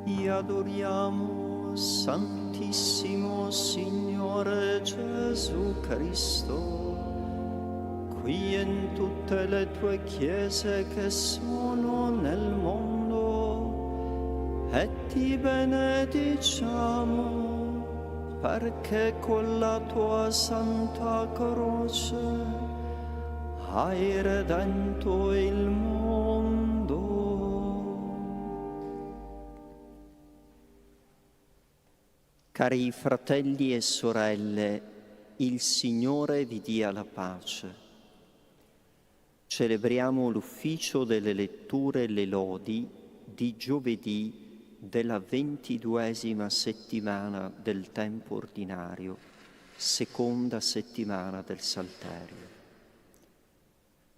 Ti adoriamo, Santissimo Signore Gesù Cristo, qui in tutte le tue chiese che sono nel mondo, e ti benediciamo perché con la tua santa croce hai redento il mondo. Cari fratelli e sorelle, il Signore vi dia la pace. Celebriamo l'ufficio delle letture e le lodi di giovedì della 22ª settimana del tempo ordinario, seconda settimana del Salterio.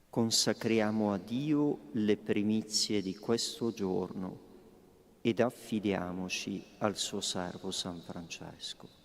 Consacriamo a Dio le primizie di questo giorno ed affidiamoci al suo servo San Francesco.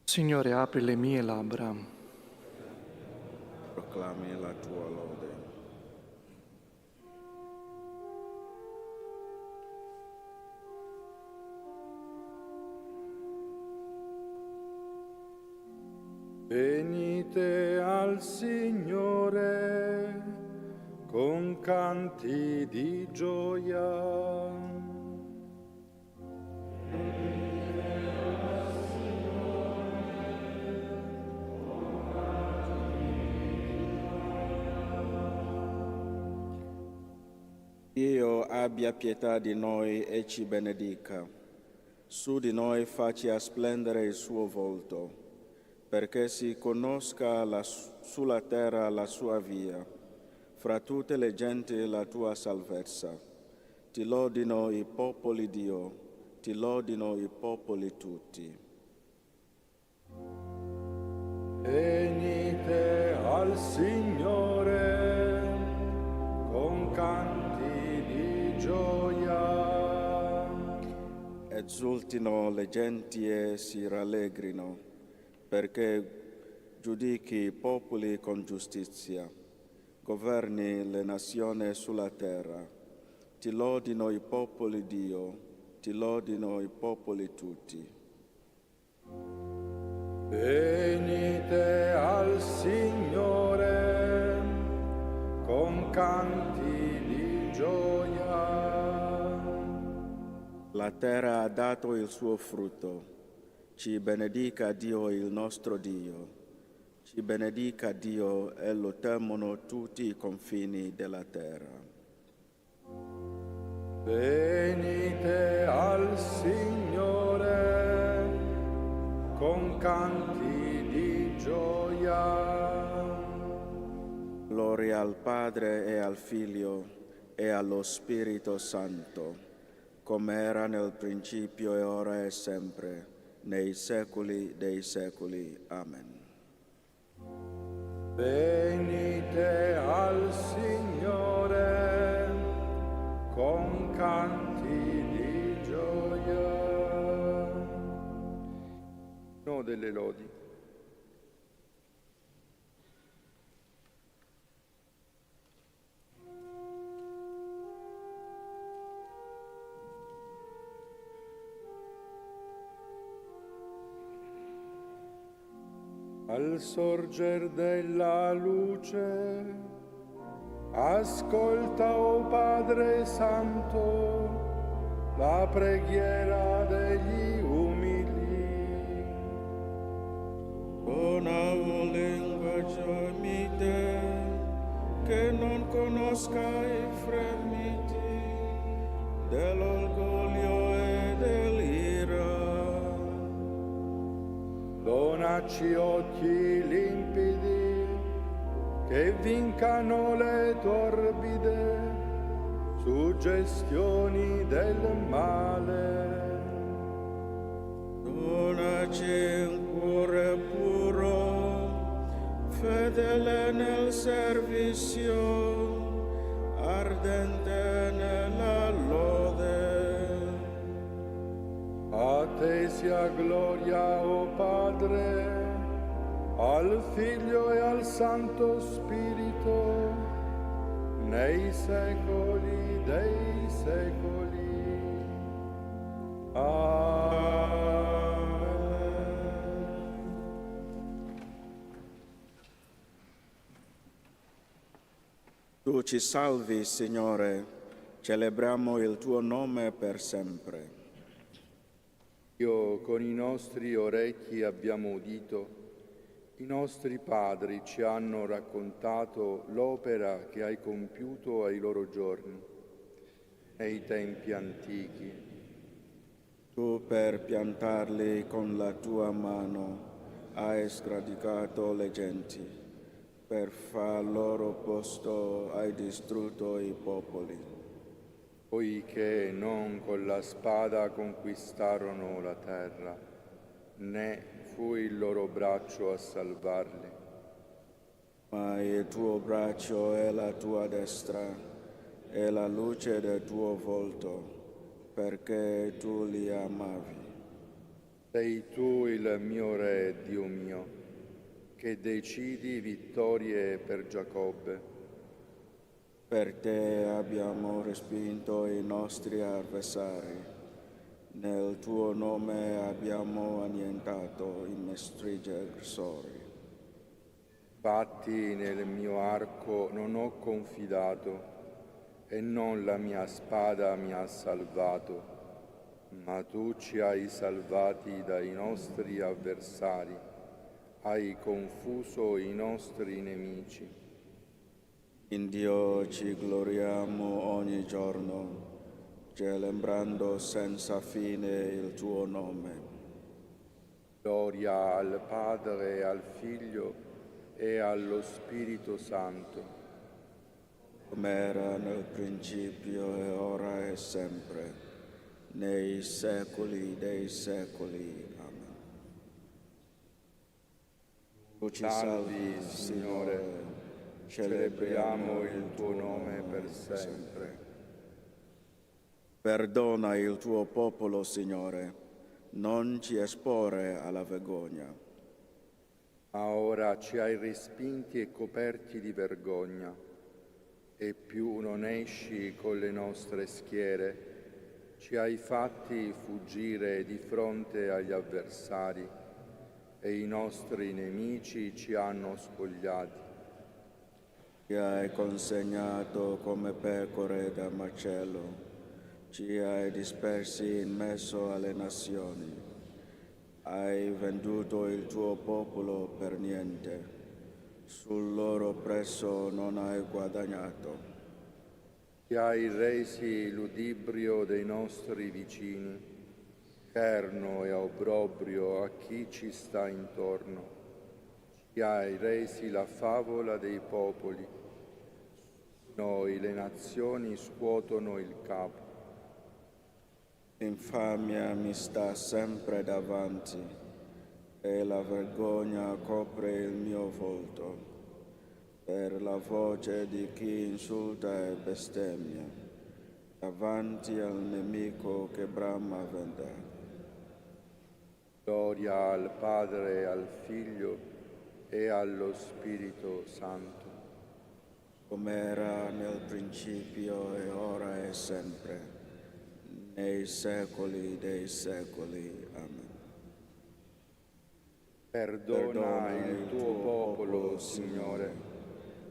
Signore, apri le mie labbra. Proclami la tua lode. Venite al Signore con canti di gioia. Dio abbia pietà di noi e ci benedica. Su di noi faccia splendere il suo volto, perché si conosca sulla terra la sua via, fra tutte le genti la tua salvezza. Ti lodino i popoli, Dio, ti lodino i popoli tutti. Venite al Signore con canti di gioia. Esultino le genti e si rallegrino, perché giudichi i popoli con giustizia, governi le nazioni sulla terra. Ti lodino i popoli, Dio, ti lodino i popoli tutti. Venite al Signore con canti di gioia. La terra ha dato il suo frutto. Ci benedica Dio, il nostro Dio. Ci benedica Dio e lo temono tutti i confini della terra. Venite al Signore con canti di gioia. Gloria al Padre e al Figlio e allo Spirito Santo, come era nel principio e ora e sempre, nei secoli dei secoli. Amen. Venite al Signore con canti di gioia. No delle lodi. Al sorger della luce, ascolta, o Padre Santo, la preghiera degli umili. Con una lingua mite, che non conosca i fremiti dell'orgoglio e dell'ira. Donaci occhi limpidi che vincano le torbide, suggestioni del male. Donaci un cuore puro, fedele nel servizio, ardente nella lode. A te sia gloria, o Padre, al Figlio e al Santo Spirito, nei secoli dei secoli. Amen. Tu ci salvi, Signore, celebriamo il tuo nome per sempre. Io con i nostri orecchi abbiamo udito, i nostri padri ci hanno raccontato l'opera che hai compiuto ai loro giorni, nei tempi antichi. Tu per piantarli con la tua mano hai sradicato le genti, per far loro posto hai distrutto i popoli. Poiché non con la spada conquistarono la terra, né fu il loro braccio a salvarli. Ma il tuo braccio è la tua destra, e la luce del tuo volto, perché tu li amavi. Sei tu il mio Re, Dio mio, che decidi vittorie per Giacobbe. Per te abbiamo respinto i nostri avversari, nel tuo nome abbiamo annientato i nostri aggressori. Infatti nel mio arco non ho confidato, e non la mia spada mi ha salvato, ma tu ci hai salvati dai nostri avversari, hai confuso i nostri nemici. In Dio ci gloriamo ogni giorno, celebrando senza fine il tuo nome. Gloria al Padre, al Figlio e allo Spirito Santo, Come era nel principio e ora e sempre, nei secoli dei secoli. Amen. Tu ci salvi, Signore, celebriamo il tuo nome per sempre. Perdona il tuo popolo, Signore, non ci esporre alla vergogna. Ma ora ci hai respinti e coperti di vergogna, e più non esci con le nostre schiere, ci hai fatti fuggire di fronte agli avversari, e i nostri nemici ci hanno spogliati. Ci hai consegnato come pecore da macello, ci hai dispersi in mezzo alle nazioni, hai venduto il tuo popolo per niente, sul loro prezzo non hai guadagnato. Ci hai resi ludibrio dei nostri vicini, scherno e obbrobrio a chi ci sta intorno. Ci hai resi la favola dei popoli, noi le nazioni scuotono il capo. L'infamia mi sta sempre davanti e la vergogna copre il mio volto, per la voce di chi insulta e bestemmia, davanti al nemico che brama vendetta. Gloria al Padre, al Figlio e allo Spirito Santo, come era nel principio e ora e sempre, nei secoli dei secoli. Amen. Perdona il tuo popolo, Signore,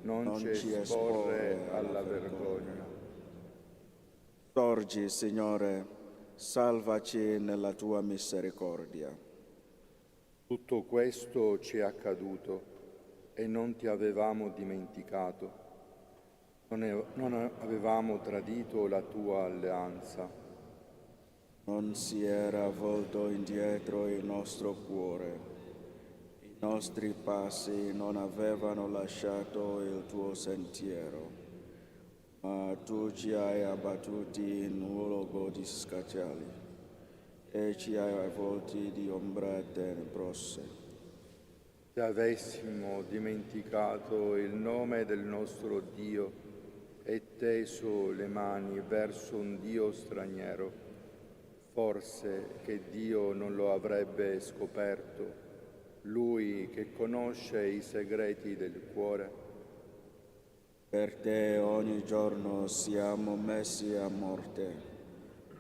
non ci esporre alla vergogna. Sorgi, Signore, salvaci nella tua misericordia. Tutto questo ci è accaduto e non ti avevamo dimenticato, non avevamo tradito la tua alleanza. Non si era volto indietro il nostro cuore, i nostri passi non avevano lasciato il tuo sentiero. ma tu ci hai abbattuti in un luogo di scacciali e ci hai avvolti di ombra tenebrose. Se avessimo dimenticato il nome del nostro Dio e teso le mani verso un Dio straniero, forse che Dio non lo avrebbe scoperto, Lui che conosce i segreti del cuore. Per te ogni giorno siamo messi a morte,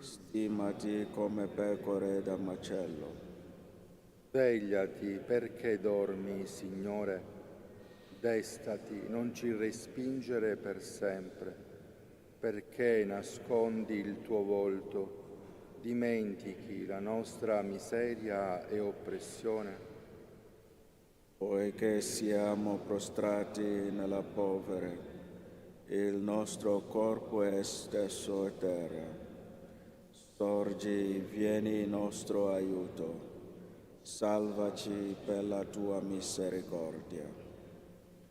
stimati come pecore da macello. Svegliati, perché dormi, Signore? Destati, non ci respingere per sempre. Perché nascondi il tuo volto? Dimentichi la nostra miseria e oppressione. Poiché siamo prostrati nella polvere, il nostro corpo è stesso a terra. Sorgi, vieni in nostro aiuto, salvaci per la tua misericordia.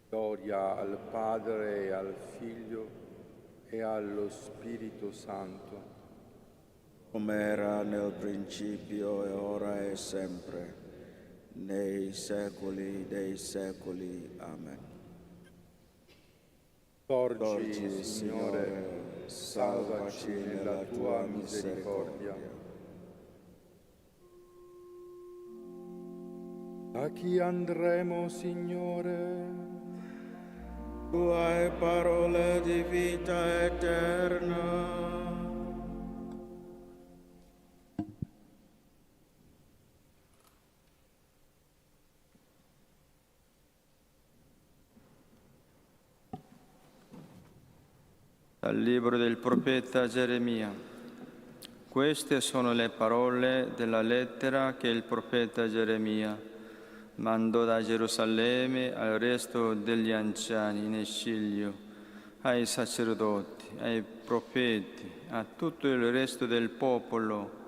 Gloria al Padre e al Figlio e allo Spirito Santo, come era nel principio e ora e sempre, nei secoli dei secoli. Amen. Sorgi, Signore, salvaci nella tua misericordia. A chi andremo, Signore? Tu hai parole di vita eterna. Dal libro del profeta Geremia. Queste sono le parole della lettera che il profeta Geremia mandò da Gerusalemme al resto degli anziani in esilio, ai sacerdoti, ai profeti, a tutto il resto del popolo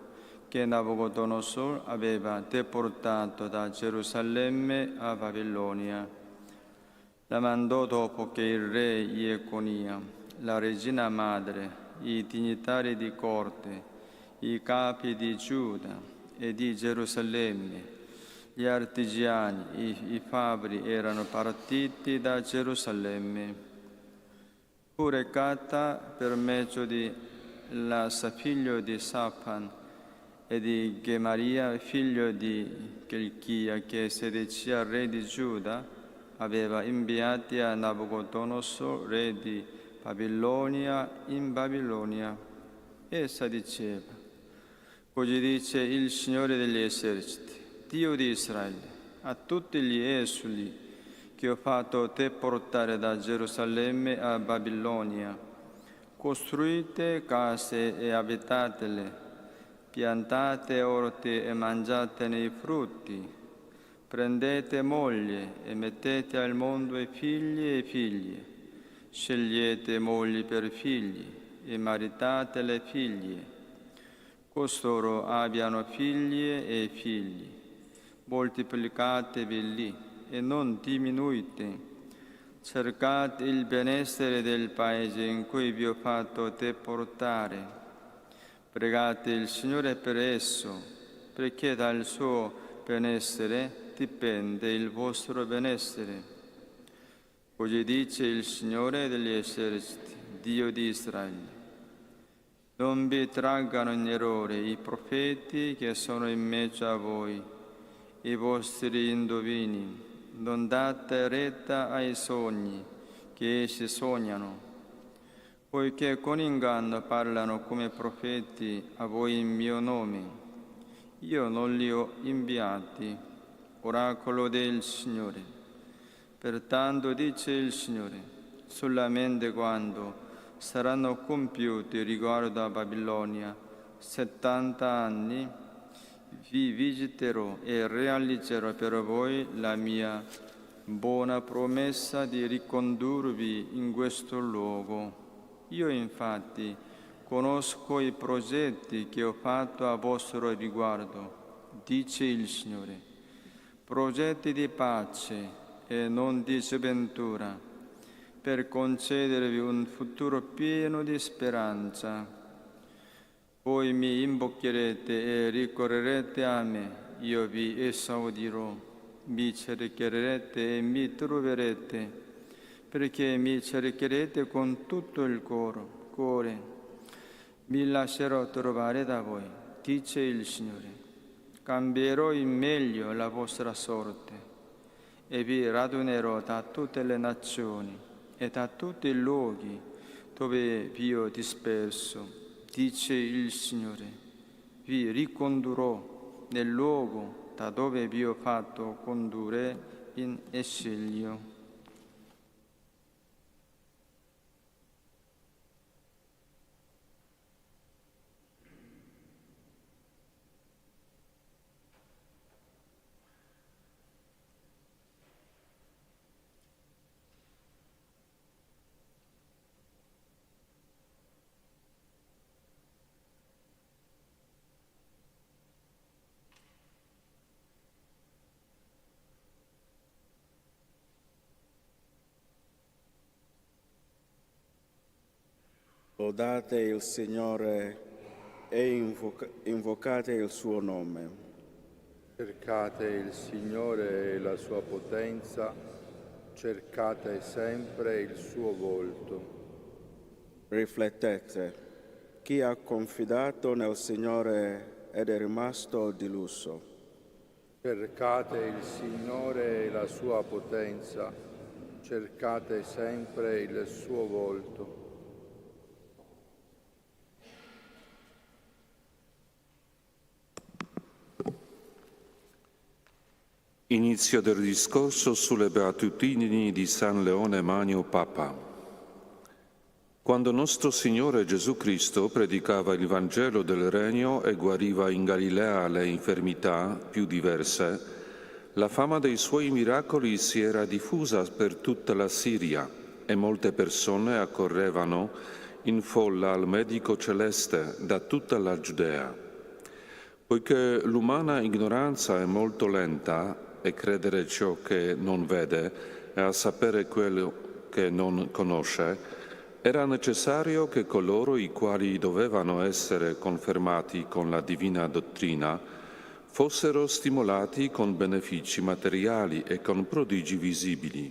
che Nabucodonosor aveva deportato da Gerusalemme a Babilonia. La mandò dopo che il re Jeconia, la regina madre, i dignitari di corte, i capi di Giuda e di Gerusalemme, gli artigiani, i fabbri erano partiti da Gerusalemme. Fu recata per mezzo di Lasa, figlio di Safan, e di Gemaria, figlio di Chelchia, che Sedecia, re di Giuda, aveva inviati a Nabucodonosor, re di Babilonia, in Babilonia. Essa diceva: così dice il Signore degli eserciti, Dio di Israele, a tutti gli esuli che ho fatto deportare da Gerusalemme a Babilonia: costruite case e abitatele, piantate orti e mangiatene i frutti, prendete moglie e mettete al mondo i figli e figlie, scegliete mogli per figli e maritate le figlie. Costoro abbiano figlie e figli, moltiplicatevi lì e non diminuite. Cercate il benessere del paese in cui vi ho fatto deportare. Pregate il Signore per esso, perché dal suo benessere dipende il vostro benessere. Così dice il Signore degli eserciti, Dio di Israele. Non vi traggano in errore i profeti che sono in mezzo a voi, i vostri indovini. Non date retta ai sogni che essi sognano, poiché con inganno parlano come profeti a voi in mio nome. Io non li ho inviati, oracolo del Signore. Pertanto dice il Signore, solamente quando saranno compiuti riguardo a Babilonia 70 anni, vi visiterò e realizzerò per voi la mia buona promessa di ricondurvi in questo luogo. Io infatti conosco i progetti che ho fatto a vostro riguardo, dice il Signore, progetti di pace e non di sventura, per concedervi un futuro pieno di speranza. Voi mi invocherete e ricorrerete a me, io vi esaudirò, mi cercherete e mi troverete, perché mi cercherete con tutto il cuore. Mi lascerò trovare da voi, dice il Signore. Cambierò in meglio la vostra sorte e vi radunerò da tutte le nazioni e da tutti i luoghi dove vi ho disperso, dice il Signore. Vi ricondurrò nel luogo da dove vi ho fatto condurre in esilio. Lodate il Signore e invocate il suo nome. Cercate il Signore e la sua potenza, cercate sempre il suo volto. Riflettete, chi ha confidato nel Signore ed è rimasto deluso. Cercate il Signore e la sua potenza, cercate sempre il suo volto. Inizio del discorso sulle beatitudini di San Leone Magno Papa. Quando nostro Signore Gesù Cristo predicava il Vangelo del Regno e guariva in Galilea le infermità più diverse, la fama dei suoi miracoli si era diffusa per tutta la Siria e molte persone accorrevano in folla al Medico Celeste da tutta la Giudea. Poiché l'umana ignoranza è molto lenta, e credere ciò che non vede e a sapere quello che non conosce, era necessario che coloro i quali dovevano essere confermati con la divina dottrina fossero stimolati con benefici materiali e con prodigi visibili.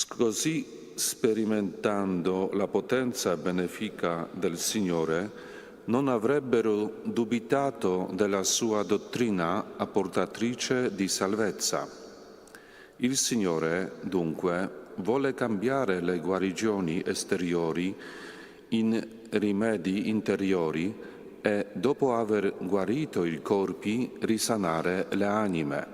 Così, sperimentando la potenza benefica del Signore, non avrebbero dubitato della sua dottrina apportatrice di salvezza. Il Signore, dunque, vuole cambiare le guarigioni esteriori in rimedi interiori e, dopo aver guarito i corpi, risanare le anime.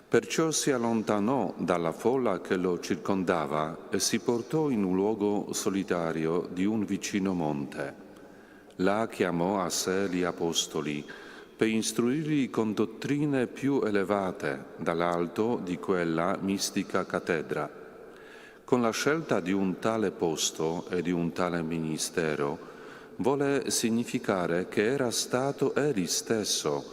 Perciò si allontanò dalla folla che lo circondava e si portò in un luogo solitario di un vicino monte. Là chiamò a sé gli apostoli per istruirli con dottrine più elevate dall'alto di quella mistica cattedra. Con la scelta di un tale posto e di un tale ministero vuole significare che era stato egli stesso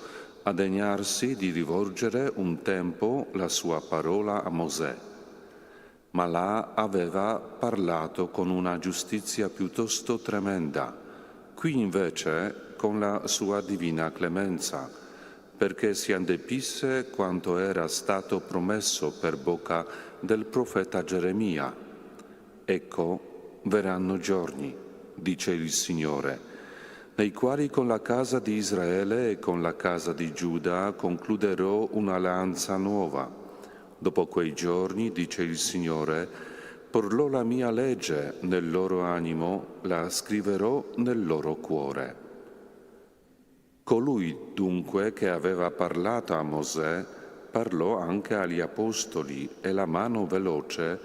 a degnarsi di rivolgere un tempo la sua parola a Mosè. Ma là aveva parlato con una giustizia piuttosto tremenda. Qui invece con la sua divina clemenza, perché si adempisse quanto era stato promesso per bocca del profeta Geremia. Ecco, verranno giorni, dice il Signore, nei quali con la casa di Israele e con la casa di Giuda concluderò un'alleanza nuova. Dopo quei giorni, dice il Signore, porrò la mia legge nel loro animo, la scriverò nel loro cuore. Colui dunque che aveva parlato a Mosè parlò anche agli apostoli e la mano veloce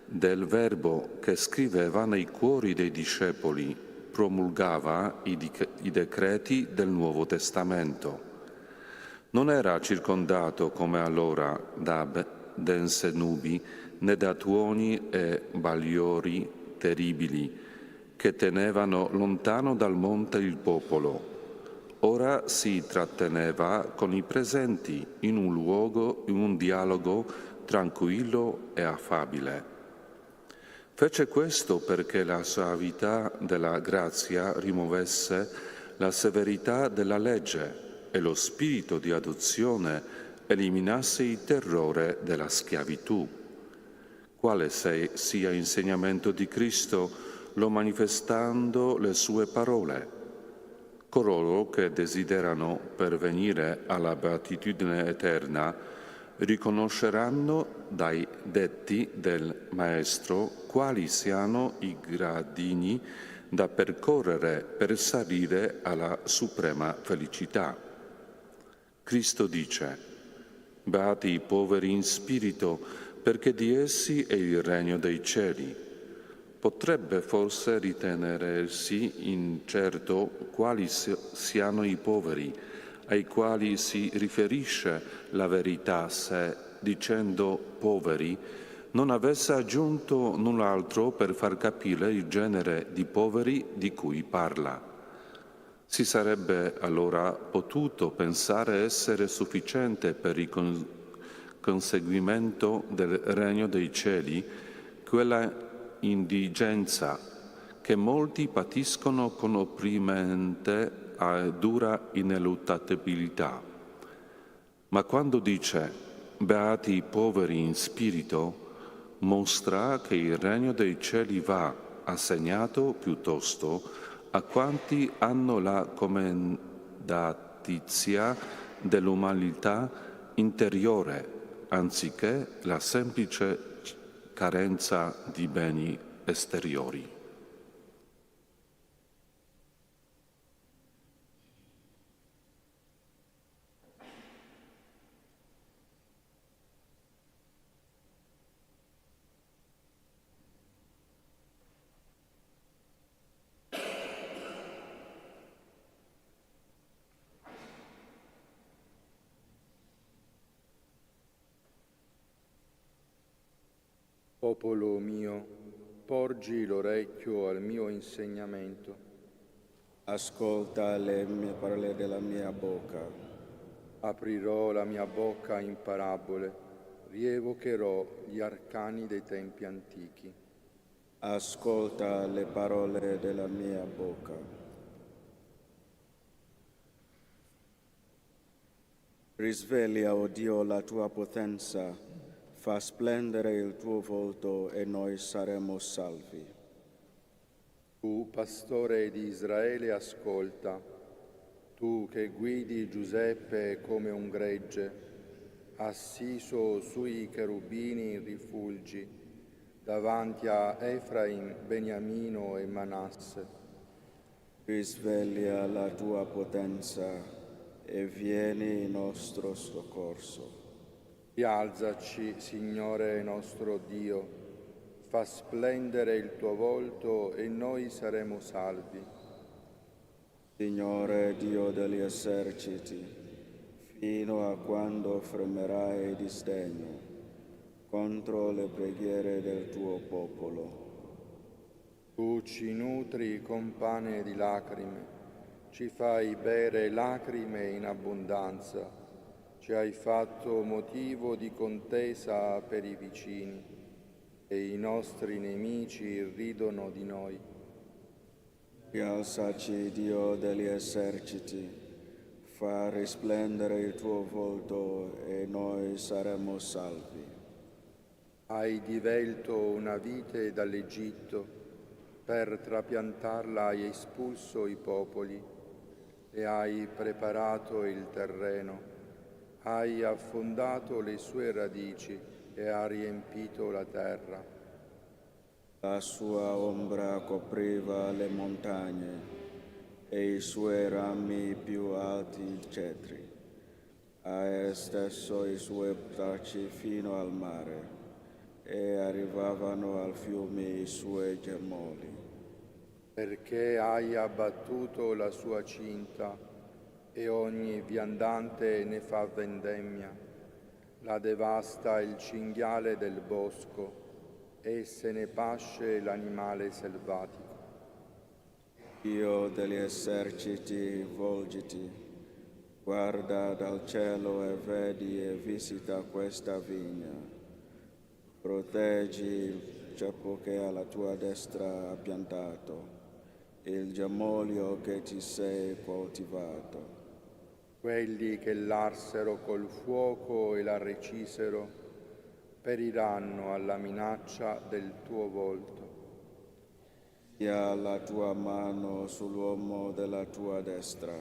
del Verbo che scriveva nei cuori dei discepoli promulgava i decreti del Nuovo Testamento. Non era circondato come allora da dense nubi né da tuoni e bagliori terribili che tenevano lontano dal monte il popolo. Ora si tratteneva con i presenti in un dialogo tranquillo e affabile. Fece questo perché la soavità della grazia rimuovesse la severità della legge e lo spirito di adozione eliminasse il terrore della schiavitù. Quale sia insegnamento di Cristo, lo manifestando le sue parole. Coloro che desiderano pervenire alla beatitudine eterna riconosceranno dai detti del Maestro quali siano i gradini da percorrere per salire alla suprema felicità. Cristo dice: beati i poveri in spirito, perché di essi è il regno dei cieli. Potrebbe forse ritenersi incerto quali siano i poveri ai quali si riferisce la verità se, dicendo poveri, non avesse aggiunto null'altro per far capire il genere di poveri di cui parla. Si sarebbe allora potuto pensare essere sufficiente per il conseguimento del regno dei cieli quella indigenza che molti patiscono con opprimente e dura ineluttabilità. Ma quando dice beati i poveri in spirito, mostra che il regno dei cieli va assegnato piuttosto a quanti hanno la commendatizia dell'umanità interiore, anziché la semplice carenza di beni esteriori. Popolo mio, porgi l'orecchio al mio insegnamento. Ascolta le parole della mia bocca. Aprirò la mia bocca in parabole, rievocherò gli arcani dei tempi antichi. Ascolta le parole della mia bocca. Risveglia, o Dio, la tua potenza. Fa splendere il tuo volto e noi saremo salvi. Tu, pastore di Israele, ascolta. Tu che guidi Giuseppe come un gregge, assiso sui cherubini in rifulgi, davanti a Efraim, Beniamino e Manasse. Risveglia la tua potenza e vieni in nostro soccorso. Rialzaci, Signore nostro Dio, fa splendere il tuo volto e noi saremo salvi. Signore Dio degli eserciti, fino a quando fremerai di sdegno contro le preghiere del tuo popolo. Tu ci nutri con pane di lacrime, ci fai bere lacrime in abbondanza. Ci hai fatto motivo di contesa per i vicini e i nostri nemici ridono di noi. Rialzaci, Dio degli eserciti, fa risplendere il tuo volto e noi saremo salvi. Hai divelto una vite dall'Egitto, per trapiantarla hai espulso i popoli e hai preparato il terreno. Hai affondato le sue radici e ha riempito la terra. La sua ombra copriva le montagne e i suoi rami più alti i cedri. Ha esteso i suoi bracci fino al mare e arrivavano al fiume i suoi germogli. Perché hai abbattuto la sua cinta e ogni viandante ne fa vendemmia, la devasta il cinghiale del bosco e se ne pasce l'animale selvatico. Dio degli eserciti, volgiti, guarda dal cielo e vedi e visita questa vigna. Proteggi ceppo che alla tua destra ha piantato, il germoglio che ti sei coltivato. Quelli che l'arsero col fuoco e la recisero periranno alla minaccia del tuo volto. Sia la tua mano sull'uomo della tua destra,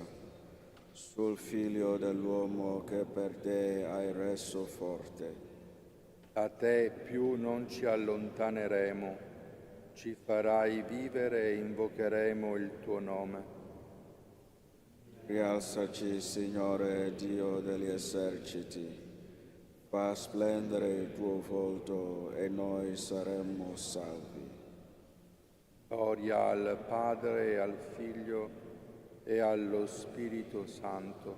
sul figlio dell'uomo che per te hai reso forte. Da te più non ci allontaneremo, ci farai vivere e invocheremo il tuo nome. Rialzaci, Signore Dio degli eserciti, fa splendere il tuo volto e noi saremo salvi. Gloria al Padre e al Figlio e allo Spirito Santo,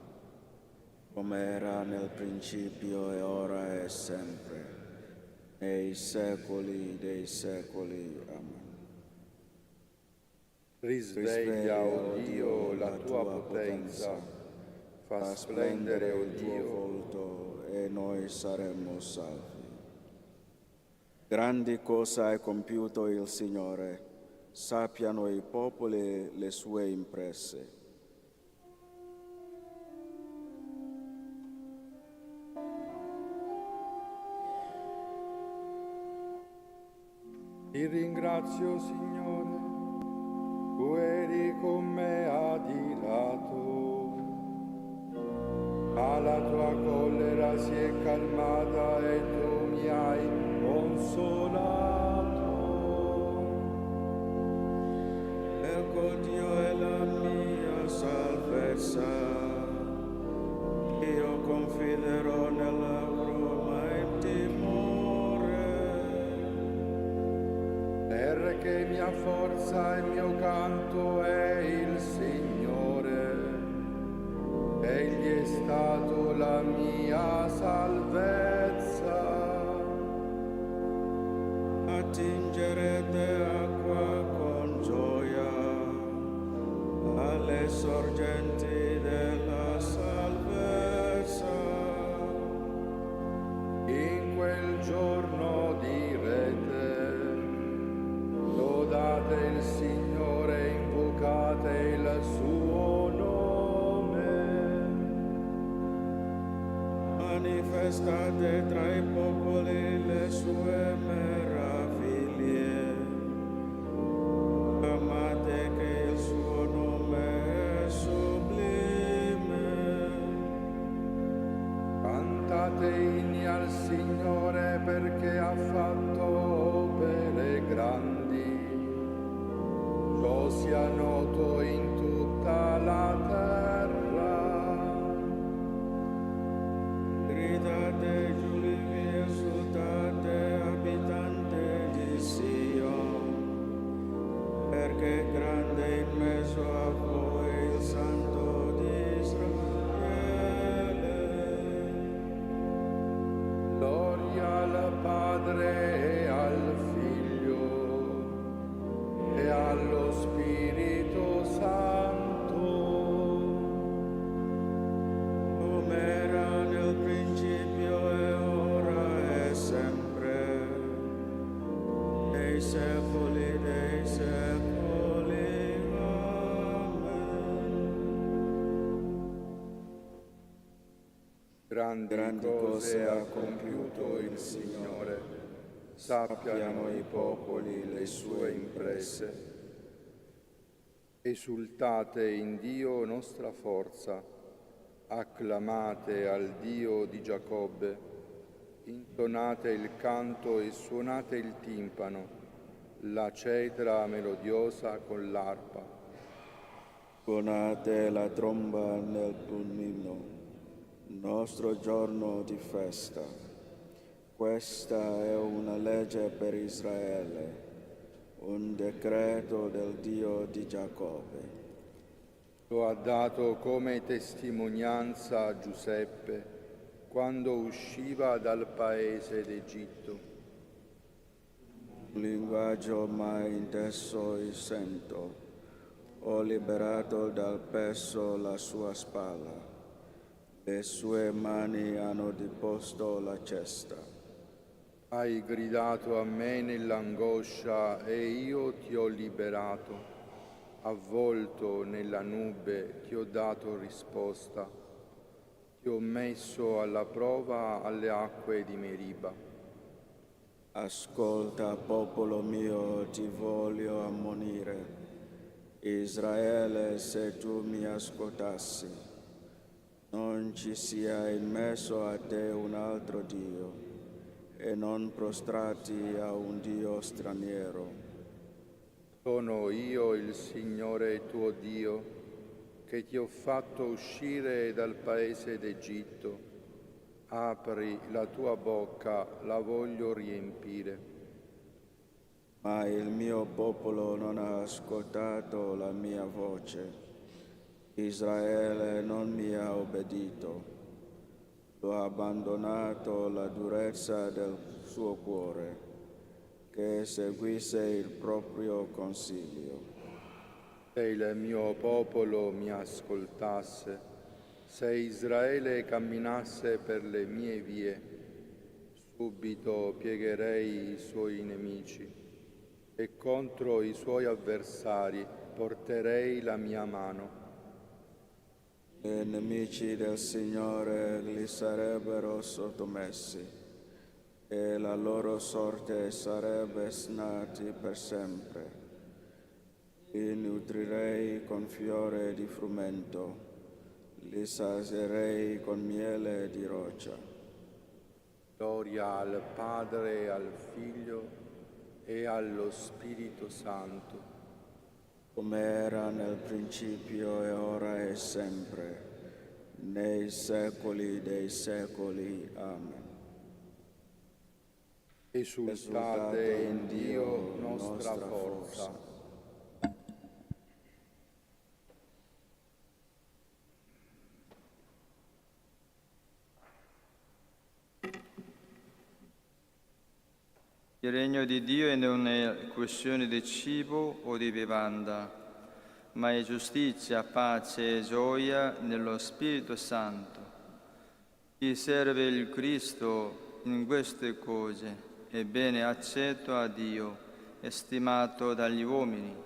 come era nel principio e ora e sempre, nei secoli dei secoli. Amen. Risveglia, o Dio, la tua potenza, fa splendere, o il tuo Dio, volto e noi saremo salvi. Grandi cose ha compiuto il Signore, sappiano i popoli le sue imprese. Ti ringrazio, Signore, tu eri con me adirato, ma la tua collera si è calmata e tu mi hai consolato. Ecco Dio è la mia salvezza, io confiderò nell'avrò mai timore. Perché mia forza e mio canto è il Signore, Egli è stato la mia salvezza. Attingerete acqua con gioia alle sorgenti della salvezza. In quel giorno direte, lodate il Signore, invocate il suo nome. Manifestate tra i popoli le sue meraviglie. Amate che il suo nome è sublime. Cantate inni al Signore perché ha fatto opere grandi. Ciò sia noto in tutta la terra. Gridate, giulivi, esultate, abitante di Sion, perché grande in mezzo a voi il Santo di Israele. Gloria al Padre e al Figlio e allo Spirito Santo, Come era nel principio e ora e sempre, nei secoli dei secoli. Amen. grandi cose ha compiuto il Signore, sappiano i popoli le sue imprese. Esultate in Dio nostra forza, acclamate al Dio di Giacobbe, intonate il canto e suonate il timpano, la cetra melodiosa con l'arpa. Suonate la tromba nel Tumino, nostro giorno di festa. Questa è una legge per Israele, un decreto del Dio di Giacobbe. Lo ha dato come testimonianza a Giuseppe quando usciva dal paese d'Egitto. Un linguaggio mai inteso il sento, ho liberato dal peso la sua spalla, le sue mani hanno deposto la cesta. Hai gridato a me nell'angoscia e io ti ho liberato. Avvolto nella nube ti ho dato risposta. Ti ho messo alla prova alle acque di Meriba. Ascolta, popolo mio, ti voglio ammonire. Israele, se tu mi ascoltassi, non ci sia in mezzo a te un altro Dio, e non prostrati a un Dio straniero. Sono io il Signore tuo Dio, che ti ho fatto uscire dal paese d'Egitto. Apri la tua bocca, la voglio riempire. Ma il mio popolo non ha ascoltato la mia voce. Israele non mi ha obbedito. Lo ha abbandonato la durezza del suo cuore, che seguisse il proprio consiglio. Se il mio popolo mi ascoltasse, se Israele camminasse per le mie vie, subito piegherei i suoi nemici e contro i suoi avversari porterei la mia mano. I nemici del Signore li sarebbero sottomessi, e la loro sorte sarebbe snati per sempre. Li nutrirei con fiore di frumento, li sazierei con miele di roccia. Gloria al Padre, al Figlio e allo Spirito Santo, come era nel principio e ora e sempre, nei secoli dei secoli. Amen. Esultate in Dio, nostra forza. Il regno di Dio non è questione di cibo o di bevanda, ma è giustizia, pace e gioia nello Spirito Santo. Chi serve il Cristo in queste cose è bene accetto a Dio e stimato dagli uomini.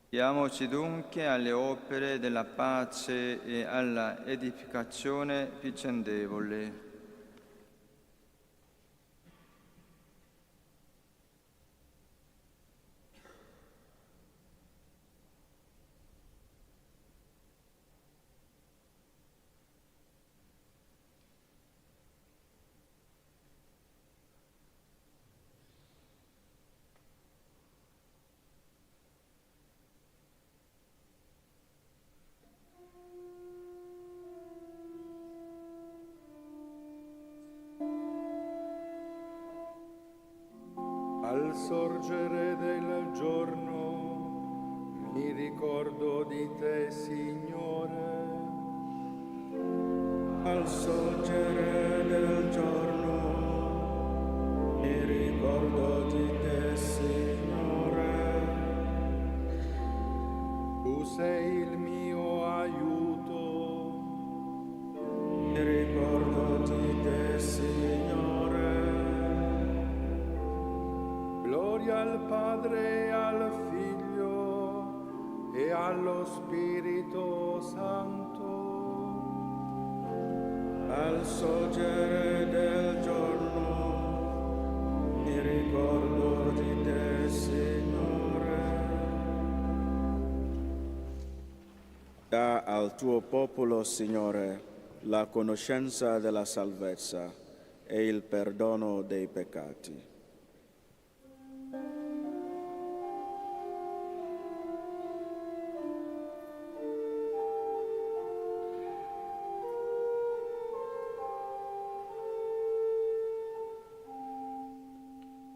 Diamoci dunque alle opere della pace e alla edificazione vicendevole. Al sorgere del giorno mi ricordo di te, Signore. Al sorgere del giorno mi ricordo di te, Signore. Tu sei il mio aiuto. Mi ricordo di te, Signore. Gloria al Padre e al Figlio e allo Spirito Santo. Al sorgere del giorno mi ricordo di te, Signore. Dà al tuo popolo, Signore, la conoscenza della salvezza e il perdono dei peccati.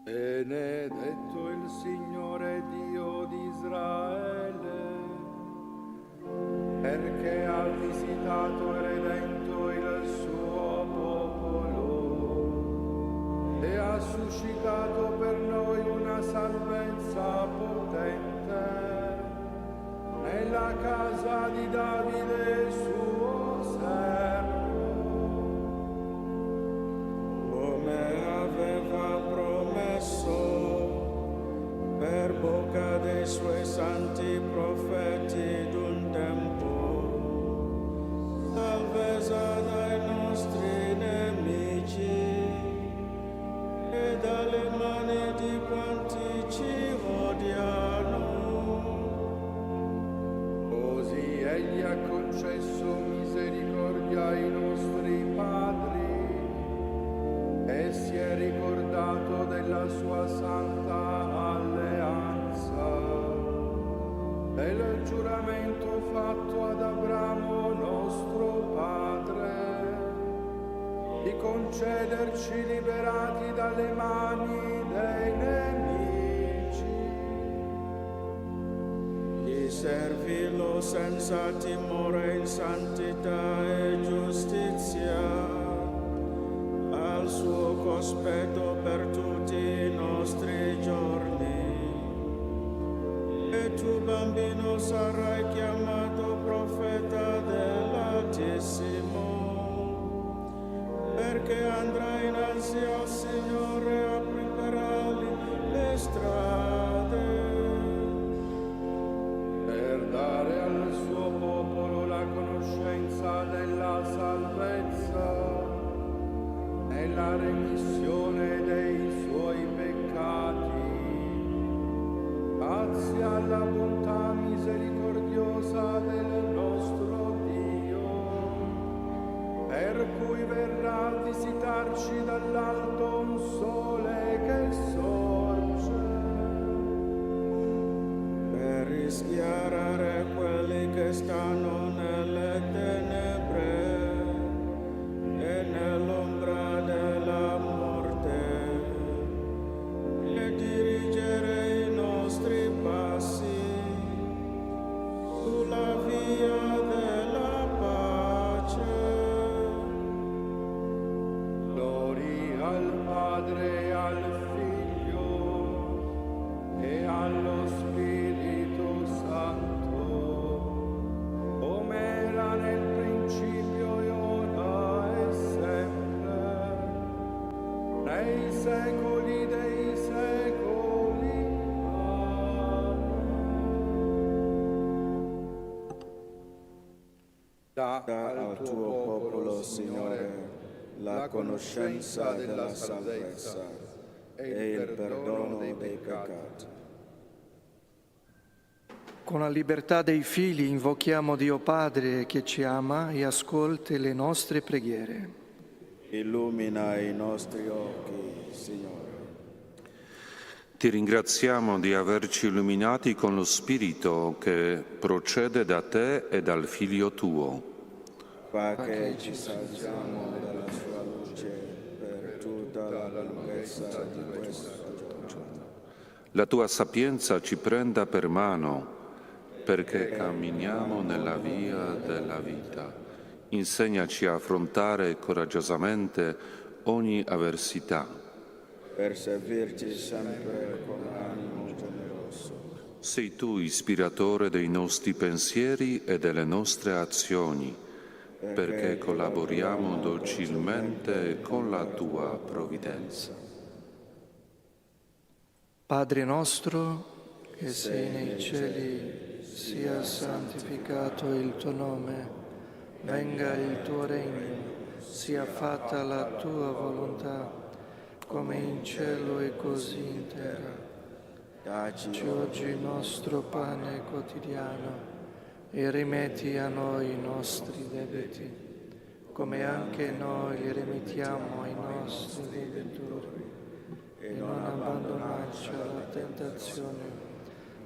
Benedetto il Signore Dio di Israele, perché ha visitato e redento il suo popolo e ha suscitato per noi una salvezza potente nella casa di Davide suo servo. Come aveva promesso per bocca dei suoi santi profeti d'un tempo, salvezza dai nostri nemici e dalle mani di quanti ci odiano. Così Egli ha concesso misericordia ai nostri padri e si è ricordato della sua santa alleanza, del giuramento fatto ad Abramo nostro padre, di concederci liberati dalle mani dei nemici, Di servirlo senza timore in santità e giustizia, al suo cospetto per tutti i nostri giorni. E tu, bambino, sarai chiamato profeta dell'Altissimo, perché andrai innanzi al Signore a preparargli le strade, per dare al suo popolo la conoscenza della salvezza e la remissione dei suoi peccati, grazie alla bontà misericordiosa del nostro Dio, per cui verrà a visitarci dall'alto un sole che sorge, per rischiarare quelli che stanno nelle tenebre e nell'ombra della morte, e dirigere i nostri passi sulla via della pace. gloria al Padre e al Figlio e allo Spirito Santo, come era nel principio e ora e sempre, nei secoli dei secoli. Amen. Dà al tuo popolo, Signore, la conoscenza della salvezza e il perdono dei peccati. Con la libertà dei figli invochiamo Dio Padre che ci ama e ascolti le nostre preghiere. Illumina i nostri occhi, Signore. Ti ringraziamo di averci illuminati con lo Spirito che procede da te e dal Figlio tuo. Fa che ci salviamo dalla sua luce per tutta la lunghezza di questo giorno. La tua sapienza ci prenda per mano perché camminiamo nella via della vita. Insegnaci a affrontare coraggiosamente ogni avversità. Per servirti sempre con animo generoso. Sei tu ispiratore dei nostri pensieri e delle nostre azioni, perché collaboriamo docilmente con la tua provvidenza. Padre nostro che sei nei cieli, sia santificato il tuo nome, venga il tuo regno, sia fatta la tua volontà, come in cielo e così in terra. Dacci oggi il nostro pane quotidiano e rimetti a noi i nostri debiti, come anche noi li rimettiamo ai nostri debitori. E non abbandonarci alla tentazione,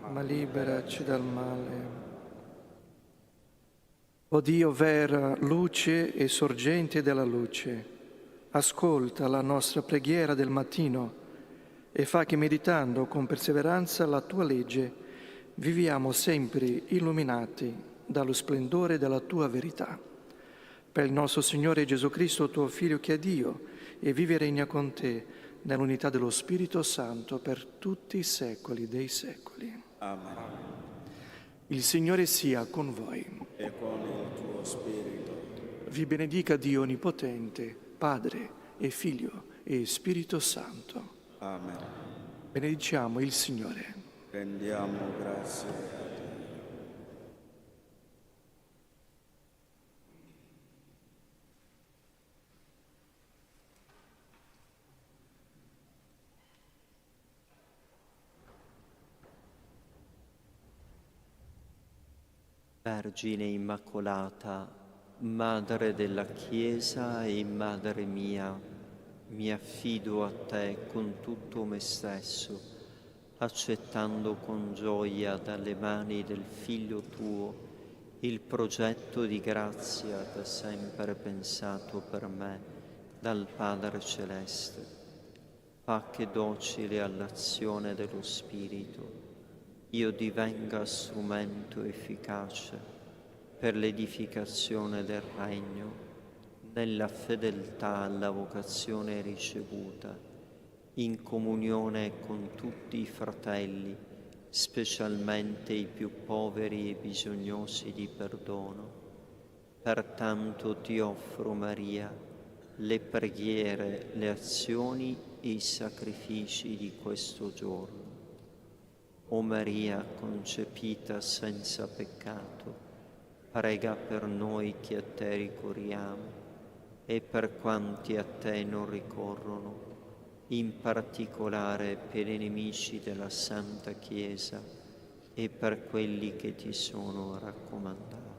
ma liberaci dal male. O Dio vera, luce e sorgente della luce, ascolta la nostra preghiera del mattino e fa che meditando con perseveranza la tua legge viviamo sempre illuminati dallo splendore della tua verità. Per il nostro Signore Gesù Cristo, tuo Figlio, che è Dio e vive e regna con te nell'unità dello Spirito Santo per tutti i secoli dei secoli. Amen. Il Signore sia con voi. E con il tuo spirito. Vi benedica Dio Onnipotente, Padre e Figlio e Spirito Santo. Amen. Benediciamo il Signore. Rendiamo grazie a te. Vergine Immacolata, Madre della Chiesa e Madre mia, mi affido a te con tutto me stesso, accettando con gioia dalle mani del Figlio tuo il progetto di grazia da sempre pensato per me dal Padre Celeste. Fa che docile all'azione dello Spirito io divenga strumento efficace per l'edificazione del Regno, nella fedeltà alla vocazione ricevuta, in comunione con tutti i fratelli, specialmente i più poveri e bisognosi di perdono. Pertanto ti offro, Maria, le preghiere, le azioni e i sacrifici di questo giorno. O Maria concepita senza peccato, prega per noi che a te ricorriamo e per quanti a te non ricorrono, in particolare per i nemici della Santa Chiesa e per quelli che ti sono raccomandati.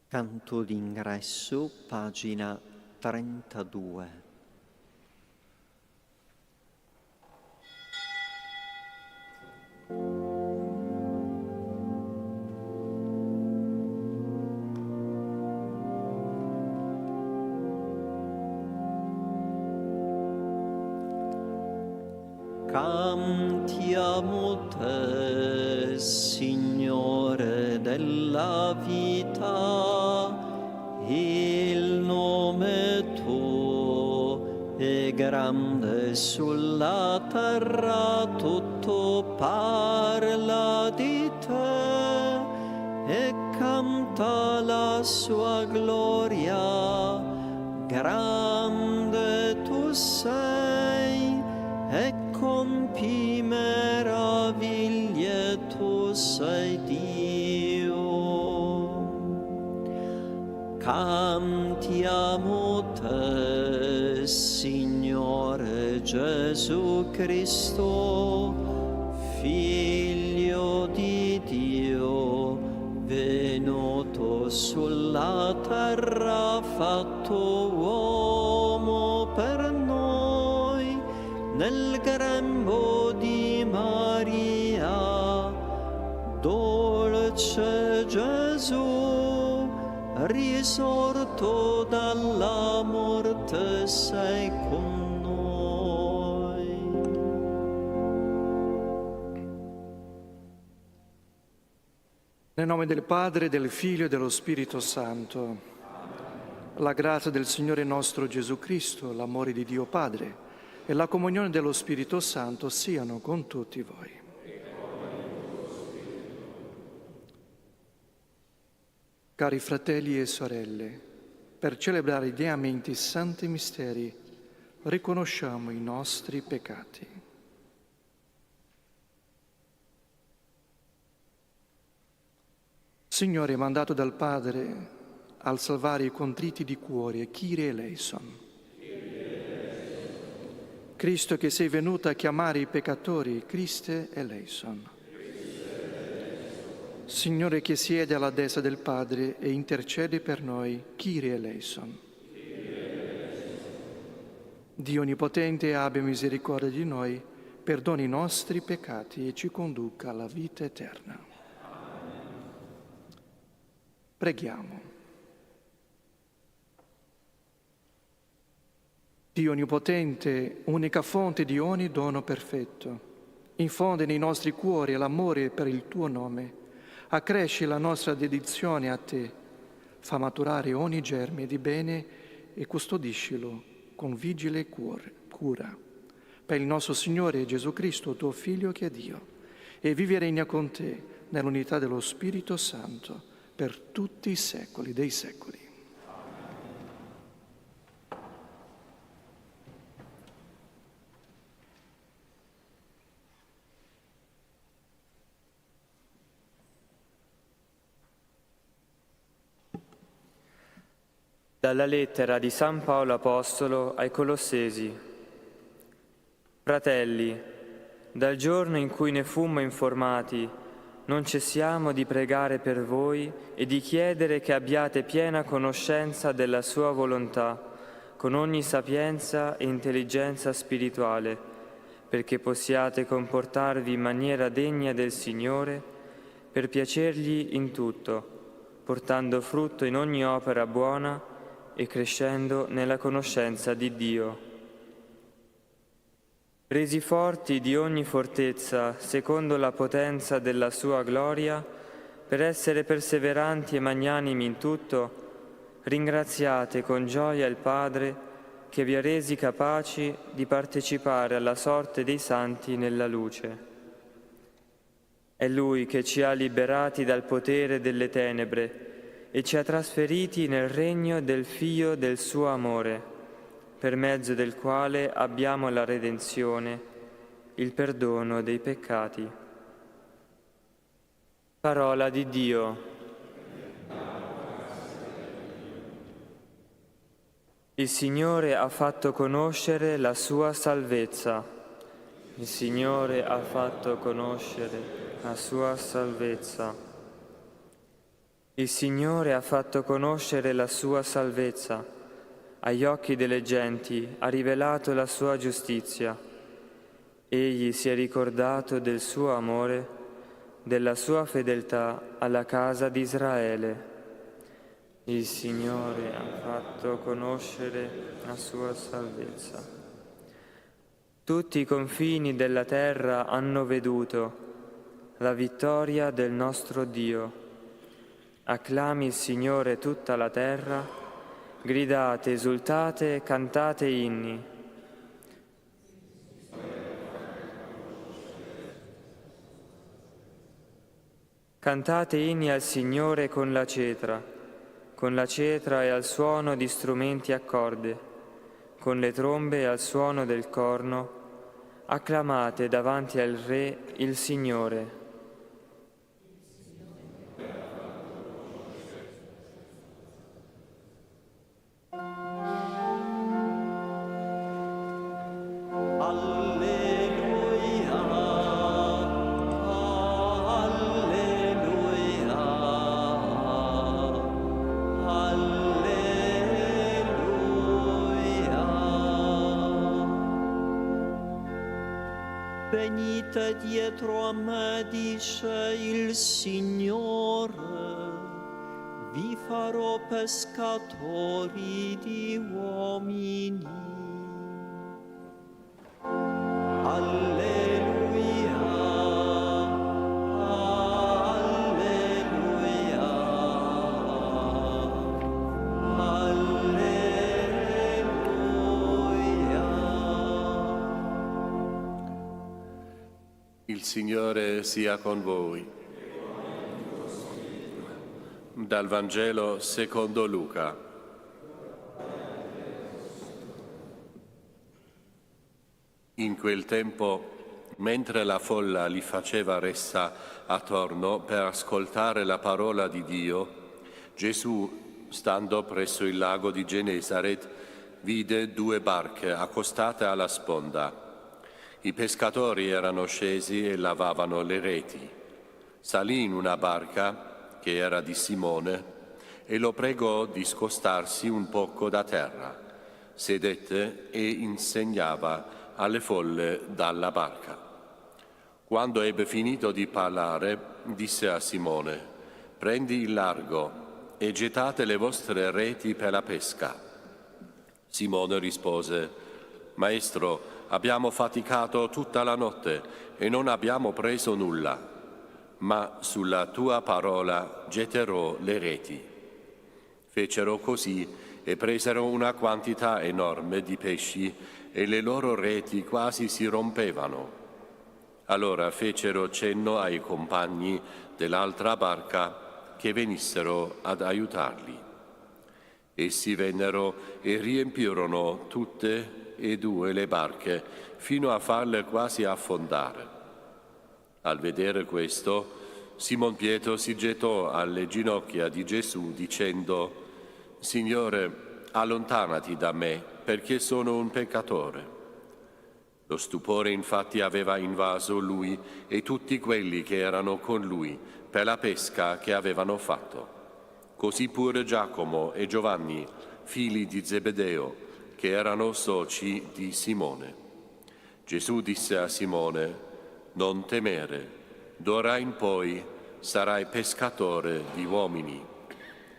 Canto d'ingresso, pagina 32. Cantiamo te, Signore della vita, il nome tuo è grande sulla terra, tutto parla di te e canta la sua gloria. Grande tu sei e compi meraviglie, tu sei Dio. Cantiamo te, Signore Gesù Cristo, Figlio di Dio, venuto sulla terra, fatto uomo per noi, nel grembo di Maria. Dolce Gesù, risorto dalla morte, sei con noi. Nel nome del Padre, del Figlio e dello Spirito Santo, la grazia del Signore nostro Gesù Cristo, l'amore di Dio Padre e la comunione dello Spirito Santo siano con tutti voi. Cari fratelli e sorelle, per celebrare degnamente i santi misteri, riconosciamo i nostri peccati. Signore, mandato dal Padre al salvare i contriti di cuore, Kyrie eleison. Cristo che sei venuto a chiamare i peccatori, Christe eleison. Signore che siede alla destra del Padre e intercede per noi, Kyrie eleison. Dio Onnipotente abbia misericordia di noi, perdoni i nostri peccati e ci conduca alla vita eterna. Preghiamo. Dio Onnipotente, unica fonte di ogni dono perfetto, infonde nei nostri cuori l'amore per il Tuo nome, accresci la nostra dedizione a Te, fa maturare ogni germe di bene e custodiscilo con vigile cura. Per il nostro Signore Gesù Cristo, Tuo Figlio che è Dio, e vive e regna con Te nell'unità dello Spirito Santo per tutti i secoli dei secoli. Dalla lettera di San Paolo Apostolo ai Colossesi. Fratelli, dal giorno in cui ne fummo informati, non cessiamo di pregare per voi e di chiedere che abbiate piena conoscenza della sua volontà, con ogni sapienza e intelligenza spirituale, perché possiate comportarvi in maniera degna del Signore, per piacergli in tutto, portando frutto in ogni opera buona e crescendo nella conoscenza di Dio. Resi forti di ogni fortezza, secondo la potenza della sua gloria, per essere perseveranti e magnanimi in tutto, ringraziate con gioia il Padre che vi ha resi capaci di partecipare alla sorte dei santi nella luce. È Lui che ci ha liberati dal potere delle tenebre e ci ha trasferiti nel regno del Figlio del suo amore, per mezzo del quale abbiamo la redenzione, il perdono dei peccati. Parola di Dio. Il Signore ha fatto conoscere la sua salvezza. Il Signore ha fatto conoscere la sua salvezza. Il Signore ha fatto conoscere la sua salvezza, agli occhi delle genti ha rivelato la sua giustizia. Egli si è ricordato del suo amore, della sua fedeltà alla casa di Israele. Il Signore ha fatto conoscere la sua salvezza. Tutti i confini della terra hanno veduto la vittoria del nostro Dio. Acclami il Signore tutta la terra, gridate, esultate, cantate inni. Cantate inni al Signore con la cetra e al suono di strumenti a corde, con le trombe e al suono del corno, acclamate davanti al Re il Signore. Venite dietro a me, dice il Signore, vi farò pescatori di uomini. Alleluia, alleluia, Il Signore sia con voi. Dal Vangelo secondo Luca. In quel tempo, mentre la folla li faceva ressa attorno per ascoltare la parola di Dio, Gesù, stando presso il lago di Genesaret, vide 2 barche accostate alla sponda. I pescatori erano scesi e lavavano le reti. Salì in una barca, che era di Simone, e lo pregò di scostarsi un poco da terra. Sedette e insegnava alle folle dalla barca. Quando ebbe finito di parlare, disse a Simone: «Prendi il largo e gettate le vostre reti per la pesca». Simone rispose: «Maestro, abbiamo faticato tutta la notte e non abbiamo preso nulla, ma sulla tua parola getterò le reti». Fecero così e presero una quantità enorme di pesci e le loro reti quasi si rompevano. Allora fecero cenno ai compagni dell'altra barca che venissero ad aiutarli. Essi vennero e riempirono tutte e 2 le barche fino a farle quasi affondare. Al vedere questo, Simon Pietro si gettò alle ginocchia di Gesù dicendo: «Signore, allontanati da me, perché sono un peccatore». Lo stupore infatti aveva invaso lui e tutti quelli che erano con lui per la pesca che avevano fatto. Così pure Giacomo e Giovanni, figli di Zebedeo, che erano soci di Simone. Gesù disse a Simone: «Non temere, d'ora in poi sarai pescatore di uomini».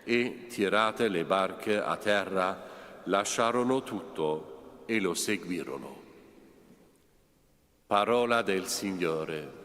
E tirate le barche a terra, lasciarono tutto e lo seguirono. Parola del Signore.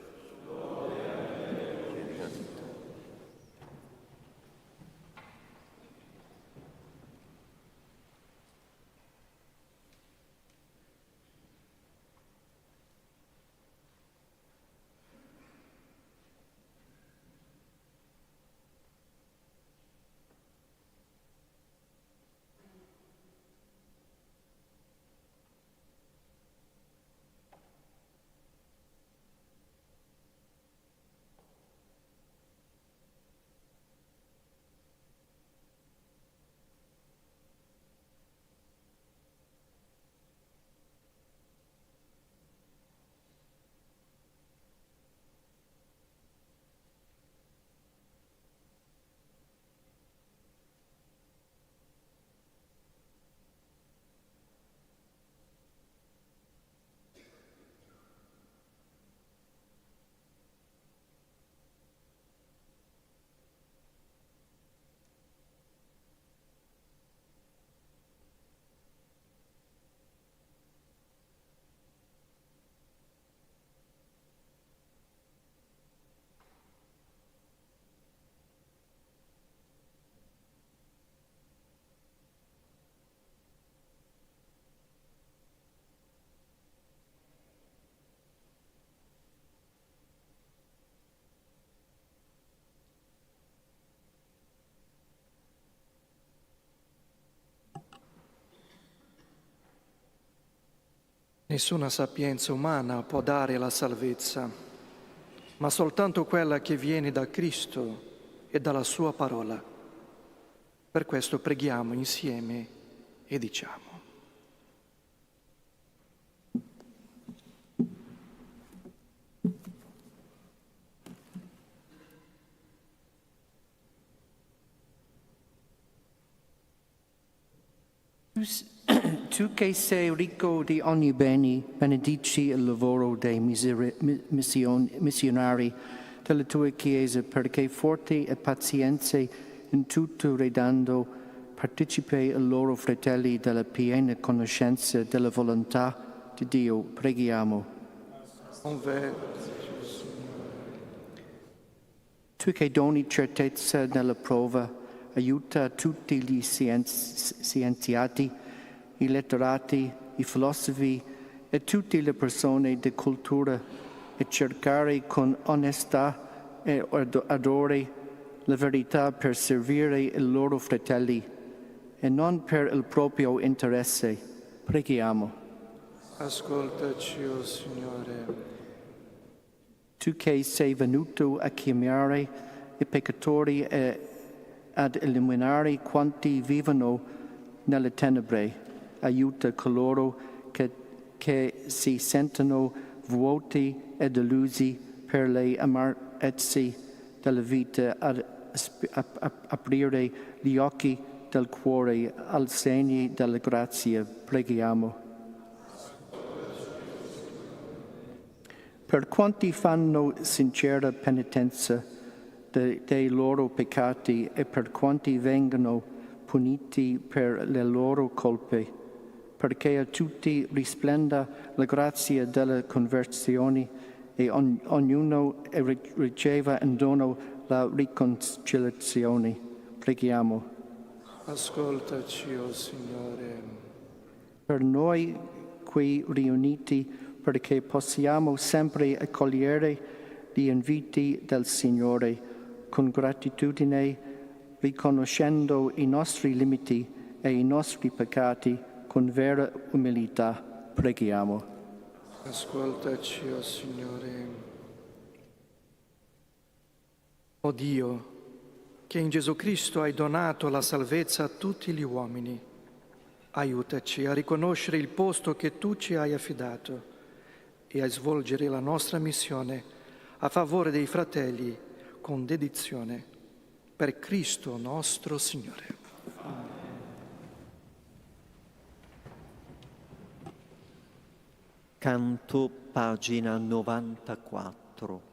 Nessuna sapienza umana può dare la salvezza, ma soltanto quella che viene da Cristo e dalla sua parola. Per questo preghiamo insieme e diciamo: Tu che sei ricco di ogni bene, benedici il lavoro dei missionari della tua Chiesa, perché forti e pazienze in tutto redando partecipi ai loro fratelli della piena conoscenza della volontà di Dio. Preghiamo. Tu che doni certezza nella prova, aiuta tutti gli scienziati, i letterati, i filosofi e tutte le persone di cultura a cercare con onestà e ardore la verità per servire i loro fratelli e non per il proprio interesse. Preghiamo. Ascoltaci, o Signore. Tu che sei venuto a chiamare i peccatori e ad illuminare quanti vivono nelle tenebre, aiuta coloro che si sentono vuoti e delusi per le amarezze della vita ad aprire gli occhi del cuore al segno della grazia. Preghiamo. Per quanti fanno sincera penitenza dei loro peccati e per quanti vengono puniti per le loro colpe, perché a tutti risplenda la grazia della conversione e ognuno riceva in dono la riconciliazione. Preghiamo. Ascoltaci, o Signore. Per noi qui riuniti, perché possiamo sempre accogliere gli inviti del Signore con gratitudine, riconoscendo i nostri limiti e i nostri peccati con vera umiltà. Preghiamo. Ascoltaci, o Signore. O Dio, che in Gesù Cristo hai donato la salvezza a tutti gli uomini, aiutaci a riconoscere il posto che tu ci hai affidato e a svolgere la nostra missione a favore dei fratelli con dedizione. Per Cristo nostro Signore. Canto, pagina 94.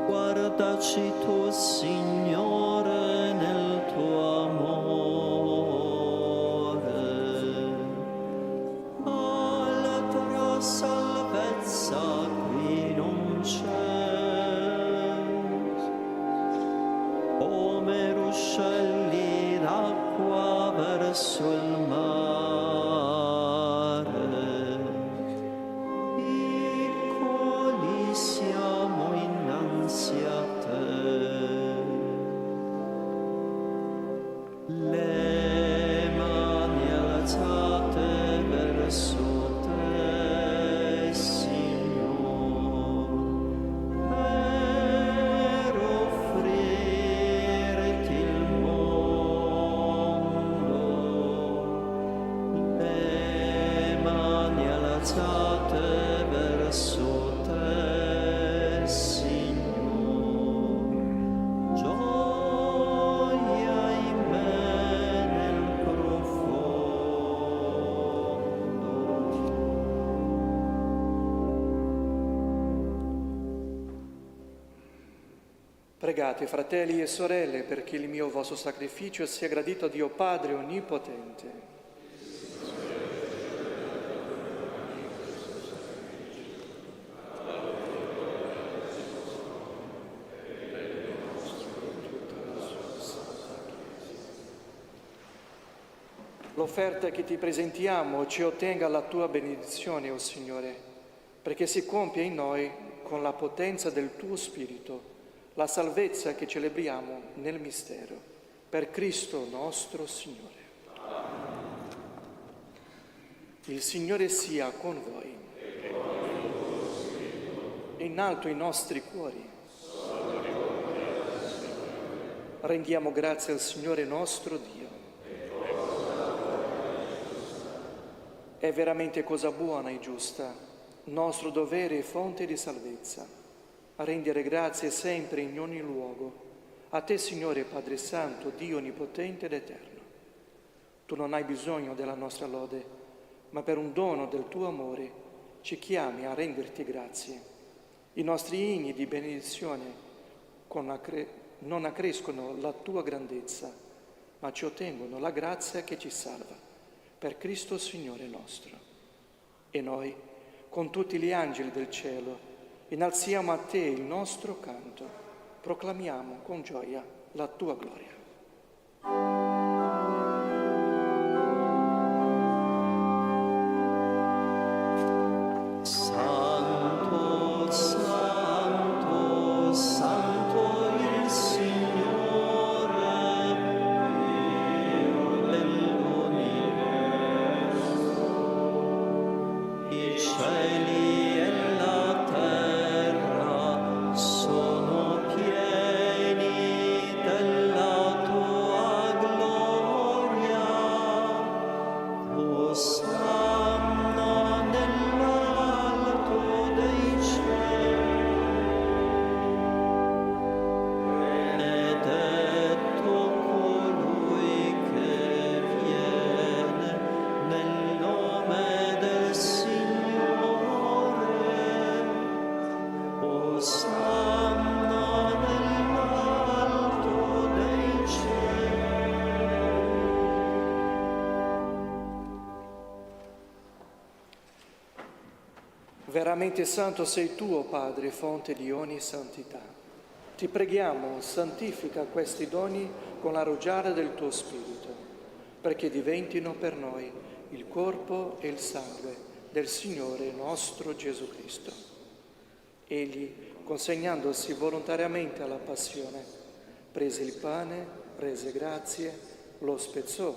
Guardaci tu, Signore, nel tuo amore, altra salvezza qui non c'è, come ruscelli d'acqua verso il mare, piccoli siamo innanzi a le mani alzate verso te, Signore, per offrirti il mondo. Le mani alzate verso te, Signore, gioia in me nel profondo. Pregate, fratelli e sorelle, perché il mio vostro sacrificio sia gradito a Dio Padre Onnipotente. L'offerta che ti presentiamo ci ottenga la tua benedizione, o Signore, perché si compia in noi, con la potenza del tuo Spirito, la salvezza che celebriamo nel mistero. Per Cristo nostro Signore. Il Signore sia con voi. In alto i nostri cuori. Rendiamo grazie al Signore nostro Dio. È veramente cosa buona e giusta, nostro dovere e fonte di salvezza, a rendere grazie sempre in ogni luogo, a te, Signore Padre Santo, Dio Onnipotente ed Eterno. Tu non hai bisogno della nostra lode, ma per un dono del tuo amore ci chiami a renderti grazie. I nostri inni di benedizione non accrescono la tua grandezza, ma ci ottengono la grazia che ci salva. Per Cristo Signore nostro. E noi, con tutti gli angeli del cielo, innalziamo a te il nostro canto, proclamiamo con gioia la tua gloria. Santo, Santo, Santo il Signore, Dio dell'universo. I cieli e la terra sono pieni della tua gloria. Osanna nell'alto dei cieli. Benedetto colui che viene nel nome del Signore. Osanna nell'alto dei cieli. Veramente santo sei tu, o Padre, fonte di ogni santità. Ti preghiamo, santifica questi doni con la rugiada del tuo Spirito, perché diventino per noi il corpo e il sangue del Signore nostro Gesù Cristo. Egli, consegnandosi volontariamente alla passione, prese il pane, rese grazie, lo spezzò,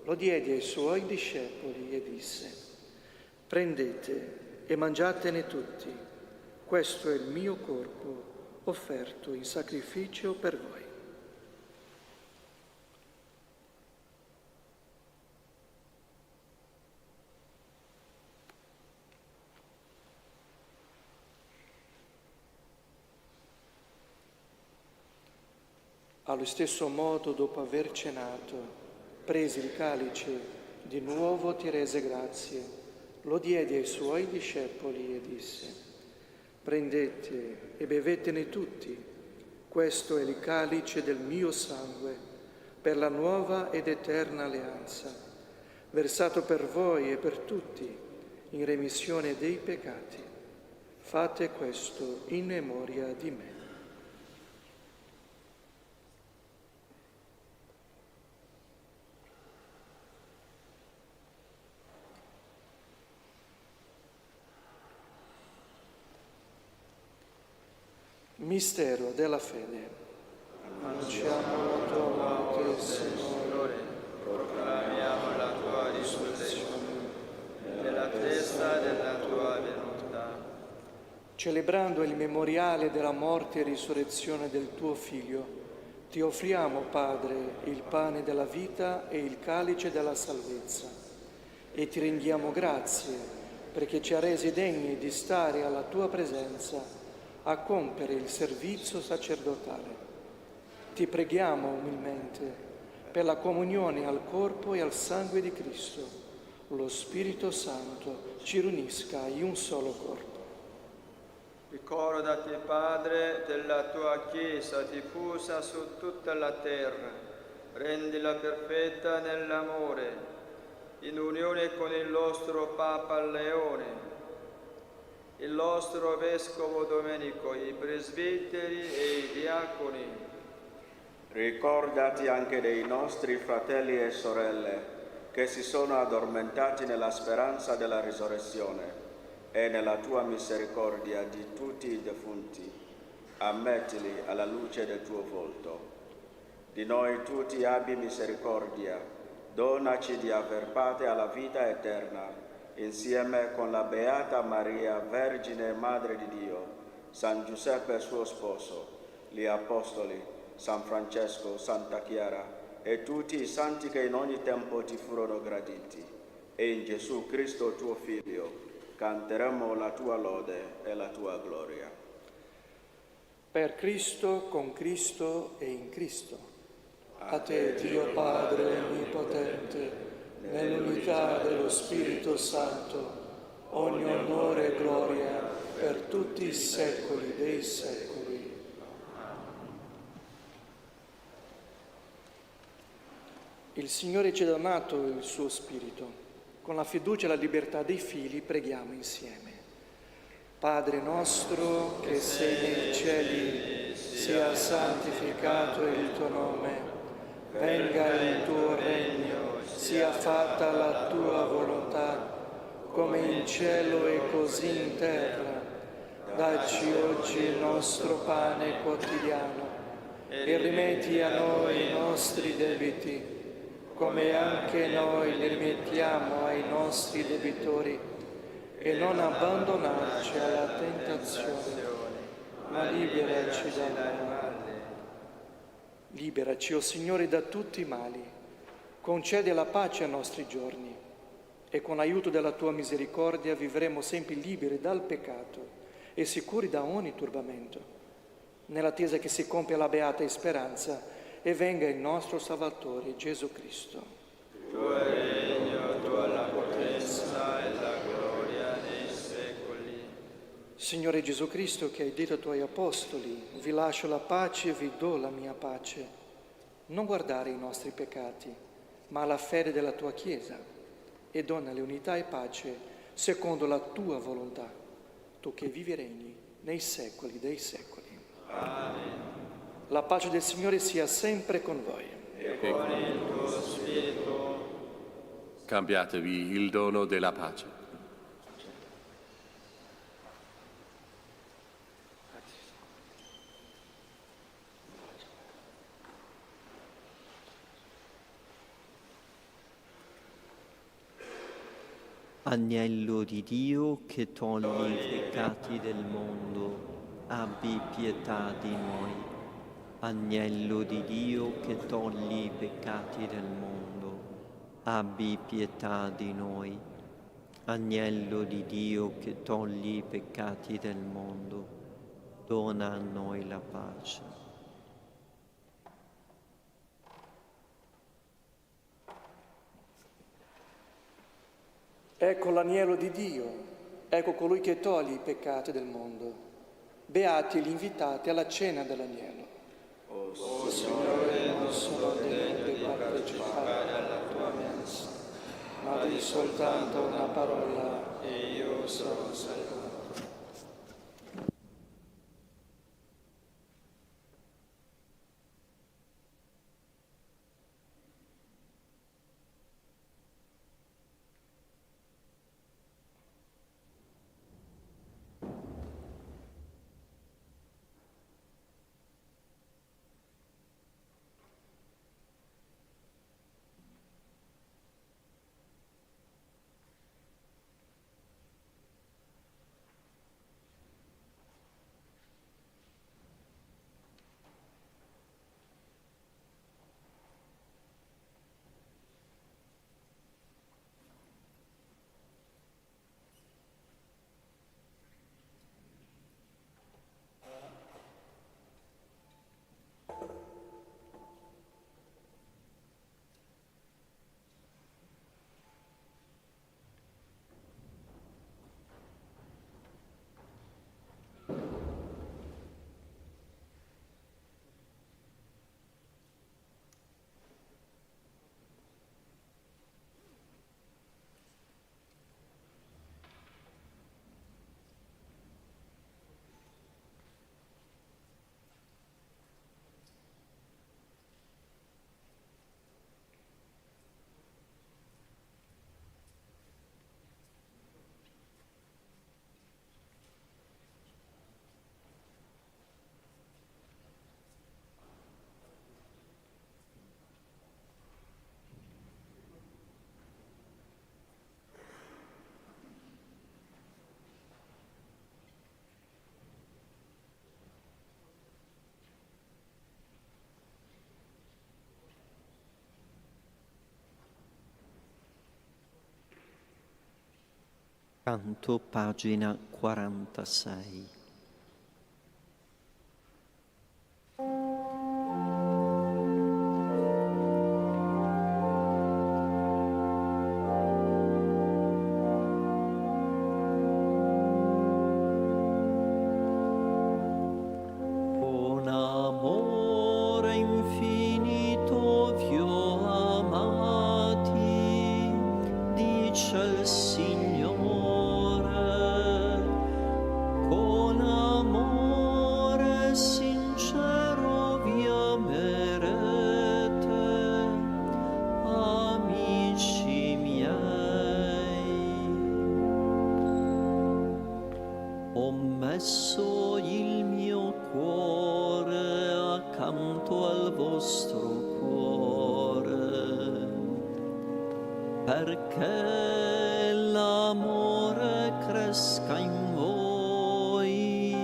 lo diede ai suoi discepoli e disse: prendete e mangiatene tutti, questo è il mio corpo offerto in sacrificio per voi. Allo stesso modo, dopo aver cenato, prese il calice, di nuovo ti rese grazie, lo diede ai suoi discepoli e disse: prendete e bevetene tutti, questo è il calice del mio sangue, per la nuova ed eterna alleanza, versato per voi e per tutti, in remissione dei peccati. Fate questo in memoria di me. Mistero della fede. Annunciamo la tua morte, Signore, Proclamiamo la tua risurrezione nell'attesa della tua venuta. Celebrando il memoriale della morte e risurrezione del tuo Figlio, ti offriamo, Padre, il pane della vita e il calice della salvezza, e ti rendiamo grazie perché ci ha resi degni di stare alla tua presenza a compiere il servizio sacerdotale. Ti preghiamo umilmente per la comunione al corpo e al sangue di Cristo. Lo Spirito Santo ci riunisca in un solo corpo. Ricordati, Padre, della tua Chiesa diffusa su tutta la terra. Rendila perfetta nell'amore, in unione con il nostro Papa Leone, il nostro Vescovo Domenico, i presbiteri e i diaconi. Ricordati anche dei nostri fratelli e sorelle che si sono addormentati nella speranza della risurrezione e nella tua misericordia di tutti i defunti. Ammettili alla luce del tuo volto. Di noi tutti abbi misericordia, donaci di aver parte alla vita eterna, insieme con la Beata Maria, Vergine Madre di Dio, San Giuseppe suo sposo, gli Apostoli, San Francesco, Santa Chiara e tutti i santi che in ogni tempo ti furono graditi. E in Gesù Cristo tuo Figlio canteremo la tua lode e la tua gloria. Per Cristo, con Cristo e in Cristo. A te, Dio Padre Onnipotente, nell'unità dello Spirito Santo, ogni onore e gloria per tutti i secoli dei secoli. Il Signore ci ha donato il suo Spirito. Con la fiducia e la libertà dei figli preghiamo insieme. Padre nostro che sei nei cieli, sia santificato il tuo nome. Venga il tuo regno, sia fatta la tua volontà, come in cielo e così in terra. Dacci oggi il nostro pane quotidiano e rimetti a noi i nostri debiti, come anche noi li rimettiamo ai nostri debitori, e non abbandonarci alla tentazione, ma liberaci dal male. Liberaci, o Signore, da tutti i mali. Concedi la pace ai nostri giorni e con l'aiuto della tua misericordia vivremo sempre liberi dal peccato e sicuri da ogni turbamento, nell'attesa che si compia la beata speranza e venga il nostro Salvatore Gesù Cristo. Tuo regno, tua la potenza e la gloria nei secoli. Signore Gesù Cristo, che hai detto ai tuoi apostoli, vi lascio la pace e vi do la mia pace. Non guardare i nostri peccati, ma la fede della tua Chiesa, e donnale unità e pace secondo la tua volontà, tu che vivi e regni nei secoli dei secoli. Amen. La pace del Signore sia sempre con voi. E con il tuo spirito. Cambiatevi il dono della pace. Agnello di Dio che togli i peccati del mondo, abbi pietà di noi. Agnello di Dio che togli i peccati del mondo, abbi pietà di noi. Agnello di Dio che togli i peccati del mondo, dona a noi la pace. Ecco l'agnello di Dio, ecco colui che toglie i peccati del mondo. Beati gli invitati alla cena dell'agnello. O Signore, non sono degno di partecipare alla tua mensa, ma di soltanto una parola e io sarò salvato. Canto pagina 46. Con amore infinito vi ho amati, dice il Signore, con amore sincero vi amerete, amici miei. Ho messo il mio cuore accanto al vostro cuore, perché l'amore cresca in voi.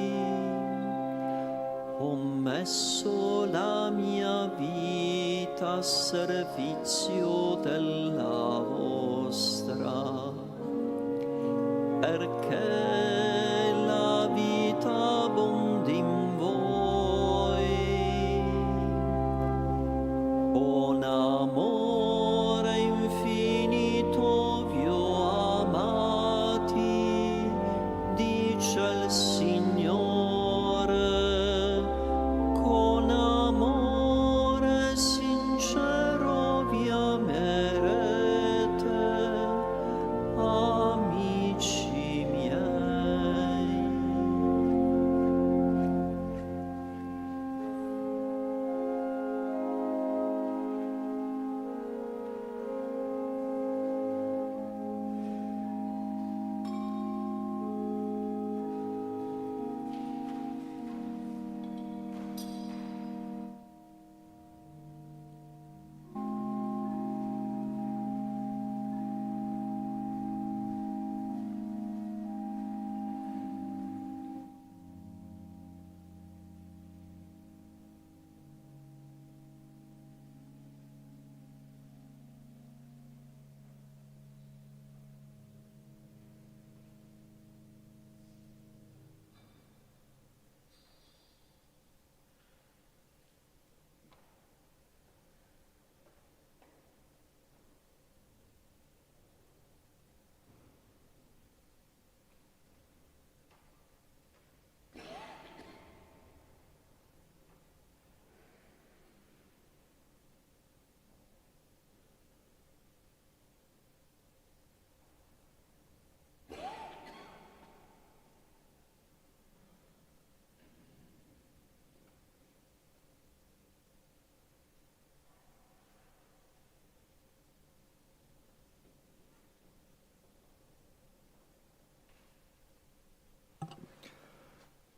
Ho messo la mia vita a servizio della vostra, perché la vita abbondi in voi. Con amore infinito vi ho amati, dice il Signore, con amore sincero vi amerete, amici miei.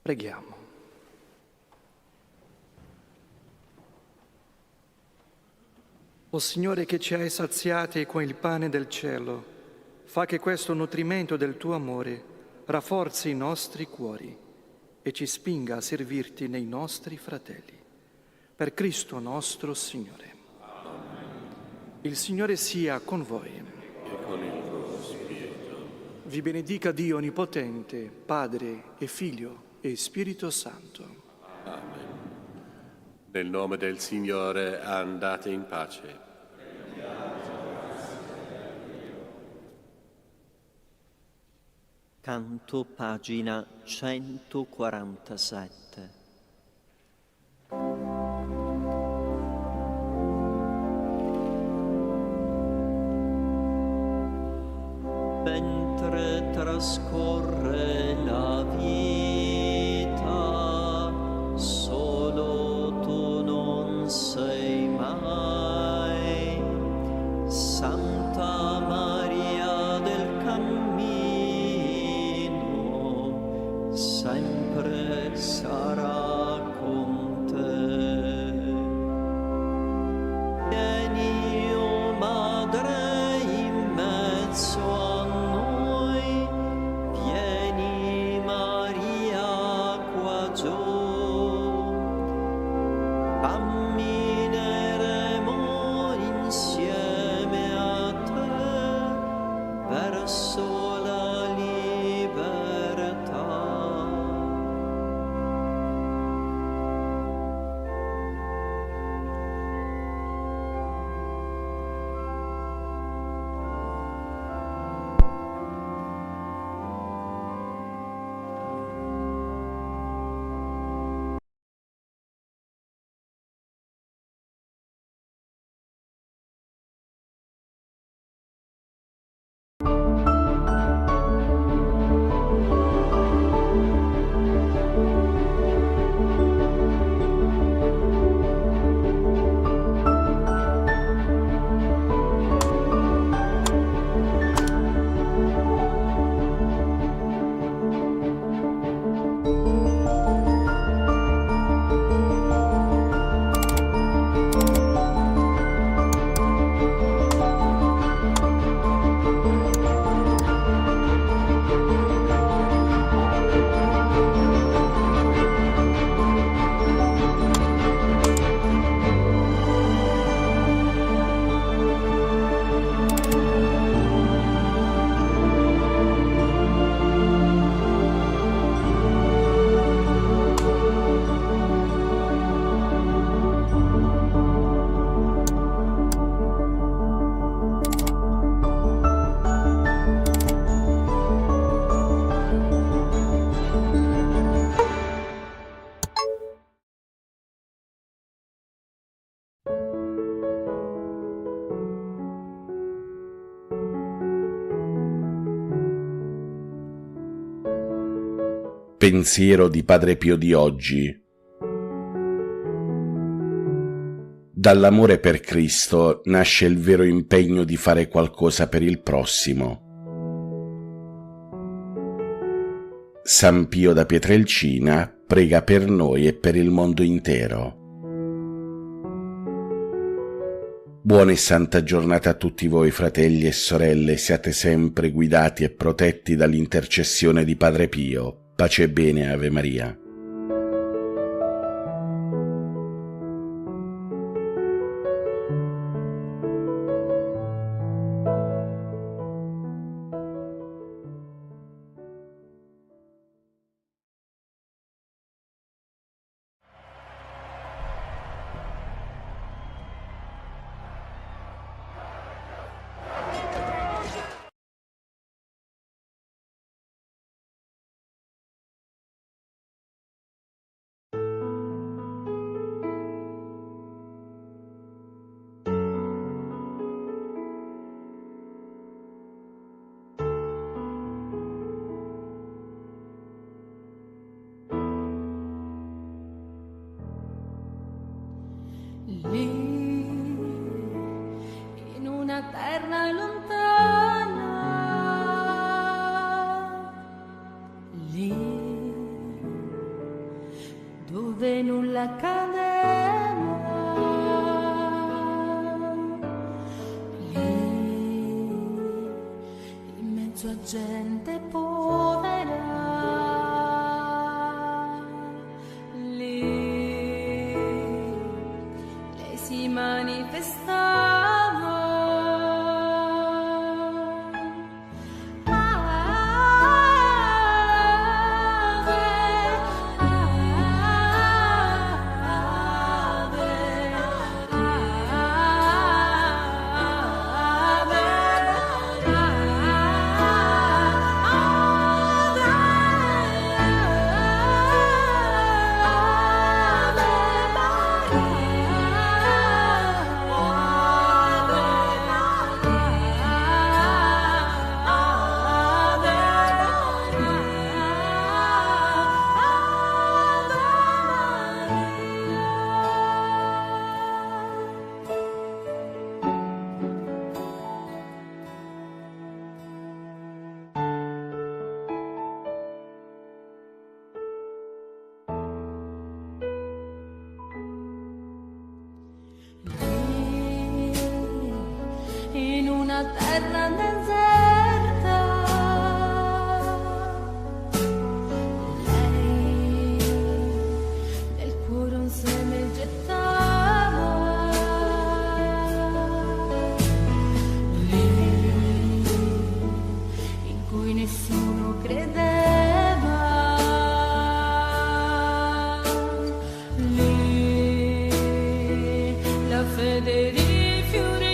Preghiamo. O Signore, che ci hai saziati con il pane del cielo, fa che questo nutrimento del tuo amore rafforzi i nostri cuori e ci spinga a servirti nei nostri fratelli. Per Cristo nostro Signore. Il Signore sia con voi. E con il tuo spirito. Vi benedica Dio Onnipotente, Padre e Figlio e Spirito Santo. Amen. Nel nome del Signore andate in pace. Canto pagina 147. Mentre trascorre la vita, solo tu non sei mai. Santa Maria del Cammino, sempre sarà con te. Vieni, o Madre, in mezzo a noi, vieni Maria qua giù. Cammineremo insieme a te verso la Pensiero di Padre Pio di oggi. Dall'amore per Cristo nasce il vero impegno di fare qualcosa per il prossimo. San Pio da Pietrelcina prega per noi e per il mondo intero. Buona e santa giornata a tutti voi, fratelli e sorelle, siate sempre guidati e protetti dall'intercessione di Padre Pio. Pace e bene, Ave Maria. Lì, in una terra lontana, lì, dove nulla cadeva, lì, in mezzo a gente povera, si manifestava. In una terra deserta, lei nel cuore un seme gettava, lì in cui nessuno credeva, lì la fede rifioriva.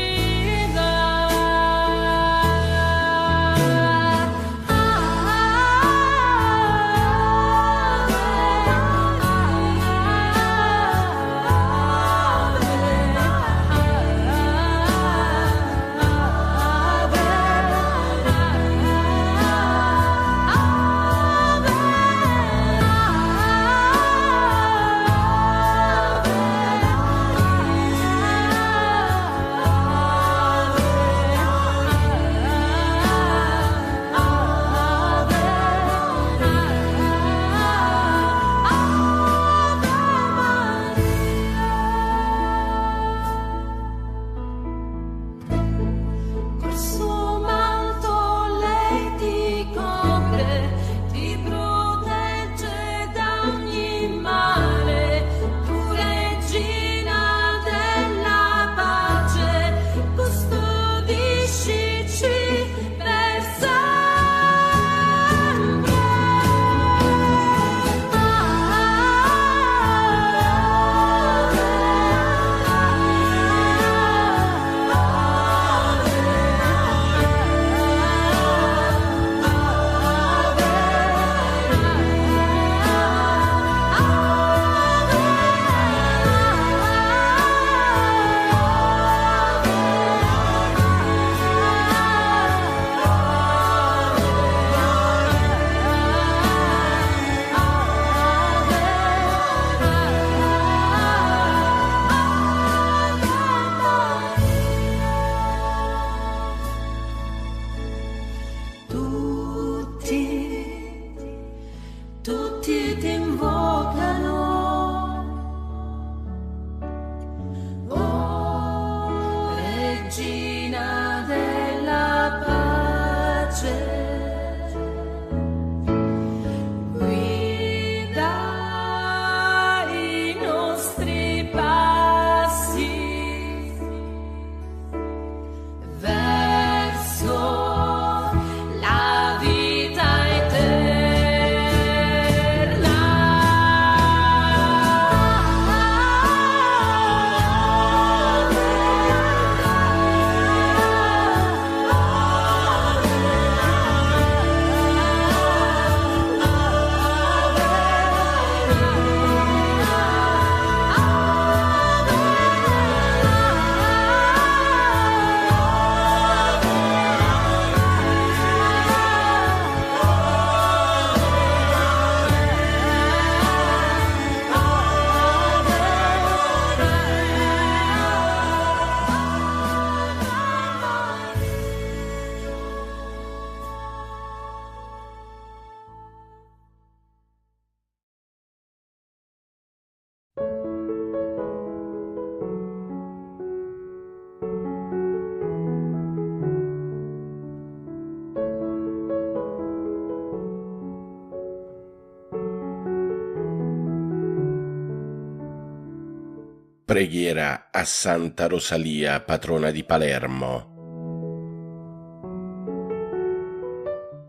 Preghiera a Santa Rosalia, patrona di Palermo.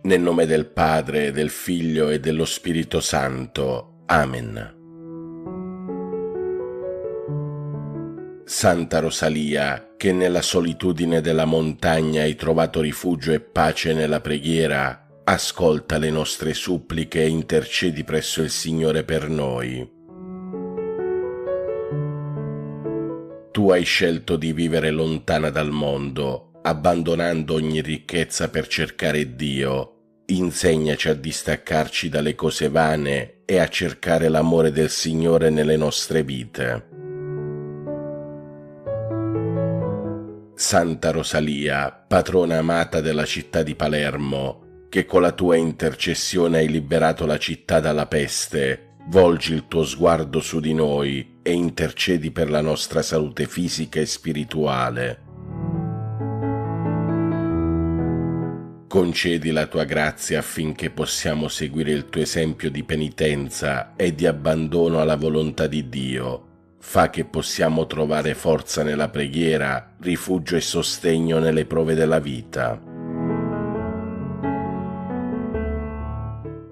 Nel nome del Padre, del Figlio e dello Spirito Santo. Amen. Santa Rosalia, che nella solitudine della montagna hai trovato rifugio e pace nella preghiera, ascolta le nostre suppliche e intercedi presso il Signore per noi. Tu hai scelto di vivere lontana dal mondo, abbandonando ogni ricchezza per cercare Dio. Insegnaci a distaccarci dalle cose vane e a cercare l'amore del Signore nelle nostre vite. Santa Rosalia, patrona amata della città di Palermo, che con la tua intercessione hai liberato la città dalla peste, volgi il tuo sguardo su di noi e intercedi per la nostra salute fisica e spirituale. Concedi la tua grazia affinché possiamo seguire il tuo esempio di penitenza e di abbandono alla volontà di Dio. Fa che possiamo trovare forza nella preghiera, rifugio e sostegno nelle prove della vita.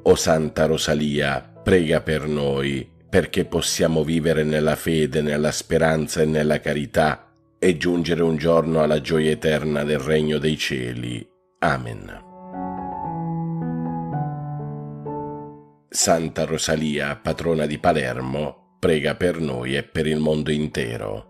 O Santa Rosalia, prega per noi, perché possiamo vivere nella fede, nella speranza e nella carità e giungere un giorno alla gioia eterna del Regno dei Cieli. Amen. Santa Rosalia, patrona di Palermo, prega per noi e per il mondo intero.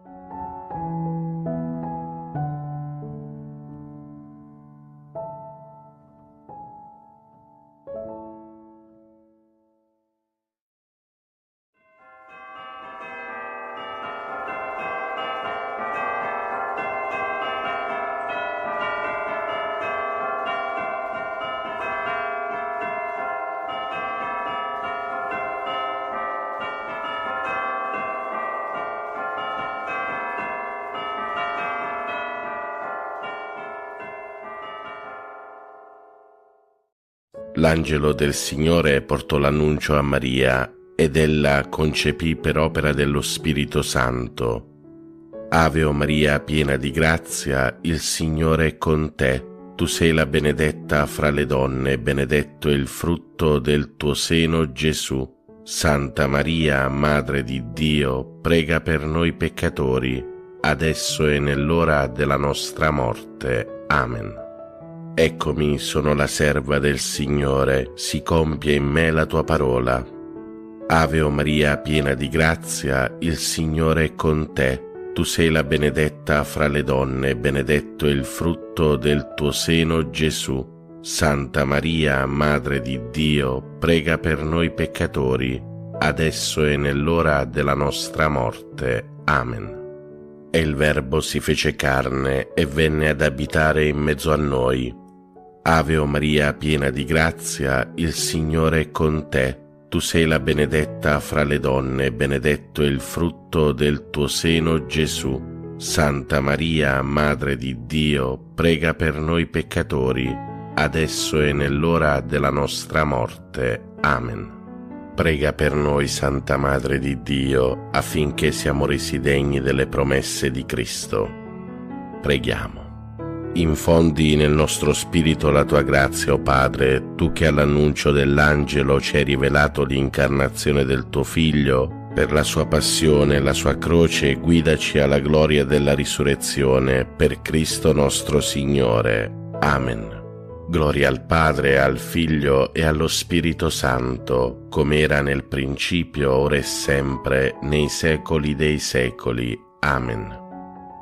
L'angelo del Signore portò l'annuncio a Maria ed ella concepì per opera dello Spirito Santo. Ave o Maria, piena di grazia, il Signore è con te. Tu sei la benedetta fra le donne, benedetto è il frutto del tuo seno, Gesù. Santa Maria, Madre di Dio, prega per noi peccatori, adesso e nell'ora della nostra morte. Amen. Eccomi, sono la serva del Signore, si compie in me la tua parola. Ave o Maria, piena di grazia, il Signore è con te. Tu sei la benedetta fra le donne, benedetto è il frutto del tuo seno, Gesù. Santa Maria, Madre di Dio, prega per noi peccatori, adesso e nell'ora della nostra morte. Amen. E il Verbo si fece carne e venne ad abitare in mezzo a noi. Ave o Maria, piena di grazia, il Signore è con te. Tu sei la benedetta fra le donne, benedetto è il frutto del tuo seno, Gesù. Santa Maria, Madre di Dio, prega per noi peccatori, adesso e nell'ora della nostra morte. Amen. Prega per noi, Santa Madre di Dio, affinché siamo resi degni delle promesse di Cristo. Preghiamo. Infondi nel nostro spirito la tua grazia, o Padre, tu che all'annuncio dell'angelo ci hai rivelato l'incarnazione del tuo Figlio, per la sua passione e la sua croce guidaci alla gloria della risurrezione, per Cristo nostro Signore. Amen. Gloria al Padre, al Figlio e allo Spirito Santo, come era nel principio, ora e sempre, nei secoli dei secoli. Amen.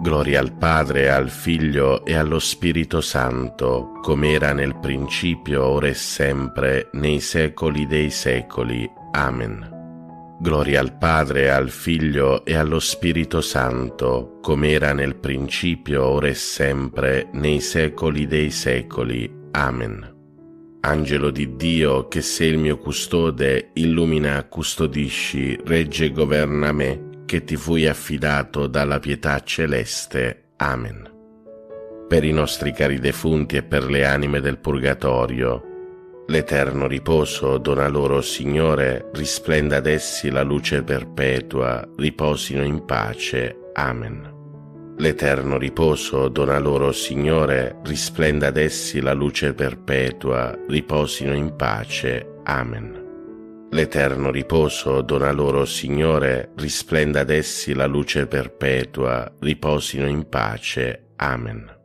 Gloria al Padre, al Figlio e allo Spirito Santo, come era nel principio, ora e sempre, nei secoli dei secoli. Amen. Gloria al Padre, al Figlio e allo Spirito Santo, come era nel principio, ora e sempre, nei secoli dei secoli. Amen. Angelo di Dio, che sei il mio custode, illumina, custodisci, regge e governa me, che ti fui affidato dalla pietà celeste. Amen. Per i nostri cari defunti e per le anime del purgatorio, L'eterno riposo dona loro, Signore, risplenda ad essi la luce perpetua, riposino in pace. Amen. L'eterno riposo dona loro, Signore, risplenda ad essi la luce perpetua, riposino in pace. Amen. L'eterno riposo dona loro, Signore, risplenda ad essi la luce perpetua, riposino in pace. Amen.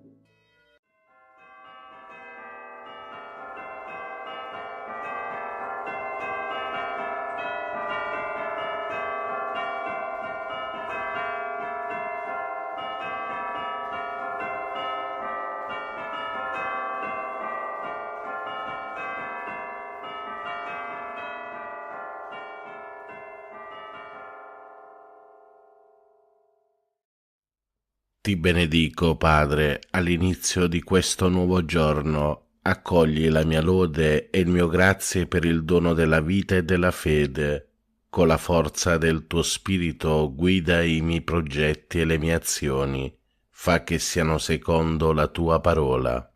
Ti benedico, Padre, all'inizio di questo nuovo giorno. Accogli la mia lode e il mio grazie per il dono della vita e della fede. Con la forza del tuo Spirito guida i miei progetti e le mie azioni. Fa che siano secondo la tua parola.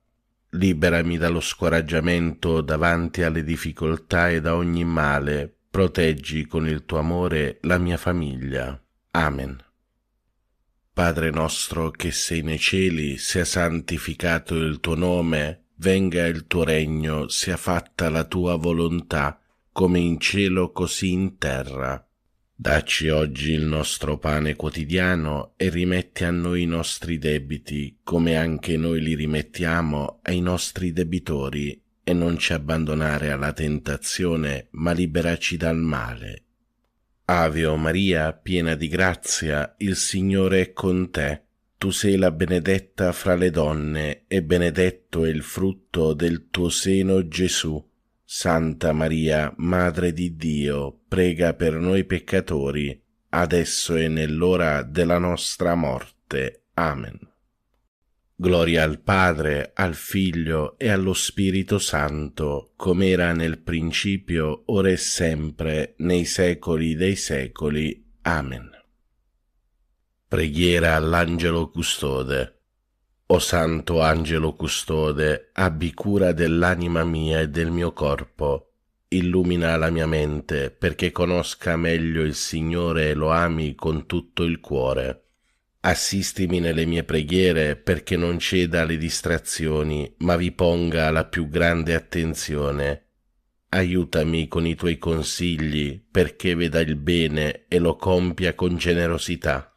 Liberami dallo scoraggiamento davanti alle difficoltà e da ogni male. Proteggi con il tuo amore la mia famiglia. Amen. Padre nostro che sei nei cieli, sia santificato il tuo nome, venga il tuo regno, sia fatta la tua volontà, come in cielo così in terra. Dacci oggi il nostro pane quotidiano e rimetti a noi i nostri debiti, come anche noi li rimettiamo ai nostri debitori, e non ci abbandonare alla tentazione, ma liberaci dal male. Ave o Maria, piena di grazia, il Signore è con te. Tu sei la benedetta fra le donne, e benedetto è il frutto del tuo seno, Gesù. Santa Maria, Madre di Dio, prega per noi peccatori, adesso e nell'ora della nostra morte. Amen. Gloria al Padre, al Figlio e allo Spirito Santo, come era nel principio, ora e sempre, nei secoli dei secoli. Amen. Preghiera all'Angelo Custode. O Santo Angelo Custode, abbi cura dell'anima mia e del mio corpo. Illumina la mia mente perché conosca meglio il Signore e lo ami con tutto il cuore. Assistimi nelle mie preghiere perché non ceda alle distrazioni, ma vi ponga la più grande attenzione. Aiutami con i tuoi consigli perché veda il bene e lo compia con generosità.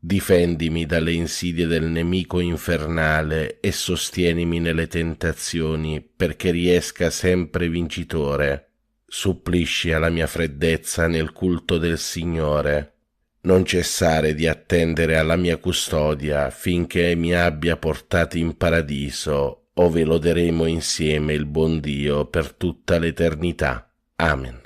Difendimi dalle insidie del nemico infernale e sostienimi nelle tentazioni perché riesca sempre vincitore. Supplisci alla mia freddezza nel culto del Signore. Non cessare di attendere alla mia custodia finché mi abbia portato in paradiso, ove loderemo insieme il buon Dio per tutta l'eternità. Amen.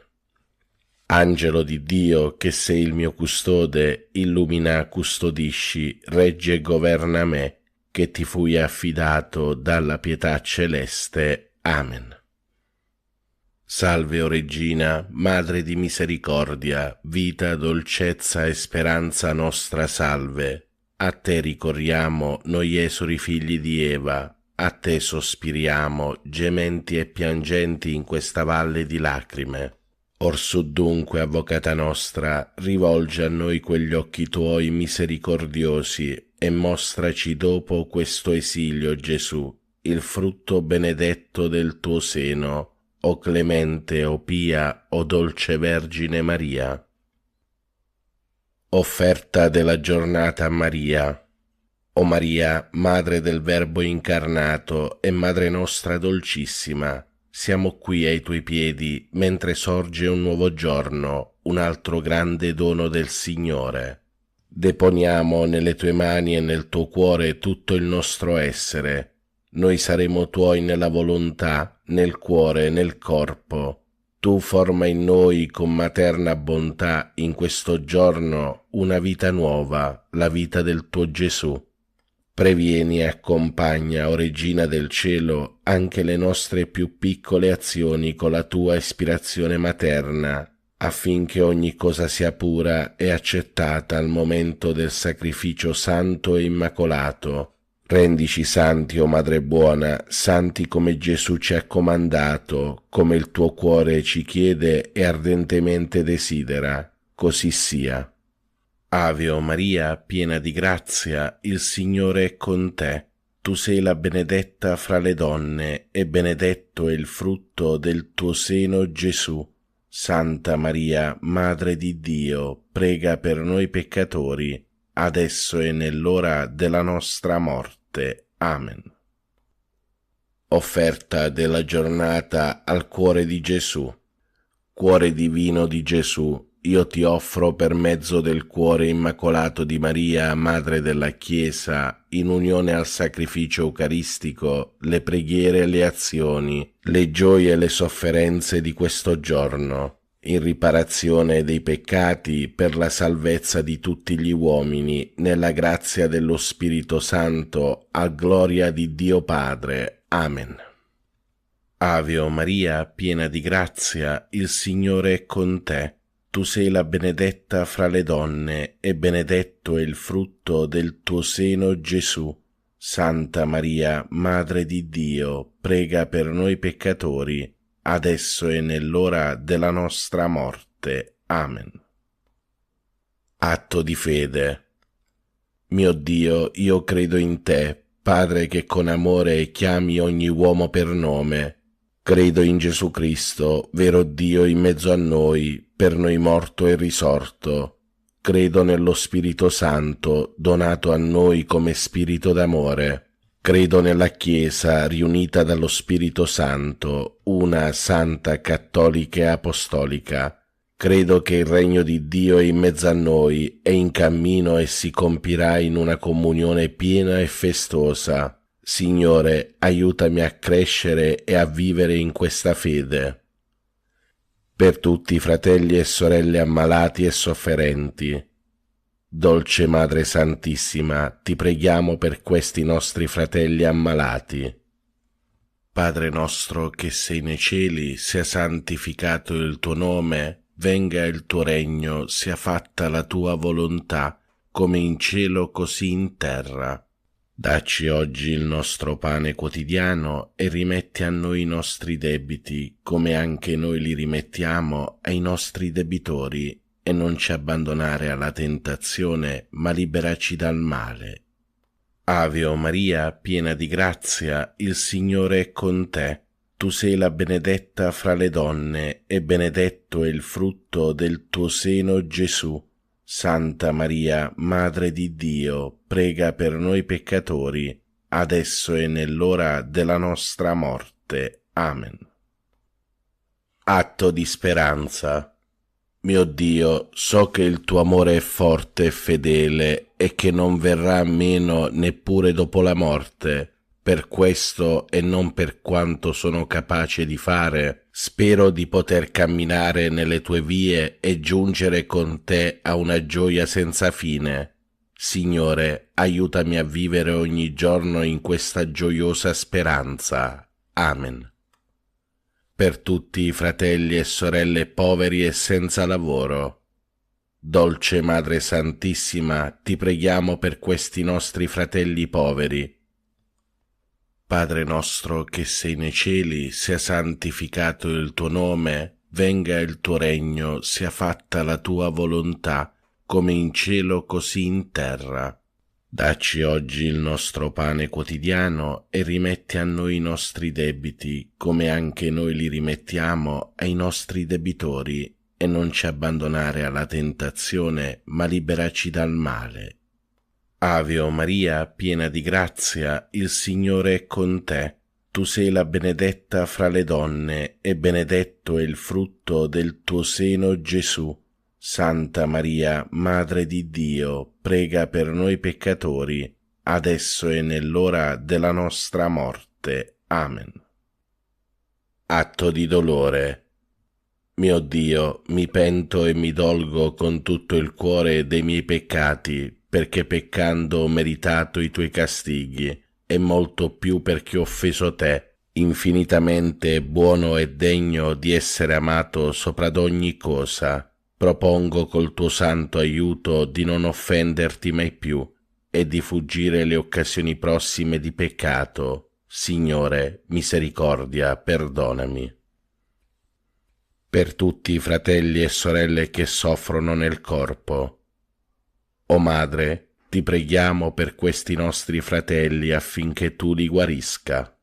Angelo di Dio, che sei il mio custode, illumina, custodisci, regge e governa me, che ti fui affidato dalla pietà celeste. Amen. Salve, o Regina, Madre di misericordia, vita, dolcezza e speranza nostra, salve. A te ricorriamo, noi esuli figli di Eva, a te sospiriamo, gementi e piangenti in questa valle di lacrime. Orsù dunque, Avvocata nostra, rivolgi a noi quegli occhi tuoi misericordiosi e mostraci dopo questo esilio, Gesù, il frutto benedetto del tuo seno, o clemente, o pia, o dolce Vergine Maria. Offerta della giornata a Maria. O Maria, Madre del Verbo incarnato e Madre nostra dolcissima, siamo qui ai tuoi piedi mentre sorge un nuovo giorno, un altro grande dono del Signore. Deponiamo nelle tue mani e nel tuo cuore tutto il nostro essere. Noi saremo tuoi nella volontà, nel cuore, nel corpo. Tu forma in noi con materna bontà in questo giorno una vita nuova, la vita del tuo Gesù. Previeni e accompagna, o Regina del Cielo, anche le nostre più piccole azioni con la tua ispirazione materna, affinché ogni cosa sia pura e accettata al momento del sacrificio santo e immacolato. Rendici santi, o Madre buona, santi come Gesù ci ha comandato, come il tuo cuore ci chiede e ardentemente desidera, così sia. Ave o Maria, piena di grazia, il Signore è con te. Tu sei la benedetta fra le donne, e benedetto è il frutto del tuo seno, Gesù. Santa Maria, Madre di Dio, prega per noi peccatori, adesso e nell'ora della nostra morte. Amen. Offerta della giornata al cuore di Gesù. Cuore divino di Gesù, io ti offro per mezzo del cuore immacolato di Maria, Madre della Chiesa, in unione al sacrificio eucaristico, le preghiere e le azioni, le gioie e le sofferenze di questo giorno, in riparazione dei peccati, per la salvezza di tutti gli uomini, nella grazia dello Spirito Santo, a gloria di Dio Padre. Amen. Ave o Maria, piena di grazia, il Signore è con te. Tu sei la benedetta fra le donne, e benedetto è il frutto del tuo seno, Gesù. Santa Maria, Madre di Dio, prega per noi peccatori, adesso e nell'ora della nostra morte. Amen. Atto di fede. Mio Dio, io credo in te, Padre che con amore chiami ogni uomo per nome. Credo in Gesù Cristo, vero Dio in mezzo a noi, per noi morto e risorto. Credo nello Spirito Santo, donato a noi come Spirito d'amore. Credo nella Chiesa, riunita dallo Spirito Santo, una, santa, cattolica e apostolica. Credo che il regno di Dio è in mezzo a noi, è in cammino e si compirà in una comunione piena e festosa. Signore, aiutami a crescere e a vivere in questa fede. Per tutti i fratelli e sorelle ammalati e sofferenti, dolce Madre Santissima, ti preghiamo per questi nostri fratelli ammalati. Padre nostro che sei nei cieli, sia santificato il tuo nome, venga il tuo regno, sia fatta la tua volontà, come in cielo così in terra. Dacci oggi il nostro pane quotidiano e rimetti a noi i nostri debiti, come anche noi li rimettiamo ai nostri debitori, e non ci abbandonare alla tentazione, ma liberaci dal male. Ave o Maria, piena di grazia, il Signore è con te. Tu sei la benedetta fra le donne, e benedetto è il frutto del tuo seno, Gesù. Santa Maria, Madre di Dio, prega per noi peccatori, adesso e nell'ora della nostra morte. Amen. Atto di speranza. Mio Dio, so che il tuo amore è forte e fedele e che non verrà meno neppure dopo la morte. Per questo e non per quanto sono capace di fare, spero di poter camminare nelle tue vie e giungere con te a una gioia senza fine. Signore, aiutami a vivere ogni giorno in questa gioiosa speranza. Amen. Per tutti i fratelli e sorelle poveri e senza lavoro, dolce Madre Santissima, ti preghiamo per questi nostri fratelli poveri. Padre nostro che sei nei cieli, sia santificato il tuo nome, venga il tuo regno, sia fatta la tua volontà, come in cielo così in terra. Dacci oggi il nostro pane quotidiano e rimetti a noi i nostri debiti, come anche noi li rimettiamo ai nostri debitori, e non ci abbandonare alla tentazione, ma liberaci dal male. Ave o Maria, piena di grazia, il Signore è con te. Tu sei la benedetta fra le donne, e benedetto è il frutto del tuo seno, Gesù. Santa Maria, Madre di Dio, prega per noi peccatori, adesso e nell'ora della nostra morte. Amen. Atto di dolore. Mio Dio, mi pento e mi dolgo con tutto il cuore dei miei peccati, perché peccando ho meritato i tuoi castighi, e molto più perché ho offeso te, infinitamente buono e degno di essere amato sopra d'ogni cosa. Propongo col tuo santo aiuto di non offenderti mai più, e di fuggire le occasioni prossime di peccato, Signore, misericordia, perdonami. Per tutti i fratelli e sorelle che soffrono nel corpo, o Madre, ti preghiamo per questi nostri fratelli affinché tu li guarisca.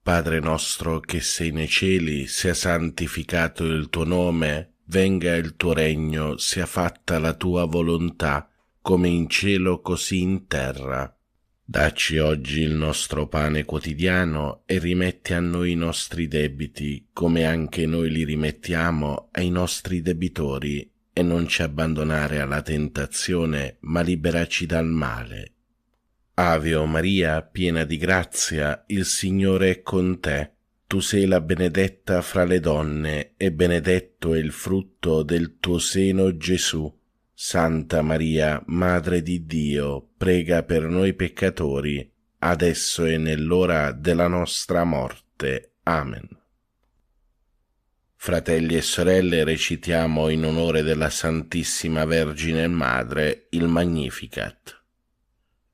Padre nostro che sei nei cieli, sia santificato il tuo nome, venga il tuo regno, sia fatta la tua volontà, come in cielo così in terra. Dacci oggi il nostro pane quotidiano e rimetti a noi i nostri debiti, come anche noi li rimettiamo ai nostri debitori, e non ci abbandonare alla tentazione, ma liberaci dal male. Ave o Maria, piena di grazia, il Signore è con te. Tu sei la benedetta fra le donne, e benedetto è il frutto del tuo seno, Gesù. Santa Maria, Madre di Dio, prega per noi peccatori, adesso e nell'ora della nostra morte. Amen. Fratelli e sorelle, recitiamo in onore della Santissima Vergine Madre il Magnificat.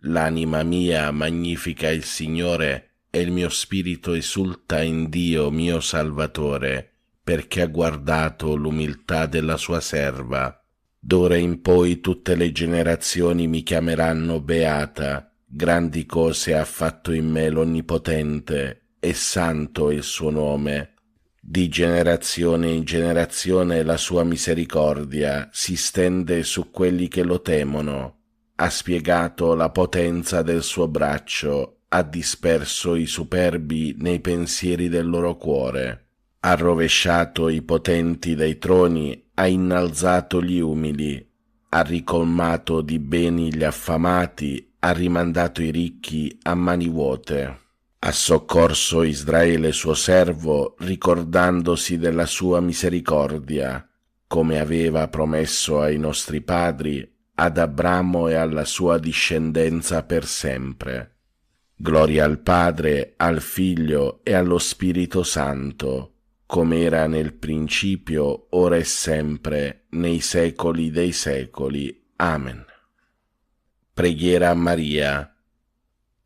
L'anima mia magnifica il Signore e il mio spirito esulta in Dio mio Salvatore, perché ha guardato l'umiltà della sua serva. D'ora in poi tutte le generazioni mi chiameranno beata, grandi cose ha fatto in me l'Onnipotente, e santo è il suo nome. Di generazione in generazione la sua misericordia si stende su quelli che lo temono. Ha spiegato la potenza del suo braccio, ha disperso i superbi nei pensieri del loro cuore, ha rovesciato i potenti dai troni, ha innalzato gli umili, ha ricolmato di beni gli affamati, ha rimandato i ricchi a mani vuote. Ha soccorso Israele suo servo, ricordandosi della sua misericordia, come aveva promesso ai nostri padri, ad Abramo e alla sua discendenza per sempre. Gloria al Padre, al Figlio e allo Spirito Santo, come era nel principio, ora e sempre, nei secoli dei secoli. Amen. Preghiera a Maria.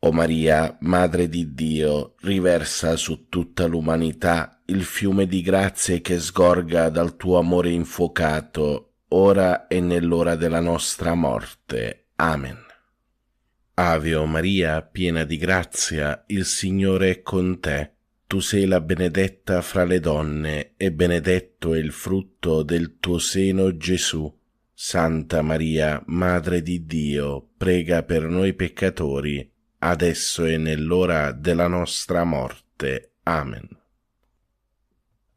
O Maria, Madre di Dio, riversa su tutta l'umanità il fiume di grazie che sgorga dal tuo amore infuocato, ora e nell'ora della nostra morte. Amen. Ave o Maria, piena di grazia, il Signore è con te. Tu sei la benedetta fra le donne, e benedetto è il frutto del tuo seno, Gesù. Santa Maria, Madre di Dio, prega per noi peccatori, adesso e nell'ora della nostra morte. Amen.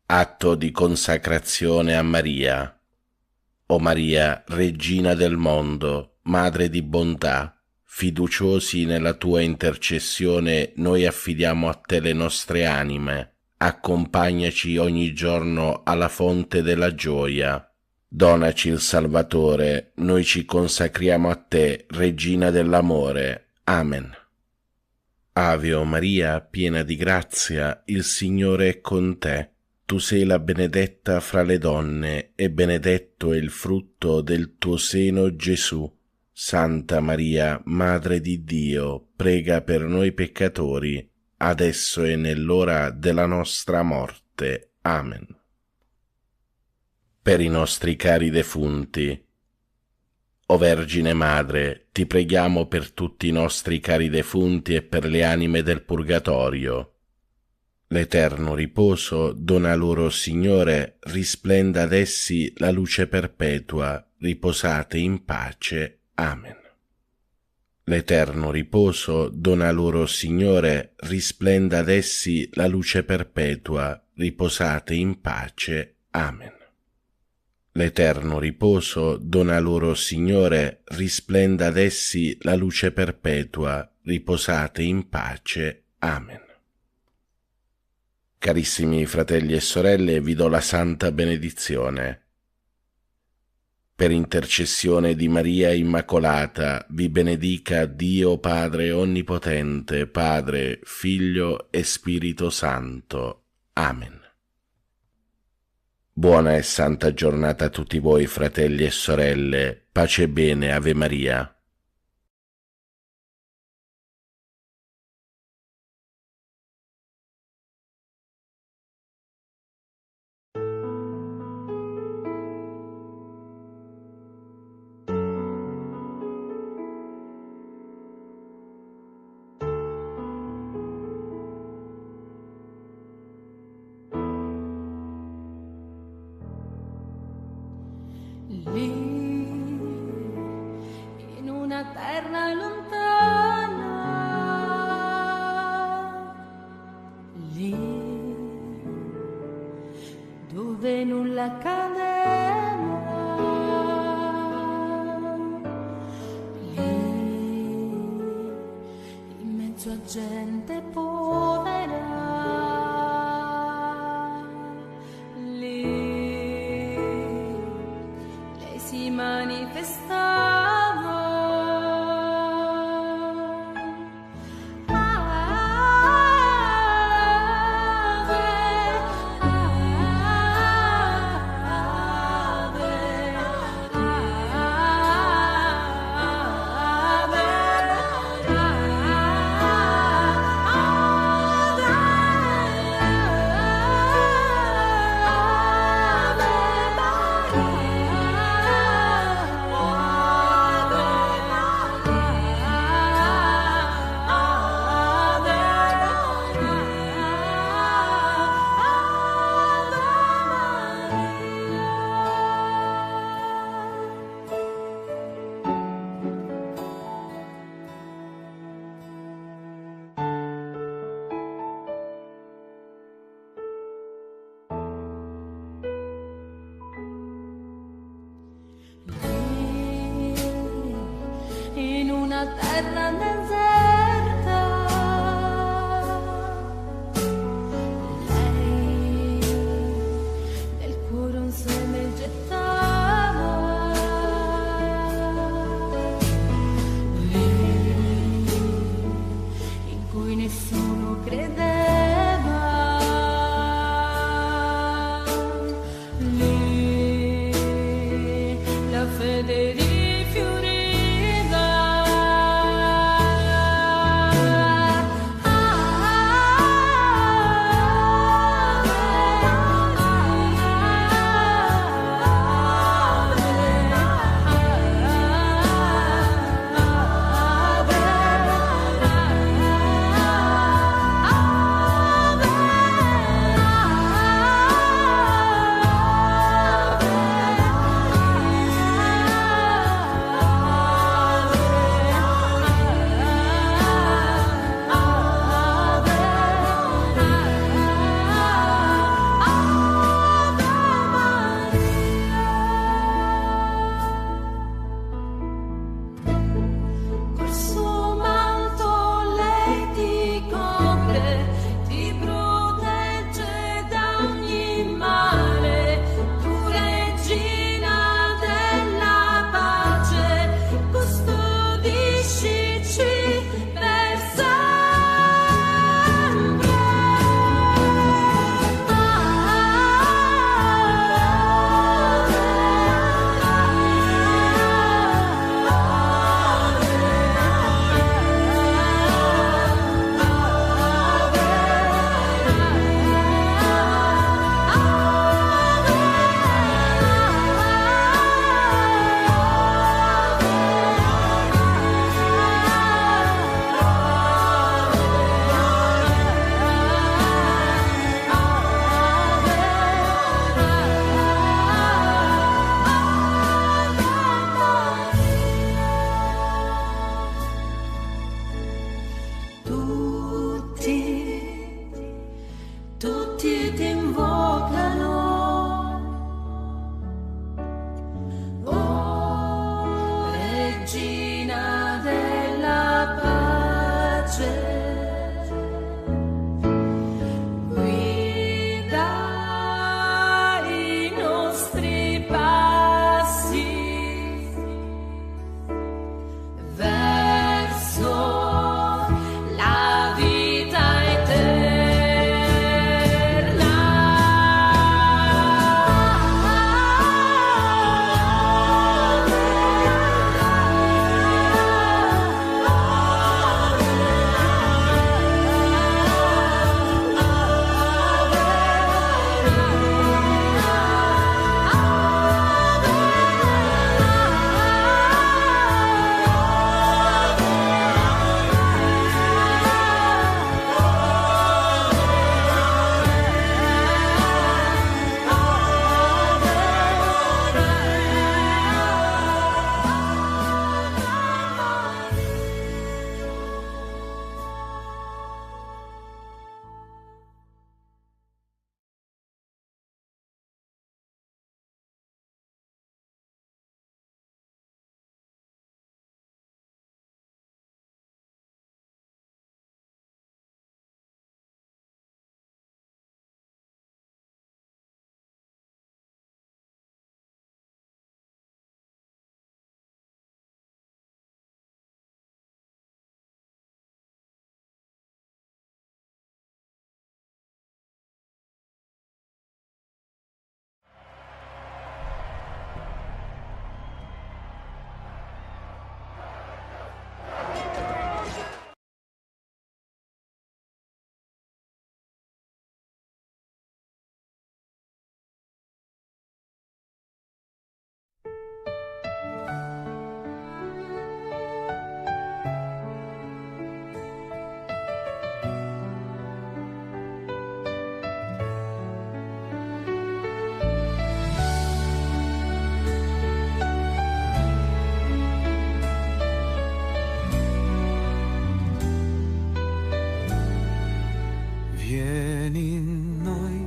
Atto di consacrazione a Maria. O Maria, Regina del mondo, Madre di bontà, fiduciosi nella tua intercessione, noi affidiamo a te le nostre anime. Accompagnaci ogni giorno alla fonte della gioia. Donaci il Salvatore, noi ci consacriamo a te, Regina dell'amore. Amen. Ave o Maria, piena di grazia, il Signore è con te. Tu sei la benedetta fra le donne, e benedetto è il frutto del tuo seno, Gesù. Santa Maria, Madre di Dio, prega per noi peccatori, adesso e nell'ora della nostra morte. Amen. Per i nostri cari defunti. O Vergine Madre, ti preghiamo per tutti i nostri cari defunti e per le anime del purgatorio. L'eterno riposo dona loro, Signore, risplenda ad essi la luce perpetua, riposate in pace. Amen. L'eterno riposo dona loro, Signore, risplenda ad essi la luce perpetua, riposate in pace. Amen. L'eterno riposo dona loro, Signore, risplenda ad essi la luce perpetua, riposate in pace. Amen. Carissimi fratelli e sorelle, vi do la santa benedizione. Per intercessione di Maria Immacolata, vi benedica Dio Padre Onnipotente, Padre, Figlio e Spirito Santo. Amen. Buona e santa giornata a tutti voi, fratelli e sorelle. Pace e bene, Ave Maria. dove nulla cadeva, lì in mezzo a gente povera, lì lei si manifestava. In una terra deserta, lei nel cuore un seme gettava, lì in cui nessuno credeva, lì la fede rifioriva. Tutti ti invocano, oh Regina della pace, guida i nostri passi verso la vita eterna. in noi,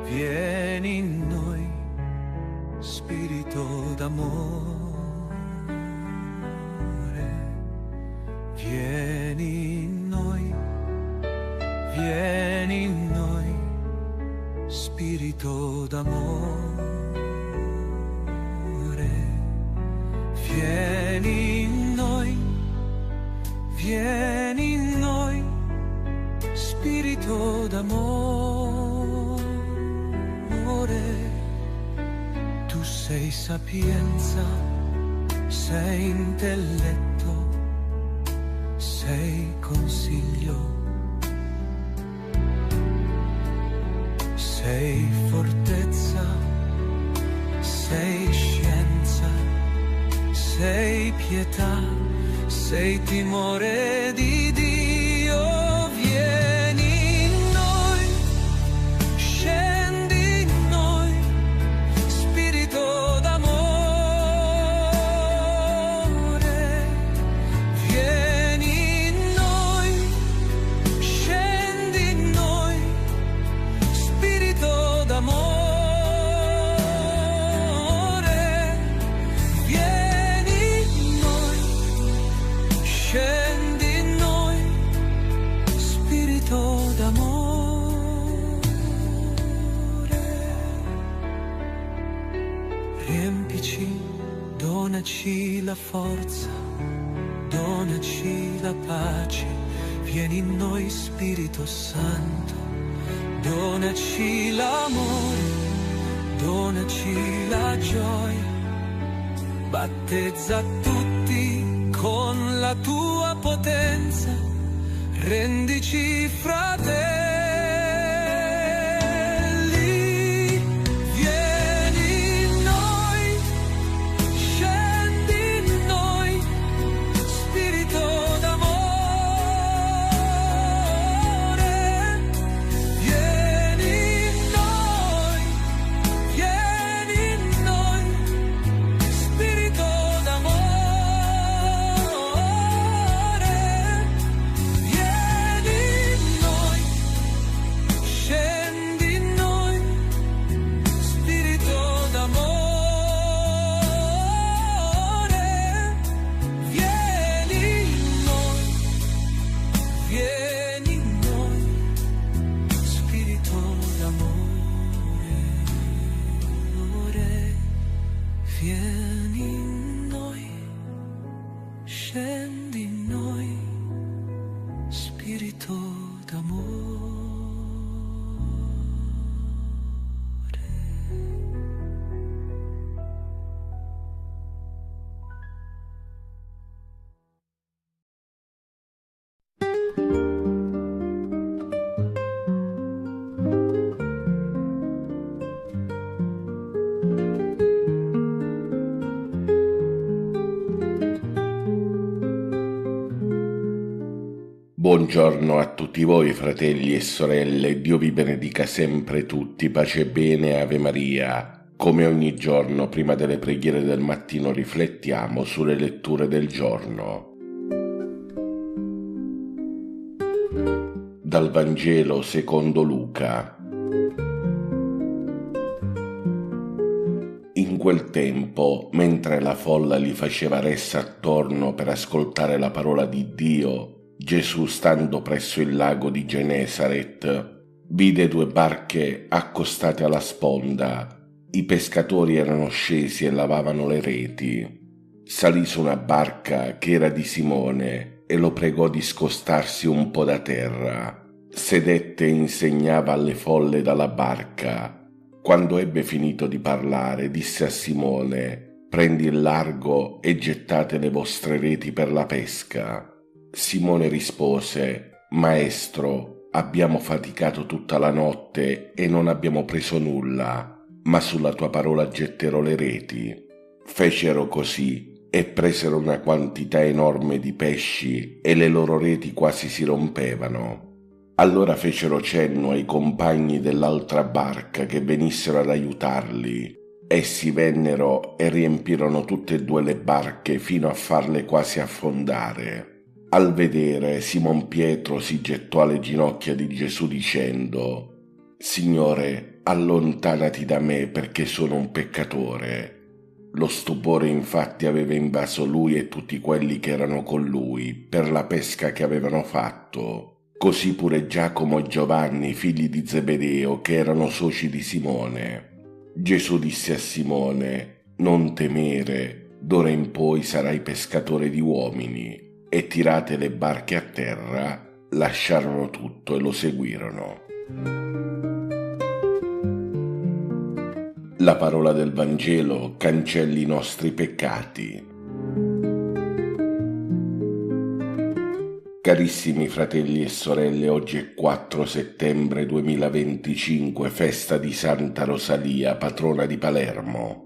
vieni in noi, Spirito d'amore, vieni in noi, vieni in noi, Spirito d'amore, vieni in noi, vieni in noi, Spirito d'amore. Tu sei sapienza, sei intelletto, sei consiglio, sei fortezza, sei scienza, sei pietà, sei timore di Dio. Vieni in noi, scendi in noi, Spirito d'amore. Vieni in noi, scendi in noi, Spirito d'amore. Vieni in noi, scendi in noi, Spirito d'amore. Riempici, donaci la forza, donaci la pace. Vieni in noi, Spirito Santo, donaci l'amore, donaci la gioia. Battezza tutti con la tua potenza, rendici fratelli. Vieni in noi, scendi in noi, Spirito d'amore. Vieni in noi, vieni in noi, Spirito d'amore. Vieni in noi, scendi in noi, Spirito d'amore. Vieni in noi, vieni in noi, Spirito d'amore. Vieni in noi, scendi in noi, Spirito d'amore. Buongiorno a tutti voi, fratelli e sorelle, Dio vi benedica sempre tutti, pace e bene, Ave Maria. Come ogni giorno, prima delle preghiere del mattino, riflettiamo sulle letture del giorno. Dal Vangelo secondo Luca. In quel tempo, mentre la folla gli faceva ressa attorno per ascoltare la parola di Dio, Gesù, stando presso il lago di Genesaret, vide 2 barche accostate alla sponda. I pescatori erano scesi e lavavano le reti. Salì su una barca che era di Simone e lo pregò di scostarsi un po' da terra. Sedette e insegnava alle folle dalla barca. Quando ebbe finito di parlare, disse a Simone: «Prendi il largo e gettate le vostre reti per la pesca». Simone rispose: «Maestro, abbiamo faticato tutta la notte e non abbiamo preso nulla, ma sulla tua parola getterò le reti». Fecero così e presero una quantità enorme di pesci e le loro reti quasi si rompevano. Allora fecero cenno ai compagni dell'altra barca che venissero ad aiutarli. Essi vennero e riempirono tutte e 2 le barche fino a farle quasi affondare. Al vedere, Simon Pietro si gettò alle ginocchia di Gesù dicendo: «Signore, allontanati da me perché sono un peccatore». Lo stupore infatti aveva invaso lui e tutti quelli che erano con lui per la pesca che avevano fatto. Così pure Giacomo e Giovanni, figli di Zebedeo, che erano soci di Simone. Gesù disse a Simone: «Non temere, d'ora in poi sarai pescatore di uomini». E tirate le barche a terra, lasciarono tutto e lo seguirono. La parola del Vangelo cancelli i nostri peccati. Carissimi fratelli e sorelle, oggi è 4 settembre 2025, festa di Santa Rosalia, patrona di Palermo.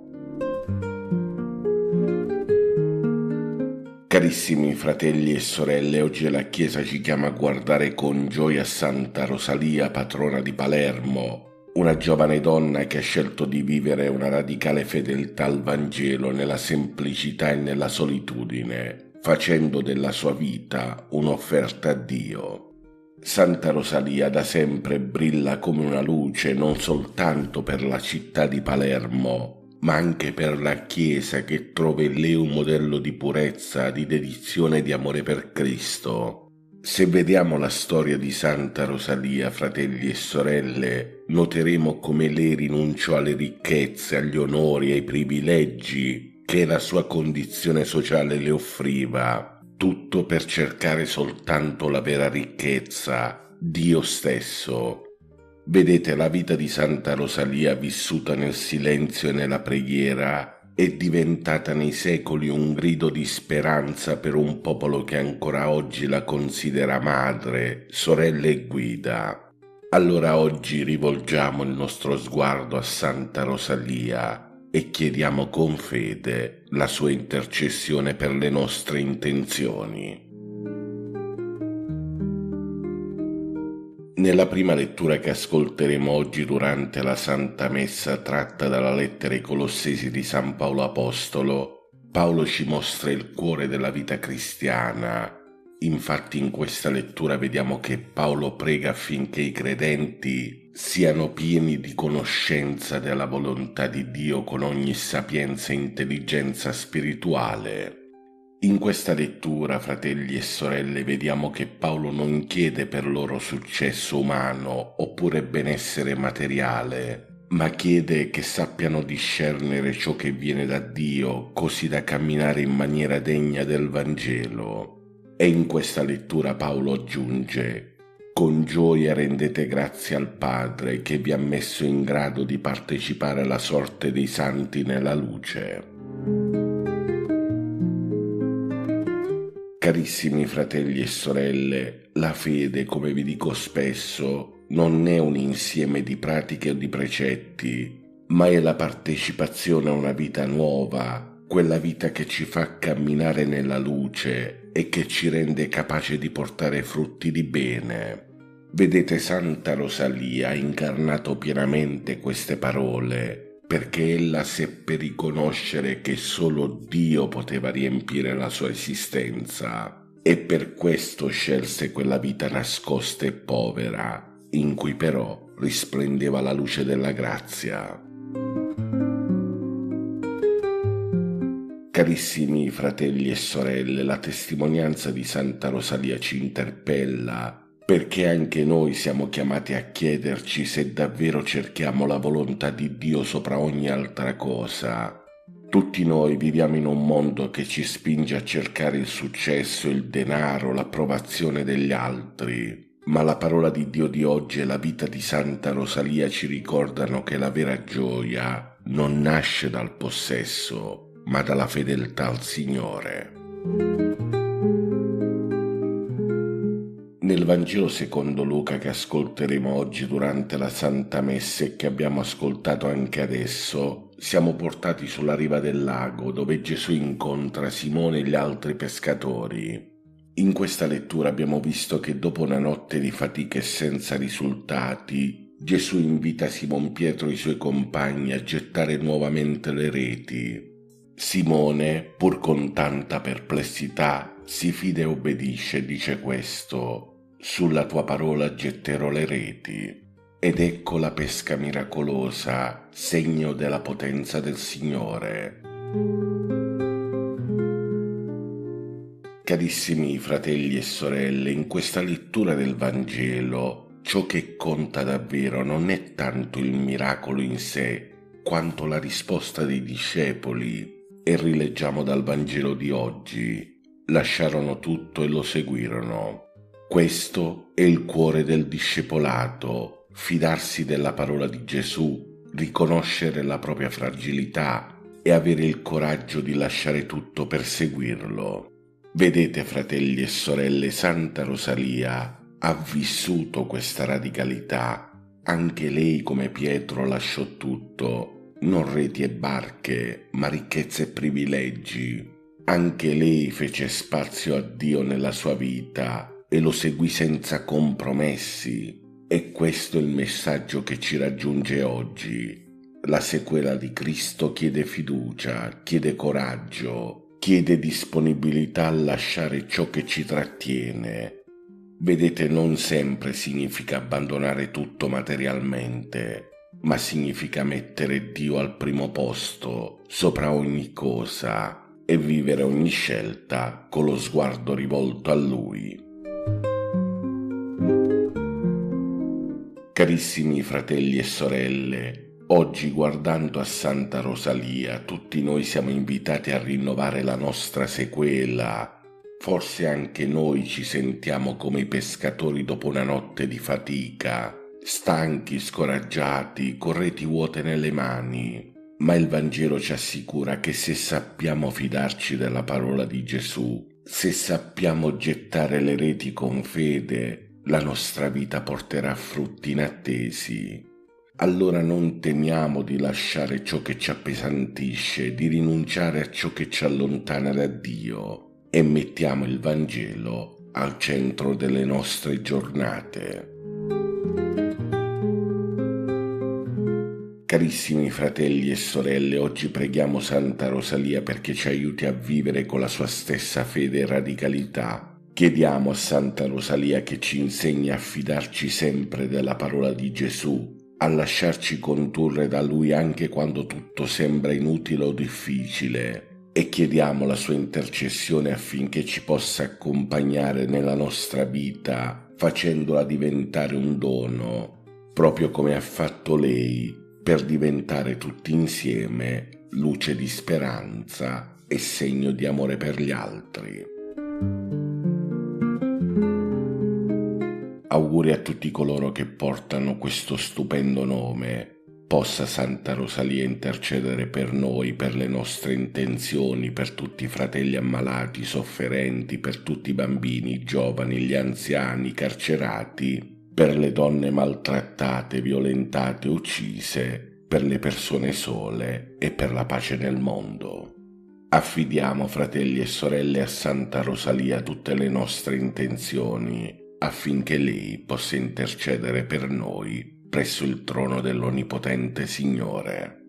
Carissimi fratelli e sorelle, oggi la Chiesa ci chiama a guardare con gioia Santa Rosalia, patrona di Palermo, una giovane donna che ha scelto di vivere una radicale fedeltà al Vangelo nella semplicità e nella solitudine, facendo della sua vita un'offerta a Dio. Santa Rosalia da sempre brilla come una luce non soltanto per la città di Palermo, ma anche per la Chiesa che trova in lei un modello di purezza, di dedizione e di amore per Cristo. Se vediamo la storia di Santa Rosalia, fratelli e sorelle, noteremo come lei rinunciò alle ricchezze, agli onori, ai privilegi che la sua condizione sociale le offriva, tutto per cercare soltanto la vera ricchezza, Dio stesso. Vedete, la vita di Santa Rosalia, vissuta nel silenzio e nella preghiera, è diventata nei secoli un grido di speranza per un popolo che ancora oggi la considera madre, sorella e guida. Allora oggi rivolgiamo il nostro sguardo a Santa Rosalia e chiediamo con fede la sua intercessione per le nostre intenzioni. Nella prima lettura che ascolteremo oggi durante la Santa Messa, tratta dalla lettera ai Colossesi di San Paolo Apostolo, Paolo ci mostra il cuore della vita cristiana. Infatti in questa lettura vediamo che Paolo prega affinché i credenti siano pieni di conoscenza della volontà di Dio con ogni sapienza e intelligenza spirituale. In questa lettura, fratelli e sorelle, vediamo che Paolo non chiede per loro successo umano oppure benessere materiale, ma chiede che sappiano discernere ciò che viene da Dio, così da camminare in maniera degna del Vangelo. E in questa lettura Paolo aggiunge: «Con gioia rendete grazie al Padre che vi ha messo in grado di partecipare alla sorte dei santi nella luce». Carissimi fratelli e sorelle, la fede, come vi dico spesso, non è un insieme di pratiche o di precetti, ma è la partecipazione a una vita nuova, quella vita che ci fa camminare nella luce e che ci rende capaci di portare frutti di bene. Vedete, Santa Rosalia ha incarnato pienamente queste parole, perché ella seppe riconoscere che solo Dio poteva riempire la sua esistenza e per questo scelse quella vita nascosta e povera, in cui però risplendeva la luce della grazia. Carissimi fratelli e sorelle, la testimonianza di Santa Rosalia ci interpella, perché anche noi siamo chiamati a chiederci se davvero cerchiamo la volontà di Dio sopra ogni altra cosa. Tutti noi viviamo in un mondo che ci spinge a cercare il successo, il denaro, l'approvazione degli altri, ma la parola di Dio di oggi e la vita di Santa Rosalia ci ricordano che la vera gioia non nasce dal possesso, ma dalla fedeltà al Signore. Nel Vangelo secondo Luca che ascolteremo oggi durante la Santa Messa e che abbiamo ascoltato anche adesso, siamo portati sulla riva del lago dove Gesù incontra Simone e gli altri pescatori. In questa lettura abbiamo visto che dopo una notte di fatica e senza risultati, Gesù invita Simon Pietro e i suoi compagni a gettare nuovamente le reti. Simone, pur con tanta perplessità, si fida e obbedisce, dice questo: sulla tua parola getterò le reti. Ed ecco la pesca miracolosa, segno della potenza del Signore. Carissimi fratelli e sorelle, in questa lettura del Vangelo, ciò che conta davvero non è tanto il miracolo in sé, quanto la risposta dei discepoli. E rileggiamo dal Vangelo di oggi: lasciarono tutto e lo seguirono. Questo è il cuore del discepolato: fidarsi della parola di Gesù, riconoscere la propria fragilità e avere il coraggio di lasciare tutto per seguirlo. Vedete, fratelli e sorelle, Santa Rosalia ha vissuto questa radicalità. Anche lei, come Pietro, lasciò tutto, non reti e barche, ma ricchezze e privilegi. Anche lei fece spazio a Dio nella sua vita e lo seguì senza compromessi. E questo è il messaggio che ci raggiunge oggi. La sequela di Cristo chiede fiducia, chiede coraggio, chiede disponibilità a lasciare ciò che ci trattiene. Vedete, non sempre significa abbandonare tutto materialmente, ma significa mettere Dio al primo posto, sopra ogni cosa, e vivere ogni scelta con lo sguardo rivolto a Lui. Carissimi fratelli e sorelle, oggi, guardando a Santa Rosalia, tutti noi siamo invitati a rinnovare la nostra sequela. Forse anche noi ci sentiamo come i pescatori dopo una notte di fatica, stanchi, scoraggiati, con reti vuote nelle mani. Ma il Vangelo ci assicura che se sappiamo fidarci della parola di Gesù, se sappiamo gettare le reti con fede, la nostra vita porterà frutti inattesi. Allora non temiamo di lasciare ciò che ci appesantisce, di rinunciare a ciò che ci allontana da Dio e mettiamo il Vangelo al centro delle nostre giornate. Carissimi fratelli e sorelle, oggi preghiamo Santa Rosalia perché ci aiuti a vivere con la sua stessa fede e radicalità. Chiediamo a Santa Rosalia che ci insegni a fidarci sempre della parola di Gesù, a lasciarci condurre da Lui anche quando tutto sembra inutile o difficile, e chiediamo la sua intercessione affinché ci possa accompagnare nella nostra vita, facendola diventare un dono, proprio come ha fatto lei, per diventare tutti insieme luce di speranza e segno di amore per gli altri. Auguri a tutti coloro che portano questo stupendo nome. Possa Santa Rosalia intercedere per noi, per le nostre intenzioni, per tutti i fratelli ammalati, sofferenti, per tutti i bambini, i giovani, gli anziani, i carcerati, per le donne maltrattate, violentate, uccise, per le persone sole e per la pace nel mondo. Affidiamo, fratelli e sorelle, a Santa Rosalia tutte le nostre intenzioni, affinché lei possa intercedere per noi presso il trono dell'Onnipotente Signore.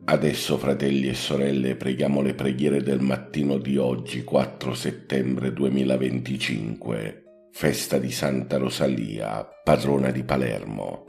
Adesso, fratelli e sorelle, preghiamo le preghiere del mattino di oggi, 4 settembre 2025, festa di Santa Rosalia, patrona di Palermo.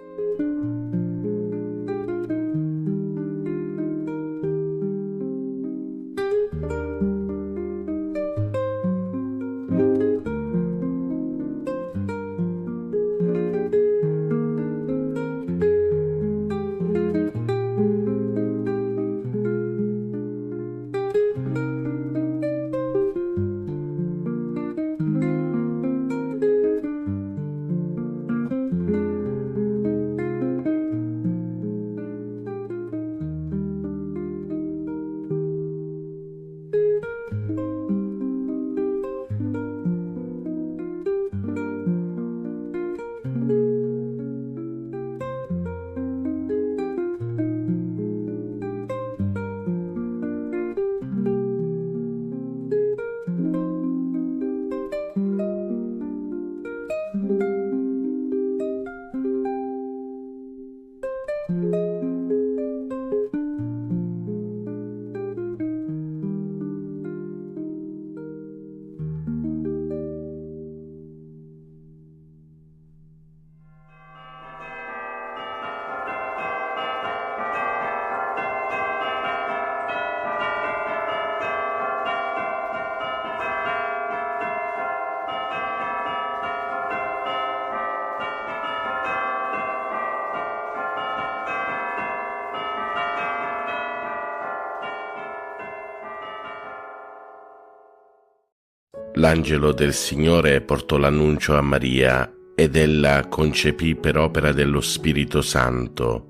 L'angelo del Signore portò l'annuncio a Maria ed ella concepì per opera dello Spirito Santo.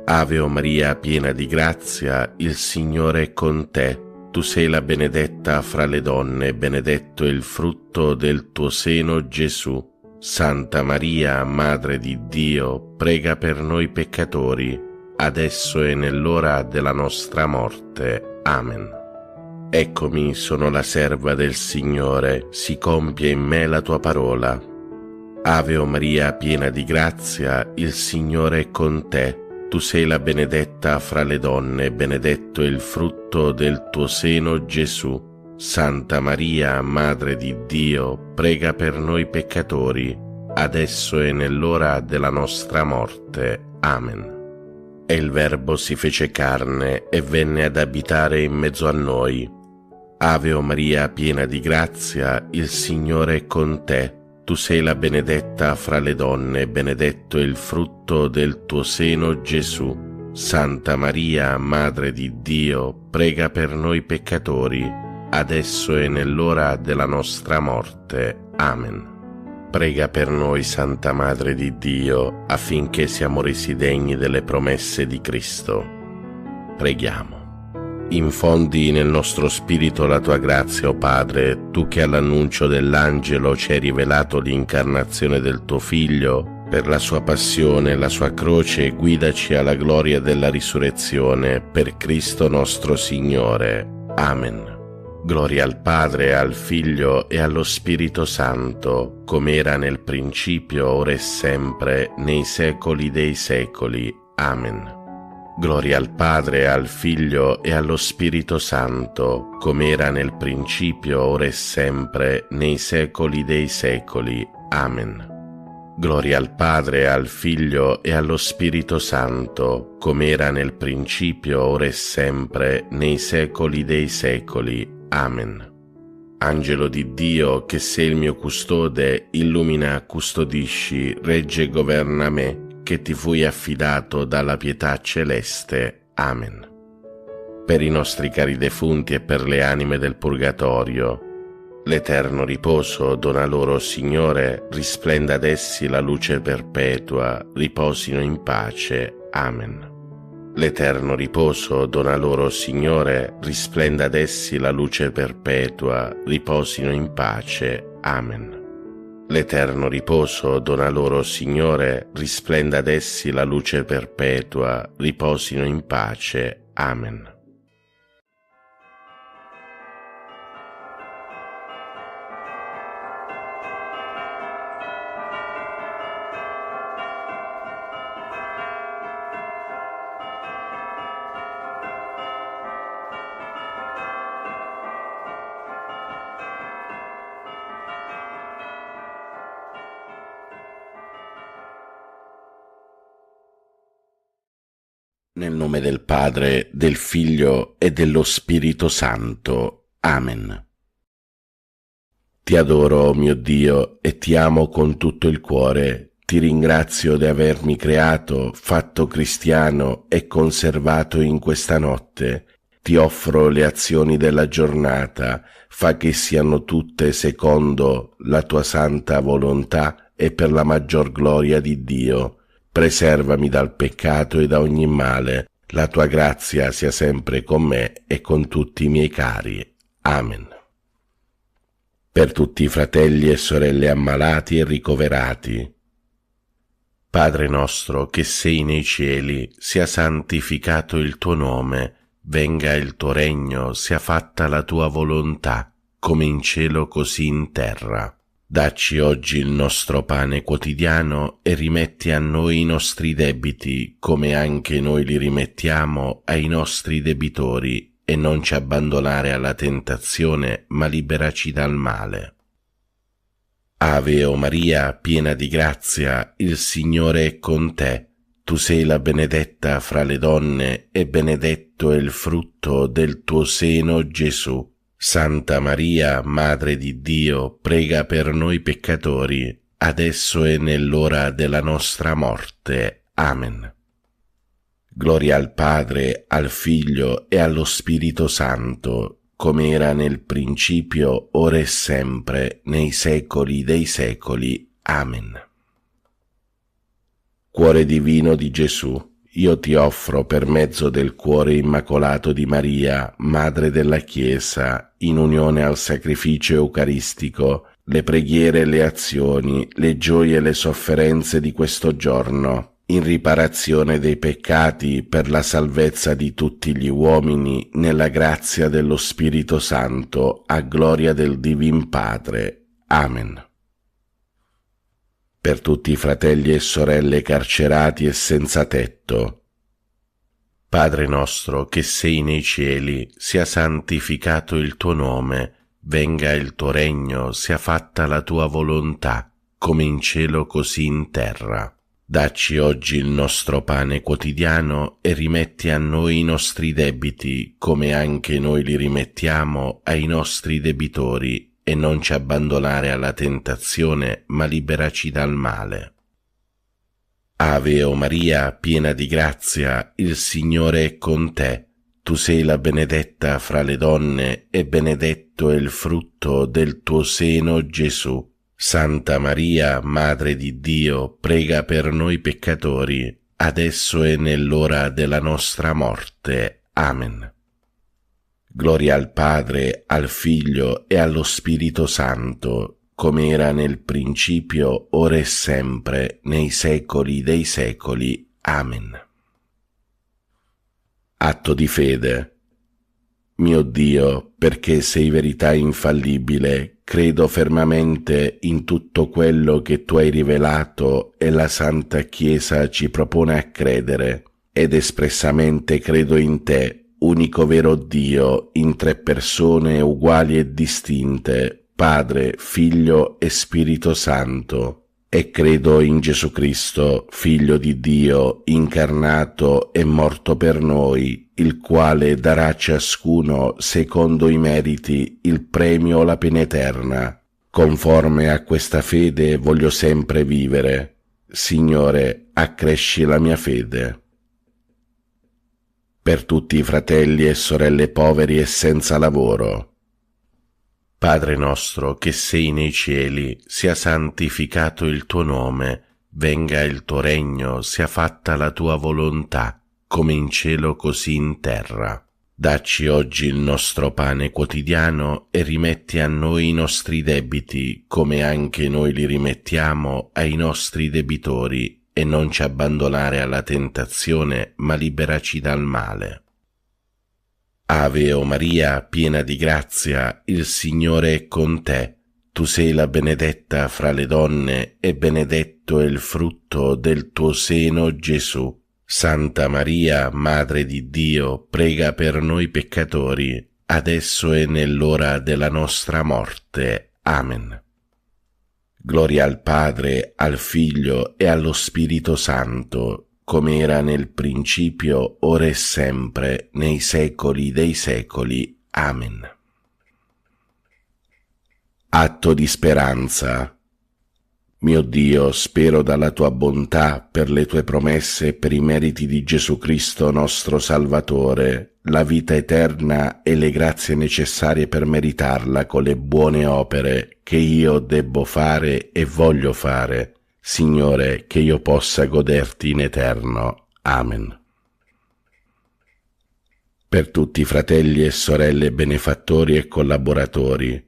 Ave o Maria, piena di grazia, il Signore è con te. Tu sei la benedetta fra le donne, benedetto è il frutto del tuo seno, Gesù. Santa Maria, Madre di Dio, prega per noi peccatori, adesso e nell'ora della nostra morte. Amen. Eccomi, sono la serva del Signore, si compie in me la tua parola. Ave o Maria, piena di grazia, il Signore è con te. Tu sei la benedetta fra le donne, benedetto è il frutto del tuo seno, Gesù. Santa Maria, Madre di Dio, prega per noi peccatori, adesso e nell'ora della nostra morte. Amen. E il Verbo si fece carne e venne ad abitare in mezzo a noi. Ave o Maria, piena di grazia, il Signore è con te. Tu sei la benedetta fra le donne, benedetto è il frutto del tuo seno, Gesù. Santa Maria, Madre di Dio, prega per noi peccatori, adesso e nell'ora della nostra morte. Amen. Prega per noi, Santa Madre di Dio, affinché siamo resi degni delle promesse di Cristo. Preghiamo. Infondi nel nostro spirito la tua grazia, o Padre, tu che all'annuncio dell'angelo ci hai rivelato l'incarnazione del tuo Figlio, per la sua passione e la sua croce guidaci alla gloria della risurrezione, per Cristo nostro Signore. Amen. Gloria al Padre, al Figlio e allo Spirito Santo, come era nel principio, ora e sempre, nei secoli dei secoli. Amen. Gloria al Padre, al Figlio e allo Spirito Santo, come era nel principio, ora e sempre, nei secoli dei secoli. Amen. Gloria al Padre, al Figlio e allo Spirito Santo, come era nel principio, ora e sempre, nei secoli dei secoli. Amen. Angelo di Dio, che sei il mio custode, illumina, custodisci, regge e governa me, che ti fui affidato dalla pietà celeste. Amen. Per i nostri cari defunti e per le anime del purgatorio, l'eterno riposo dona loro, Signore, risplenda ad essi la luce perpetua, riposino in pace. Amen. L'eterno riposo dona loro, Signore, risplenda ad essi la luce perpetua, riposino in pace. Amen. L'eterno riposo dona loro, Signore, risplenda ad essi la luce perpetua, riposino in pace. Amen. Nel nome del Padre, del Figlio e dello Spirito Santo. Amen. Ti adoro, mio Dio, e ti amo con tutto il cuore. Ti ringrazio di avermi creato, fatto cristiano e conservato in questa notte. Ti offro le azioni della giornata, fa che siano tutte secondo la tua santa volontà e per la maggior gloria di Dio. Preservami dal peccato e da ogni male, la tua grazia sia sempre con me e con tutti i miei cari. Amen. Per tutti i fratelli e sorelle ammalati e ricoverati. Padre nostro che sei nei cieli, sia santificato il tuo nome, venga il tuo regno, sia fatta la tua volontà, come in cielo così in terra. Dacci oggi il nostro pane quotidiano e rimetti a noi i nostri debiti, come anche noi li rimettiamo ai nostri debitori, e non ci abbandonare alla tentazione, ma liberaci dal male. Ave o Maria, piena di grazia, il Signore è con te. Tu sei la benedetta fra le donne, e benedetto è il frutto del tuo seno, Gesù. Santa Maria, Madre di Dio, prega per noi peccatori, adesso e nell'ora della nostra morte. Amen. Gloria al Padre, al Figlio e allo Spirito Santo, come era nel principio, ora e sempre, nei secoli dei secoli. Amen. Cuore divino di Gesù, io ti offro per mezzo del cuore immacolato di Maria, Madre della Chiesa, in unione al sacrificio eucaristico, le preghiere e le azioni, le gioie e le sofferenze di questo giorno, in riparazione dei peccati per la salvezza di tutti gli uomini, nella grazia dello Spirito Santo, a gloria del Divin Padre. Amen. Per tutti i fratelli e sorelle carcerati e senza tetto. Padre nostro che sei nei cieli, sia santificato il tuo nome, venga il tuo regno, sia fatta la tua volontà, come in cielo così in terra. Dacci oggi il nostro pane quotidiano e rimetti a noi i nostri debiti, come anche noi li rimettiamo ai nostri debitori, e non ci abbandonare alla tentazione, ma liberaci dal male. Ave o Maria, piena di grazia, il Signore è con te. Tu sei la benedetta fra le donne, e benedetto è il frutto del tuo seno, Gesù. Santa Maria, Madre di Dio, prega per noi peccatori, adesso e nell'ora della nostra morte. Amen. Gloria al Padre, al Figlio e allo Spirito Santo, come era nel principio, ora e sempre, nei secoli dei secoli. Amen. Atto di fede. Mio Dio, perché sei verità infallibile, credo fermamente in tutto quello che tu hai rivelato e la Santa Chiesa ci propone a credere, ed espressamente credo in te, unico vero Dio, in tre persone uguali e distinte, Padre, Figlio e Spirito Santo, e credo in Gesù Cristo, Figlio di Dio, incarnato e morto per noi, il quale darà a ciascuno, secondo i meriti, il premio o la pena eterna. Conforme a questa fede voglio sempre vivere. Signore, accresci la mia fede. Per tutti i fratelli e sorelle poveri e senza lavoro. Padre nostro che sei nei cieli, sia santificato il tuo nome, venga il tuo regno, sia fatta la tua volontà, come in cielo così in terra. Dacci oggi il nostro pane quotidiano e rimetti a noi i nostri debiti, come anche noi li rimettiamo ai nostri debitori, e non ci abbandonare alla tentazione, ma liberaci dal male. Ave o Maria, piena di grazia, il Signore è con te. Tu sei la benedetta fra le donne, e benedetto è il frutto del tuo seno, Gesù. Santa Maria, Madre di Dio, prega per noi peccatori, adesso e nell'ora della nostra morte. Amen. Gloria al Padre, al Figlio e allo Spirito Santo, come era nel principio, ora e sempre, nei secoli dei secoli. Amen. Atto di speranza. Mio Dio, spero dalla tua bontà, per le tue promesse e per i meriti di Gesù Cristo nostro Salvatore, la vita eterna e le grazie necessarie per meritarla con le buone opere che io debbo fare e voglio fare. Signore, che io possa goderti in eterno. Amen. Per tutti i fratelli e sorelle benefattori e collaboratori.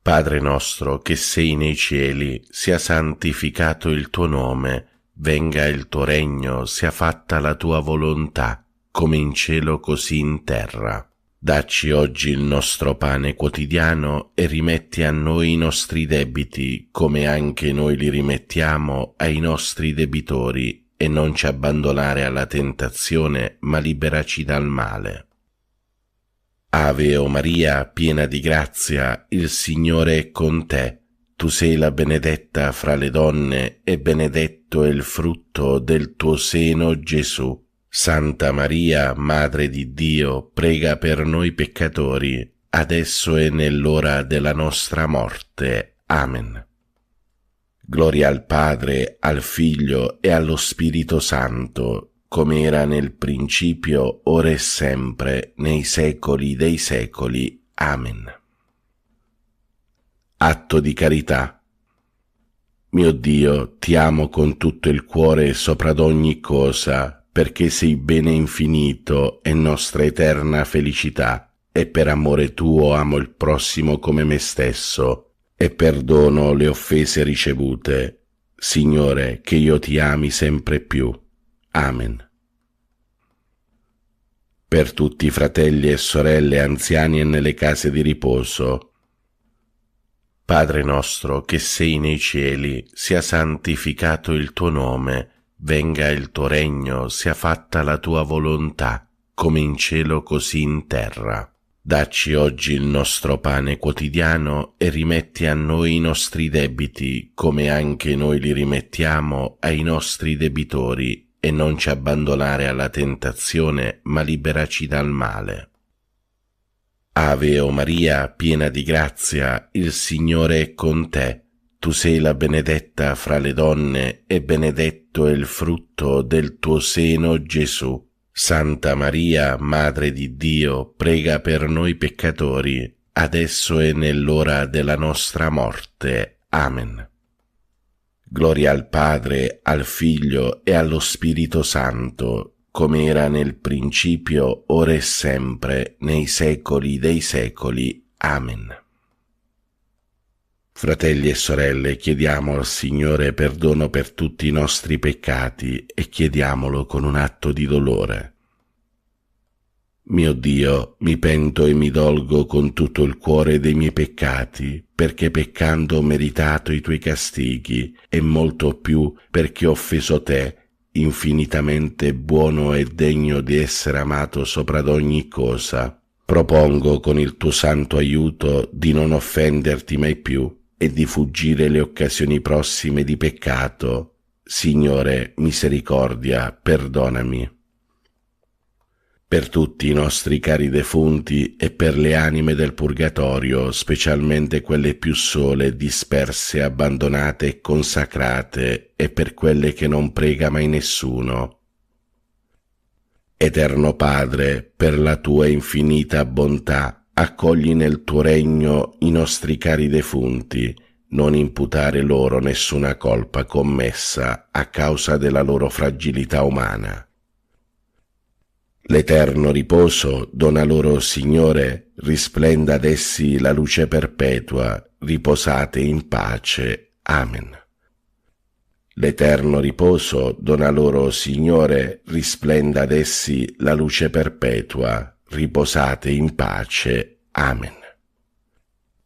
Padre nostro che sei nei cieli, sia santificato il tuo nome, venga il tuo regno, sia fatta la tua volontà, come in cielo così in terra. Dacci oggi il nostro pane quotidiano e rimetti a noi i nostri debiti, come anche noi li rimettiamo ai nostri debitori, e non ci abbandonare alla tentazione, ma liberaci dal male. Ave o Maria, piena di grazia, il Signore è con te. Tu sei la benedetta fra le donne, e benedetto è il frutto del tuo seno, Gesù. Santa Maria, Madre di Dio, prega per noi peccatori, adesso e nell'ora della nostra morte. Amen. Gloria al Padre, al Figlio e allo Spirito Santo, come era nel principio, ora e sempre, nei secoli dei secoli. Amen. Atto di carità. Mio Dio, ti amo con tutto il cuore sopra d'ogni cosa, perché sei bene infinito e nostra eterna felicità, e per amore tuo amo il prossimo come me stesso, e perdono le offese ricevute. Signore, che io ti ami sempre più. Amen. Per tutti i fratelli e sorelle anziani e nelle case di riposo. Padre nostro che sei nei cieli, sia santificato il tuo nome, venga il tuo regno, sia fatta la tua volontà, come in cielo così in terra. Dacci oggi il nostro pane quotidiano e rimetti a noi i nostri debiti, come anche noi li rimettiamo ai nostri debitori, e non ci abbandonare alla tentazione, ma liberaci dal male. Ave o Maria, piena di grazia, il Signore è con te. Tu sei la benedetta fra le donne, e benedetto è il frutto del tuo seno, Gesù. Santa Maria, Madre di Dio, prega per noi peccatori, adesso e nell'ora della nostra morte. Amen. Gloria al Padre, al Figlio e allo Spirito Santo, come era nel principio, ora e sempre, nei secoli dei secoli. Amen. Fratelli e sorelle, chiediamo al Signore perdono per tutti i nostri peccati e chiediamolo con un atto di dolore. Mio Dio, mi pento e mi dolgo con tutto il cuore dei miei peccati, perché peccando ho meritato i tuoi castighi, e molto più perché ho offeso te, infinitamente buono e degno di essere amato sopra d'ogni cosa. Propongo con il tuo santo aiuto di non offenderti mai più e di fuggire le occasioni prossime di peccato. Signore, misericordia, perdonami. Per tutti i nostri cari defunti e per le anime del purgatorio, specialmente quelle più sole, disperse, abbandonate e consacrate, e per quelle che non prega mai nessuno. Eterno Padre, per la tua infinita bontà, accogli nel tuo regno i nostri cari defunti, non imputare loro nessuna colpa commessa a causa della loro fragilità umana. L'eterno riposo dona loro, Signore, risplenda ad essi la luce perpetua, riposate in pace. Amen. L'eterno riposo dona loro, Signore, risplenda ad essi la luce perpetua, riposate in pace. Amen.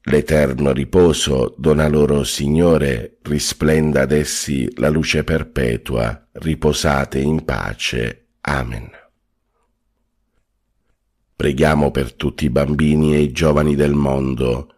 L'eterno riposo dona loro, Signore, risplenda ad essi la luce perpetua, riposate in pace. Amen. Preghiamo per tutti i bambini e i giovani del mondo.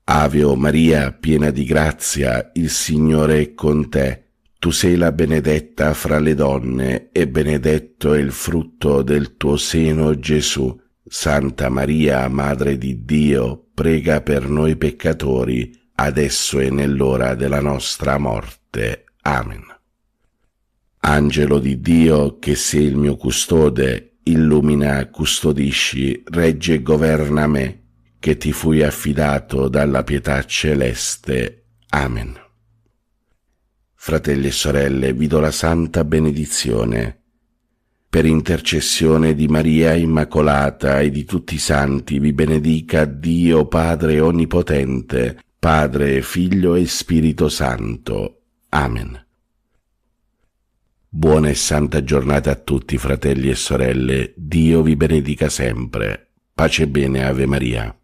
Ave o Maria, piena di grazia, il Signore è con te. Tu sei la benedetta fra le donne, e benedetto è il frutto del tuo seno, Gesù. Santa Maria, Madre di Dio, prega per noi peccatori, adesso e nell'ora della nostra morte. Amen. Angelo di Dio, che sei il mio custode, illumina, custodisci, regge e governa me, che ti fui affidato dalla pietà celeste. Amen. Fratelli e sorelle, vi do la santa benedizione. Per intercessione di Maria Immacolata e di tutti i santi vi benedica Dio Padre Onnipotente, Padre, Figlio e Spirito Santo. Amen. Buona e santa giornata a tutti, fratelli e sorelle. Dio vi benedica sempre. Pace e bene, Ave Maria.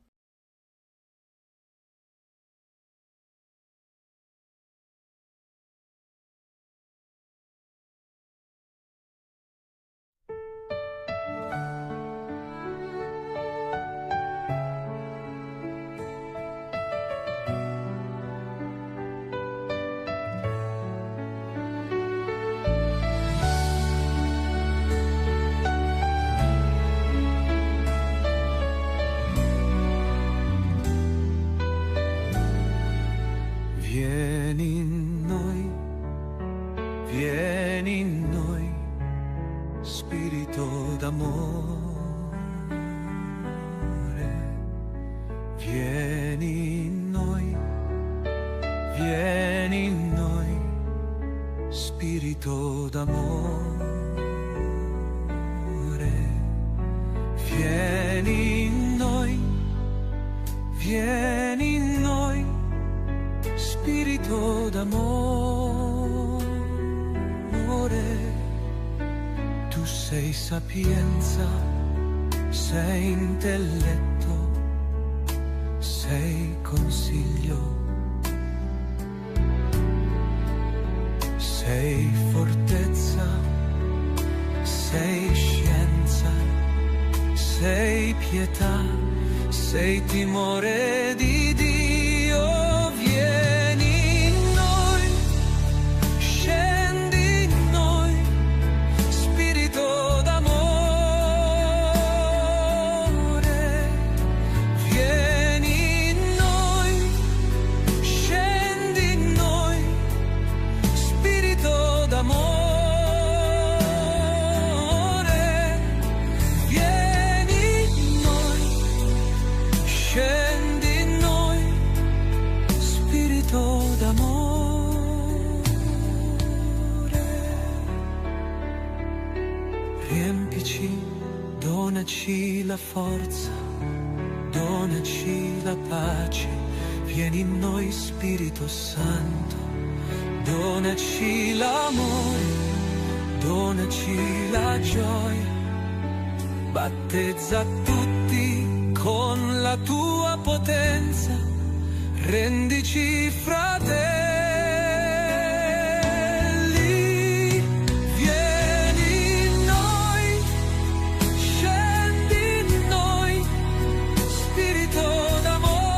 Vieni in noi, d'amore, vieni in noi, vieni in noi, Spirito d'amore, vieni in noi, vieni in noi, Spirito d'amore. Tu sei sapienza, sei intelletto, sei consiglio, sei fortezza, sei scienza, sei pietà, sei timore di Dio. Vieni in noi, scendi in noi, Spirito d'amore. Vieni in noi, scendi in noi, Spirito d'amore. Vieni in noi, scendi in noi, Spirito d'amore. Riempici, donaci la forza, donaci la pace. Vieni in noi, Spirito Santo, donaci l'amore, donaci la gioia. Battezza tutti con la tua potenza, rendici fratelli. Vieni in noi, scendi in noi, Spirito d'amore.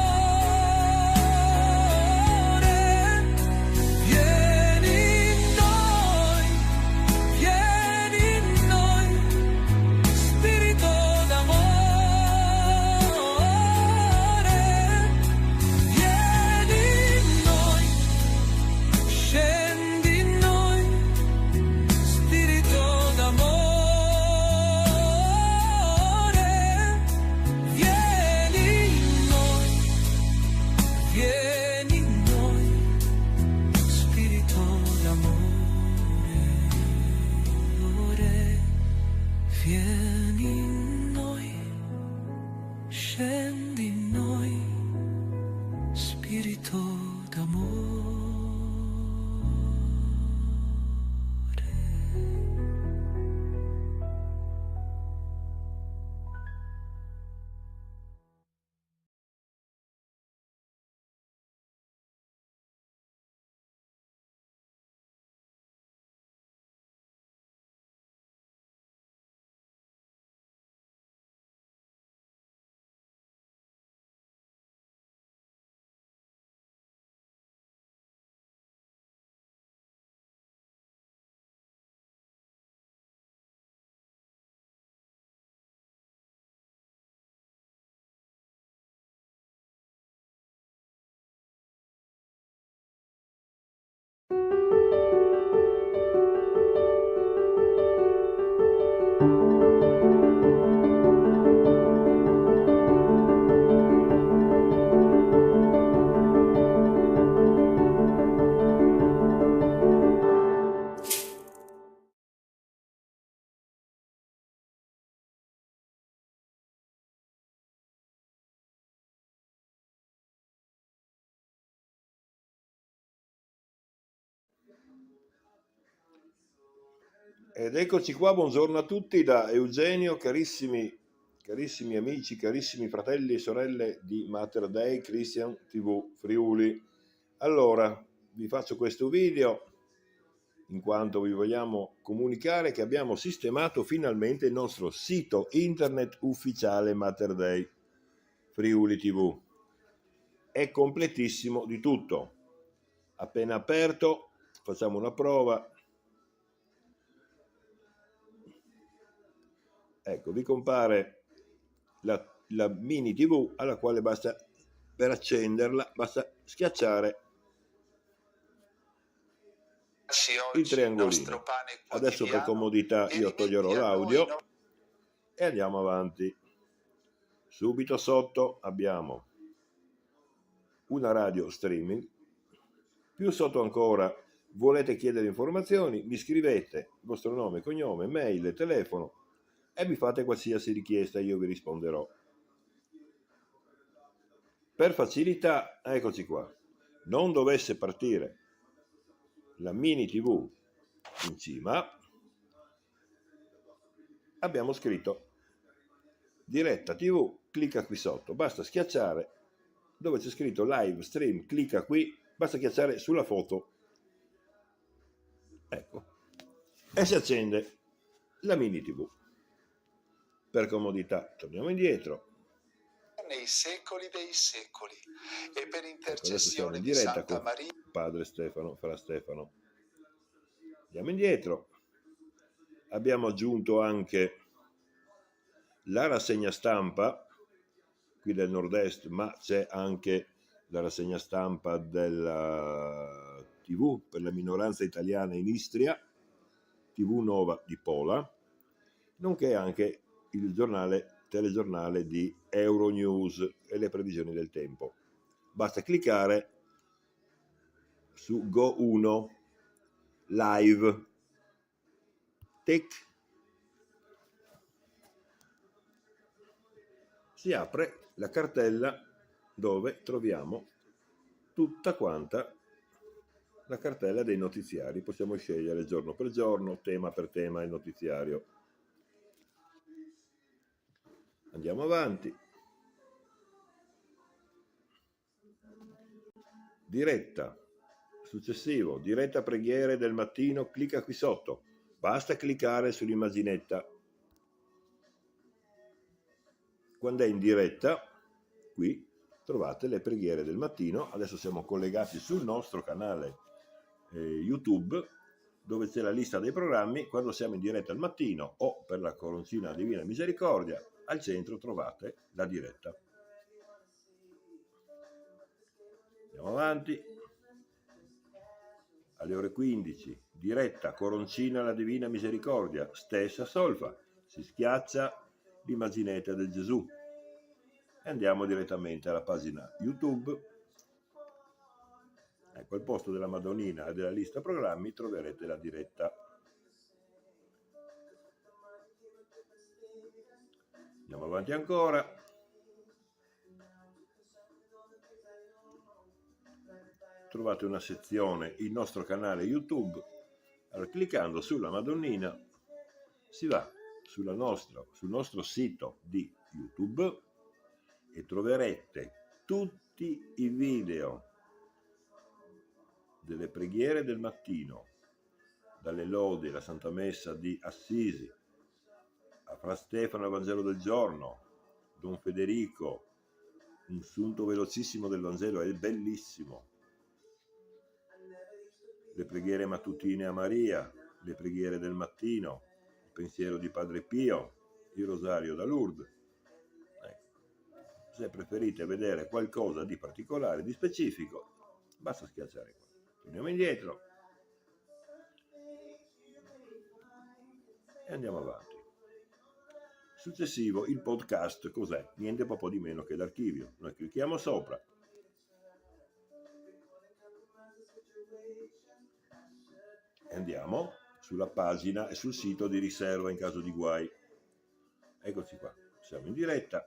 Vieni in noi, vieni in noi, Spirito d'amore. Vieni in noi, scendi in noi, Spirito d'amore. Vieni in noi, vieni in noi, Spirito d'amore. Vieni in noi, scendi in noi, Spirito d'amore. Ed eccoci qua, buongiorno a tutti da Eugenio, carissimi amici, carissimi fratelli e sorelle di Mater Dei Christian TV Friuli. Allora, vi faccio questo video in quanto vi vogliamo comunicare che abbiamo sistemato finalmente il nostro sito internet ufficiale Mater Dei Friuli TV. È completissimo di tutto. Appena aperto, facciamo una prova. Ecco, vi compare la mini TV alla quale basta, per accenderla, basta schiacciare il triangolino. Adesso per comodità io toglierò l'audio e andiamo avanti. Subito sotto abbiamo una radio streaming. Più sotto ancora volete chiedere informazioni, mi scrivete il vostro nome, cognome, mail, telefono e mi fate qualsiasi richiesta, io vi risponderò. Per facilità, eccoci qua, non dovesse partire la mini TV in cima, abbiamo scritto diretta TV, clicca qui sotto, basta schiacciare dove c'è scritto live stream, clicca qui, basta schiacciare sulla foto, ecco, e si accende la mini TV. Per comodità torniamo indietro. Nei secoli dei secoli e per Adesso siamo intercessione in di diretta Santa con Maria. Padre Stefano, Fra Stefano. Andiamo indietro. Abbiamo aggiunto anche la rassegna stampa qui del nord-est, ma c'è anche la rassegna stampa della TV per la minoranza italiana in Istria, TV Nova di Pola, nonché anche il telegiornale di Euronews e le previsioni del tempo. Basta cliccare su Go 1 Live. Tic. Si apre la cartella dove troviamo tutta quanta la cartella dei notiziari. Possiamo scegliere giorno per giorno, tema per tema il notiziario. Andiamo avanti. Diretta. Successivo, diretta preghiere del mattino, clicca qui sotto. Basta cliccare sull'immaginetta. Quando è in diretta, qui trovate le preghiere del mattino. Adesso siamo collegati sul nostro canale YouTube, dove c'è la lista dei programmi. Quando siamo in diretta al mattino o per la Coroncina Divina Misericordia, al centro trovate la diretta. Andiamo avanti. Alle ore 15, diretta Coroncina alla Divina Misericordia, stessa solfa. Si schiaccia l'immaginetta del Gesù e andiamo direttamente alla pagina YouTube. Ecco, al posto della Madonnina e della lista programmi troverete la diretta. Andiamo avanti ancora. Trovate una sezione, il nostro canale YouTube. Allora, cliccando sulla Madonnina si va sul nostro sito di YouTube e troverete tutti i video delle preghiere del mattino, dalle lodi alla Santa Messa di Assisi, a Fra Stefano al Vangelo del giorno, Don Federico, un sunto velocissimo del Vangelo, è bellissimo, le preghiere mattutine a Maria, le preghiere del mattino, il pensiero di Padre Pio, il rosario da Lourdes. Ecco. Se preferite vedere qualcosa di particolare, di specifico, basta schiacciare qua. Torniamo indietro e andiamo avanti. Successivo, il podcast, cos'è? Niente po' di meno che l'archivio. Noi clicchiamo sopra. E andiamo sulla pagina e sul sito di riserva in caso di guai. Eccoci qua, siamo in diretta.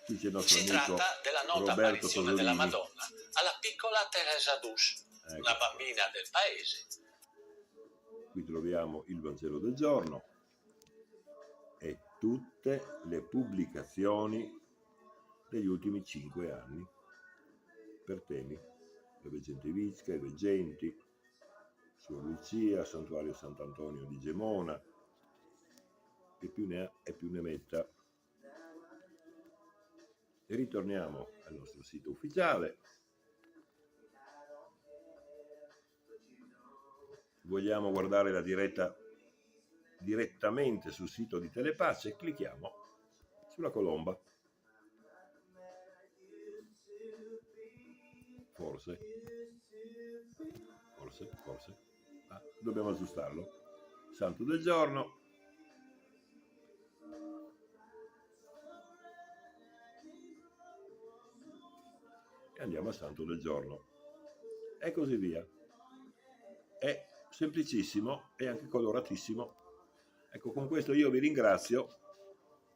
Qui c'è il nostro Si amico tratta della nota Roberto apparizione Tosolini. della Madonna alla piccola Teresa d'Us, una bambina del paese. Qui troviamo il Vangelo del giorno e tutte le pubblicazioni degli ultimi 5 anni per temi: le veggenti Vicca, i veggenti, Suor Lucia, Santuario Sant'Antonio di Gemona, che più ne ha e più ne metta. E ritorniamo al nostro sito ufficiale. Vogliamo guardare la diretta direttamente sul sito di Telepace, clicchiamo sulla colomba. Forse. Dobbiamo aggiustarlo. Santo del giorno. andiamo al santo del giorno. E così via. È semplicissimo e anche coloratissimo. Ecco, con questo io vi ringrazio,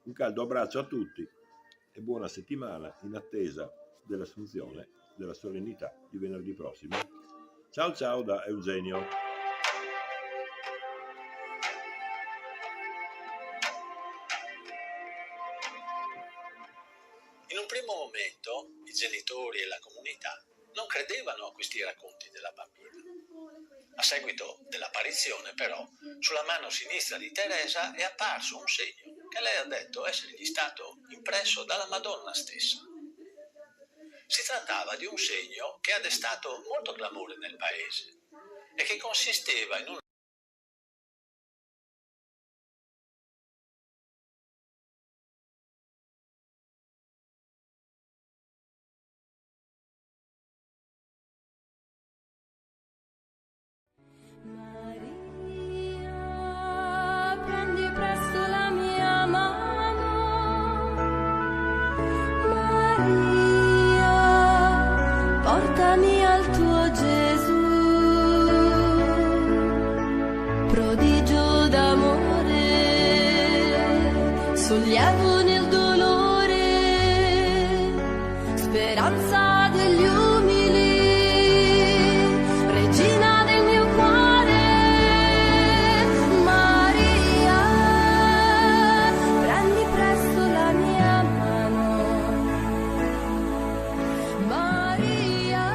un caldo abbraccio a tutti e buona settimana in attesa dell'assunzione della solennità di venerdì prossimo. Ciao ciao da Eugenio. In un primo momento i genitori e la comunità non credevano a questi racconti della bambina. A seguito dell'apparizione, però, sulla mano sinistra di Teresa è apparso un segno che lei ha detto essergli stato impresso dalla Madonna stessa. Si trattava di un segno che ha destato molto clamore nel paese e che consisteva in un Prendi presto la mia mano, Maria, portami al tuo Gesù, prodigio d'amore, sollievo nel dolore, speranza degli umili, regina del mio cuore. Maria, prendi presto la mia mano, Maria,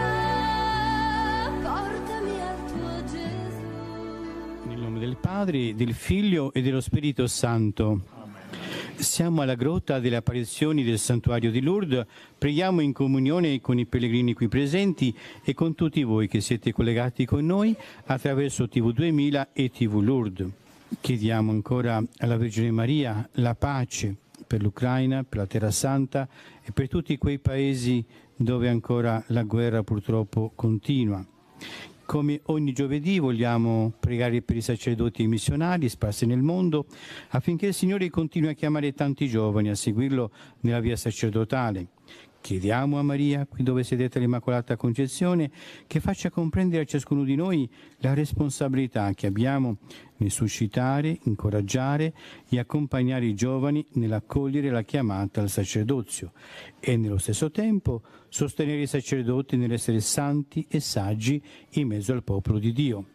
portami al tuo Gesù. Nel nome del Padre, del Figlio e dello Spirito Santo. Siamo alla grotta delle apparizioni del santuario di Lourdes, preghiamo in comunione con i pellegrini qui presenti e con tutti voi che siete collegati con noi attraverso TV 2000 e TV Lourdes. Chiediamo ancora alla Vergine Maria la pace per l'Ucraina, per la Terra Santa e per tutti quei paesi dove ancora la guerra purtroppo continua. Come ogni giovedì vogliamo pregare per i sacerdoti e i missionari sparsi nel mondo affinché il Signore continui a chiamare tanti giovani a seguirlo nella via sacerdotale. Chiediamo a Maria, qui dove sedete all'Immacolata Concezione, che faccia comprendere a ciascuno di noi la responsabilità che abbiamo nel suscitare, incoraggiare e accompagnare i giovani nell'accogliere la chiamata al sacerdozio e nello stesso tempo sostenere i sacerdoti nell'essere santi e saggi in mezzo al popolo di Dio.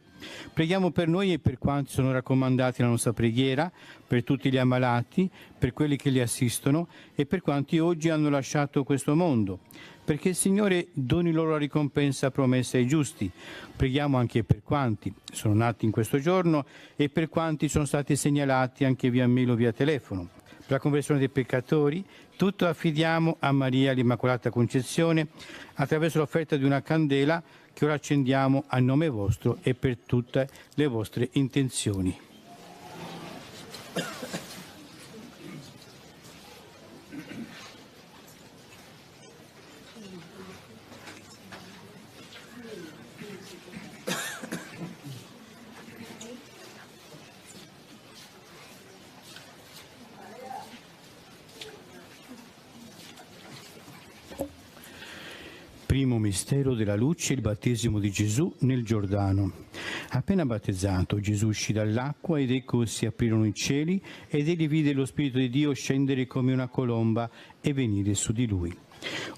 Preghiamo per noi e per quanti sono raccomandati nella nostra preghiera, per tutti gli ammalati, per quelli che li assistono e per quanti oggi hanno lasciato questo mondo, perché il Signore doni loro la ricompensa promessa ai giusti. Preghiamo anche per quanti sono nati in questo giorno e per quanti sono stati segnalati anche via mail o via telefono. Per la conversione dei peccatori, tutto affidiamo a Maria l'Immacolata Concezione attraverso l'offerta di una candela che ora accendiamo a nome vostro e per tutte le vostre intenzioni. Primo mistero della luce, il battesimo di Gesù nel Giordano. Appena battezzato, Gesù uscì dall'acqua ed ecco si aprirono i cieli ed egli vide lo Spirito di Dio scendere come una colomba e venire su di lui.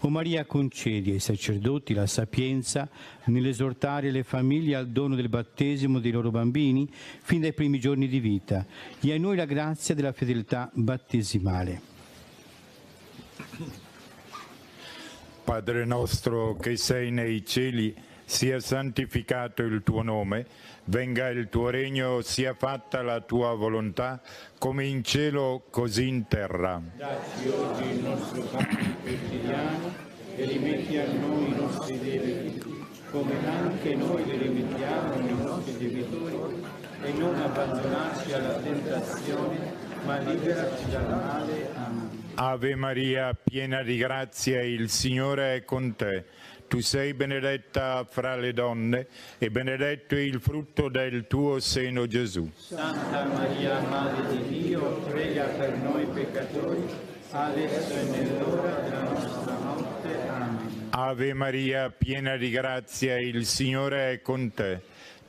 O Maria, concedi ai sacerdoti la sapienza nell'esortare le famiglie al dono del battesimo dei loro bambini fin dai primi giorni di vita e a noi la grazia della fedeltà battesimale. Padre nostro che sei nei cieli, sia santificato il tuo nome, venga il tuo regno, sia fatta la tua volontà, come in cielo così in terra. Dacci oggi il nostro pane quotidiano e rimetti a noi i nostri debiti, come anche noi li rimettiamo ai nostri debitori, e non abbandonarci alla tentazione, ma liberaci dal male. Amen. Ave Maria, piena di grazia, il Signore è con te. Tu sei benedetta fra le donne e benedetto è il frutto del tuo seno, Gesù. Santa Maria, Madre di Dio, prega per noi peccatori, adesso e nell'ora della nostra morte. Amen. Ave Maria, piena di grazia, il Signore è con te.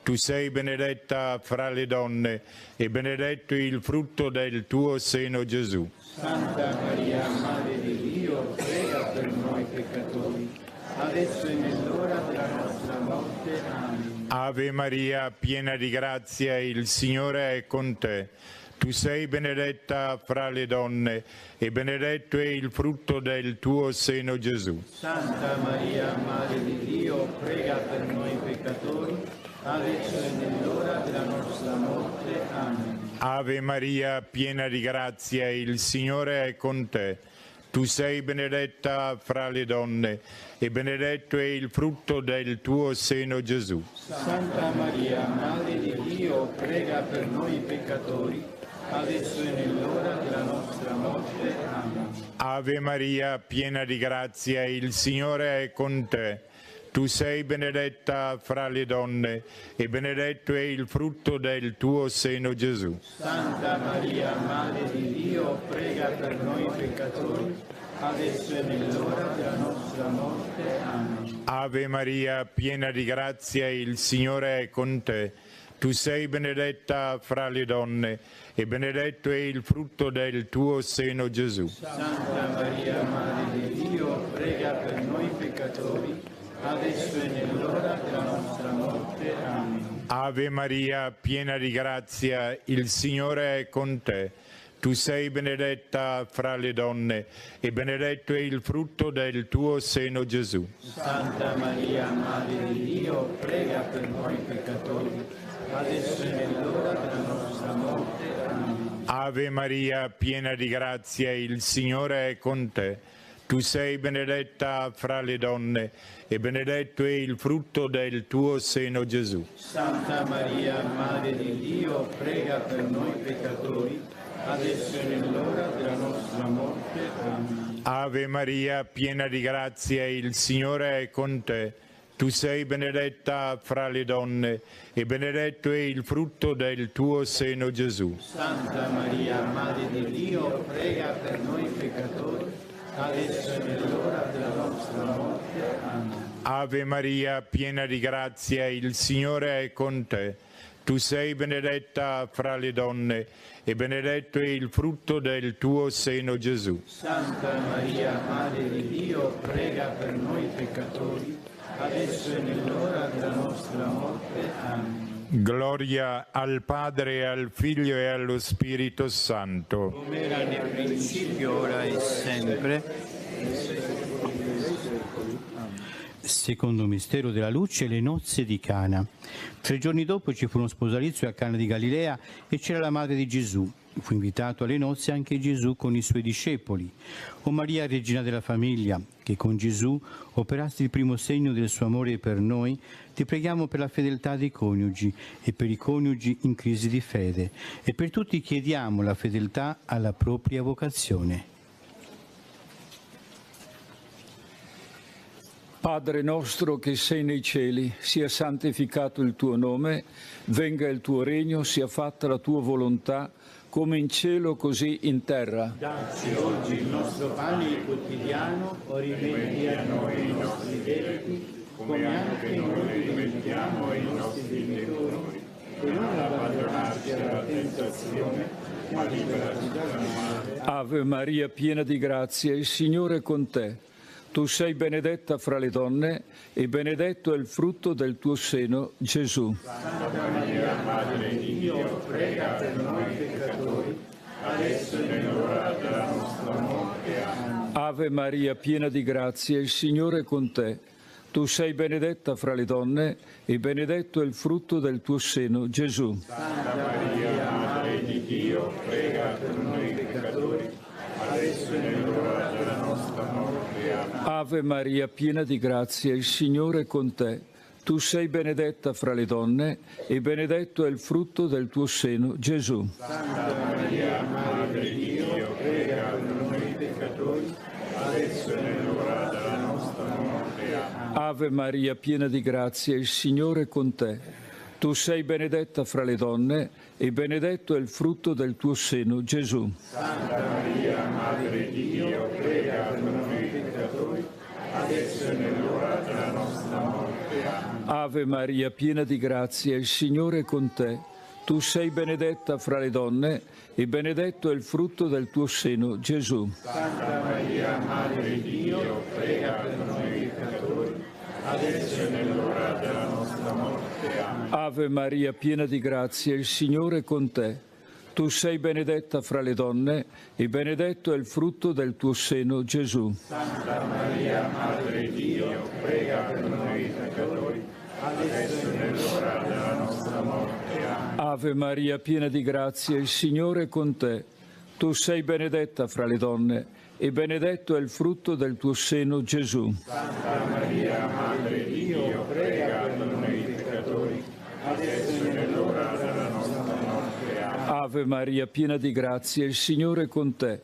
Tu sei benedetta fra le donne e benedetto il frutto del tuo seno, Gesù. Santa Maria, Madre di Dio, prega per noi peccatori, adesso e nell'ora della nostra morte. Amen. Ave Maria, piena di grazia, il Signore è con te. Tu sei benedetta fra le donne e benedetto è il frutto del tuo seno, Gesù. Santa Maria, Madre di Dio, prega per noi peccatori, adesso e nell'ora della nostra morte. Amen. Ave Maria, piena di grazia, il Signore è con te. Tu sei benedetta fra le donne e benedetto è il frutto del tuo seno, Gesù. Santa Maria, Madre di Dio, prega per noi peccatori, adesso e nell'ora della nostra morte. Amen. Ave Maria, piena di grazia, il Signore è con te. Tu sei benedetta fra le donne e benedetto è il frutto del tuo seno, Gesù. Santa Maria, Madre di Dio, prega per noi peccatori, adesso e nell'ora della nostra morte. Amen. Ave Maria, piena di grazia, il Signore è con te. Tu sei benedetta fra le donne e benedetto è il frutto del tuo seno, Gesù. Santa Maria, Madre di Dio, prega per noi peccatori, adesso e nell'ora della nostra morte. Amen. Ave Maria, piena di grazia, il Signore è con te. Tu sei benedetta fra le donne e benedetto è il frutto del tuo seno, Gesù. Santa Maria, Madre di Dio, prega per noi peccatori, adesso e nell'ora della nostra morte. Amen. Ave Maria, piena di grazia, il Signore è con te. Tu sei benedetta fra le donne e benedetto è il frutto del tuo seno, Gesù. Santa Maria, Madre di Dio, prega per noi peccatori, adesso e nell'ora della nostra morte. Amen. Ave Maria, piena di grazia, il Signore è con te. Tu sei benedetta fra le donne e benedetto è il frutto del tuo seno, Gesù. Santa Maria, Madre di Dio, prega per noi peccatori, adesso e nell'ora della nostra morte. Amen. Ave Maria, piena di grazia, il Signore è con te. Tu sei benedetta fra le donne e benedetto è il frutto del tuo seno, Gesù. Santa Maria, Madre di Dio, prega per noi peccatori, adesso e nell'ora della nostra morte. Amen. Gloria al Padre, al Figlio e allo Spirito Santo. Come era nel principio, ora e sempre. Secondo mistero della luce, le nozze di Cana. 3 giorni dopo ci fu uno sposalizio a Cana di Galilea e c'era la madre di Gesù. Fu invitato alle nozze anche Gesù con i suoi discepoli. O Maria, regina della famiglia, che con Gesù operasti il primo segno del suo amore per noi, ti preghiamo per la fedeltà dei coniugi e per i coniugi in crisi di fede e per tutti chiediamo la fedeltà alla propria vocazione. Padre nostro che sei nei cieli, sia santificato il tuo nome, venga il tuo regno, sia fatta la tua volontà, come in cielo così in terra. Dacci oggi il nostro pane quotidiano, rimetti a noi i nostri debiti, come anche noi rimettiamo ai nostri debitori, e non abbandonarci alla tentazione, ma liberaci dal male. Ave Maria, piena di grazia, il Signore è con te. Tu sei benedetta fra le donne e benedetto è il frutto del tuo seno, Gesù. Santa Maria, Madre di Dio, prega per noi peccatori, adesso e nell'ora della nostra morte. Amen. Ave Maria, piena di grazia, il Signore è con te. Tu sei benedetta fra le donne e benedetto è il frutto del tuo seno, Gesù. Santa Maria, Madre di Dio, prega per noi peccatori, adesso e nell'ora della nostra morte. Amen. Ave Maria, piena di grazia, il Signore è con te. Tu sei benedetta fra le donne e benedetto è il frutto del tuo seno, Gesù. Santa Maria, Madre di Dio, prega per noi peccatori, adesso e nell'ora della nostra morte. Amen. Ave Maria, piena di grazia, il Signore è con te. Tu sei benedetta fra le donne e benedetto è il frutto del tuo seno, Gesù. Santa Maria, Madre di Dio, prega per noi peccatori, adesso e nell'ora Ave Maria, piena di grazia, il Signore è con te. Tu sei benedetta fra le donne e benedetto è il frutto del tuo seno, Gesù. Santa Maria, Madre di Dio, prega per noi peccatori, adesso è nell'ora della nostra morte. Amen. Ave Maria, piena di grazia, il Signore è con te. Tu sei benedetta fra le donne e benedetto è il frutto del tuo seno, Gesù. Santa Maria, Madre di Dio, prega per noi peccatori, adesso è nell'ora della nostra morte. Amen. Ave Maria, piena di grazia, il Signore è con te. Tu sei benedetta fra le donne e benedetto è il frutto del tuo seno, Gesù. Santa Maria, Madre di Dio, prega per noi peccatori, adesso è nell'ora della nostra morte. Amen. Ave Maria, piena di grazia, il Signore è con te.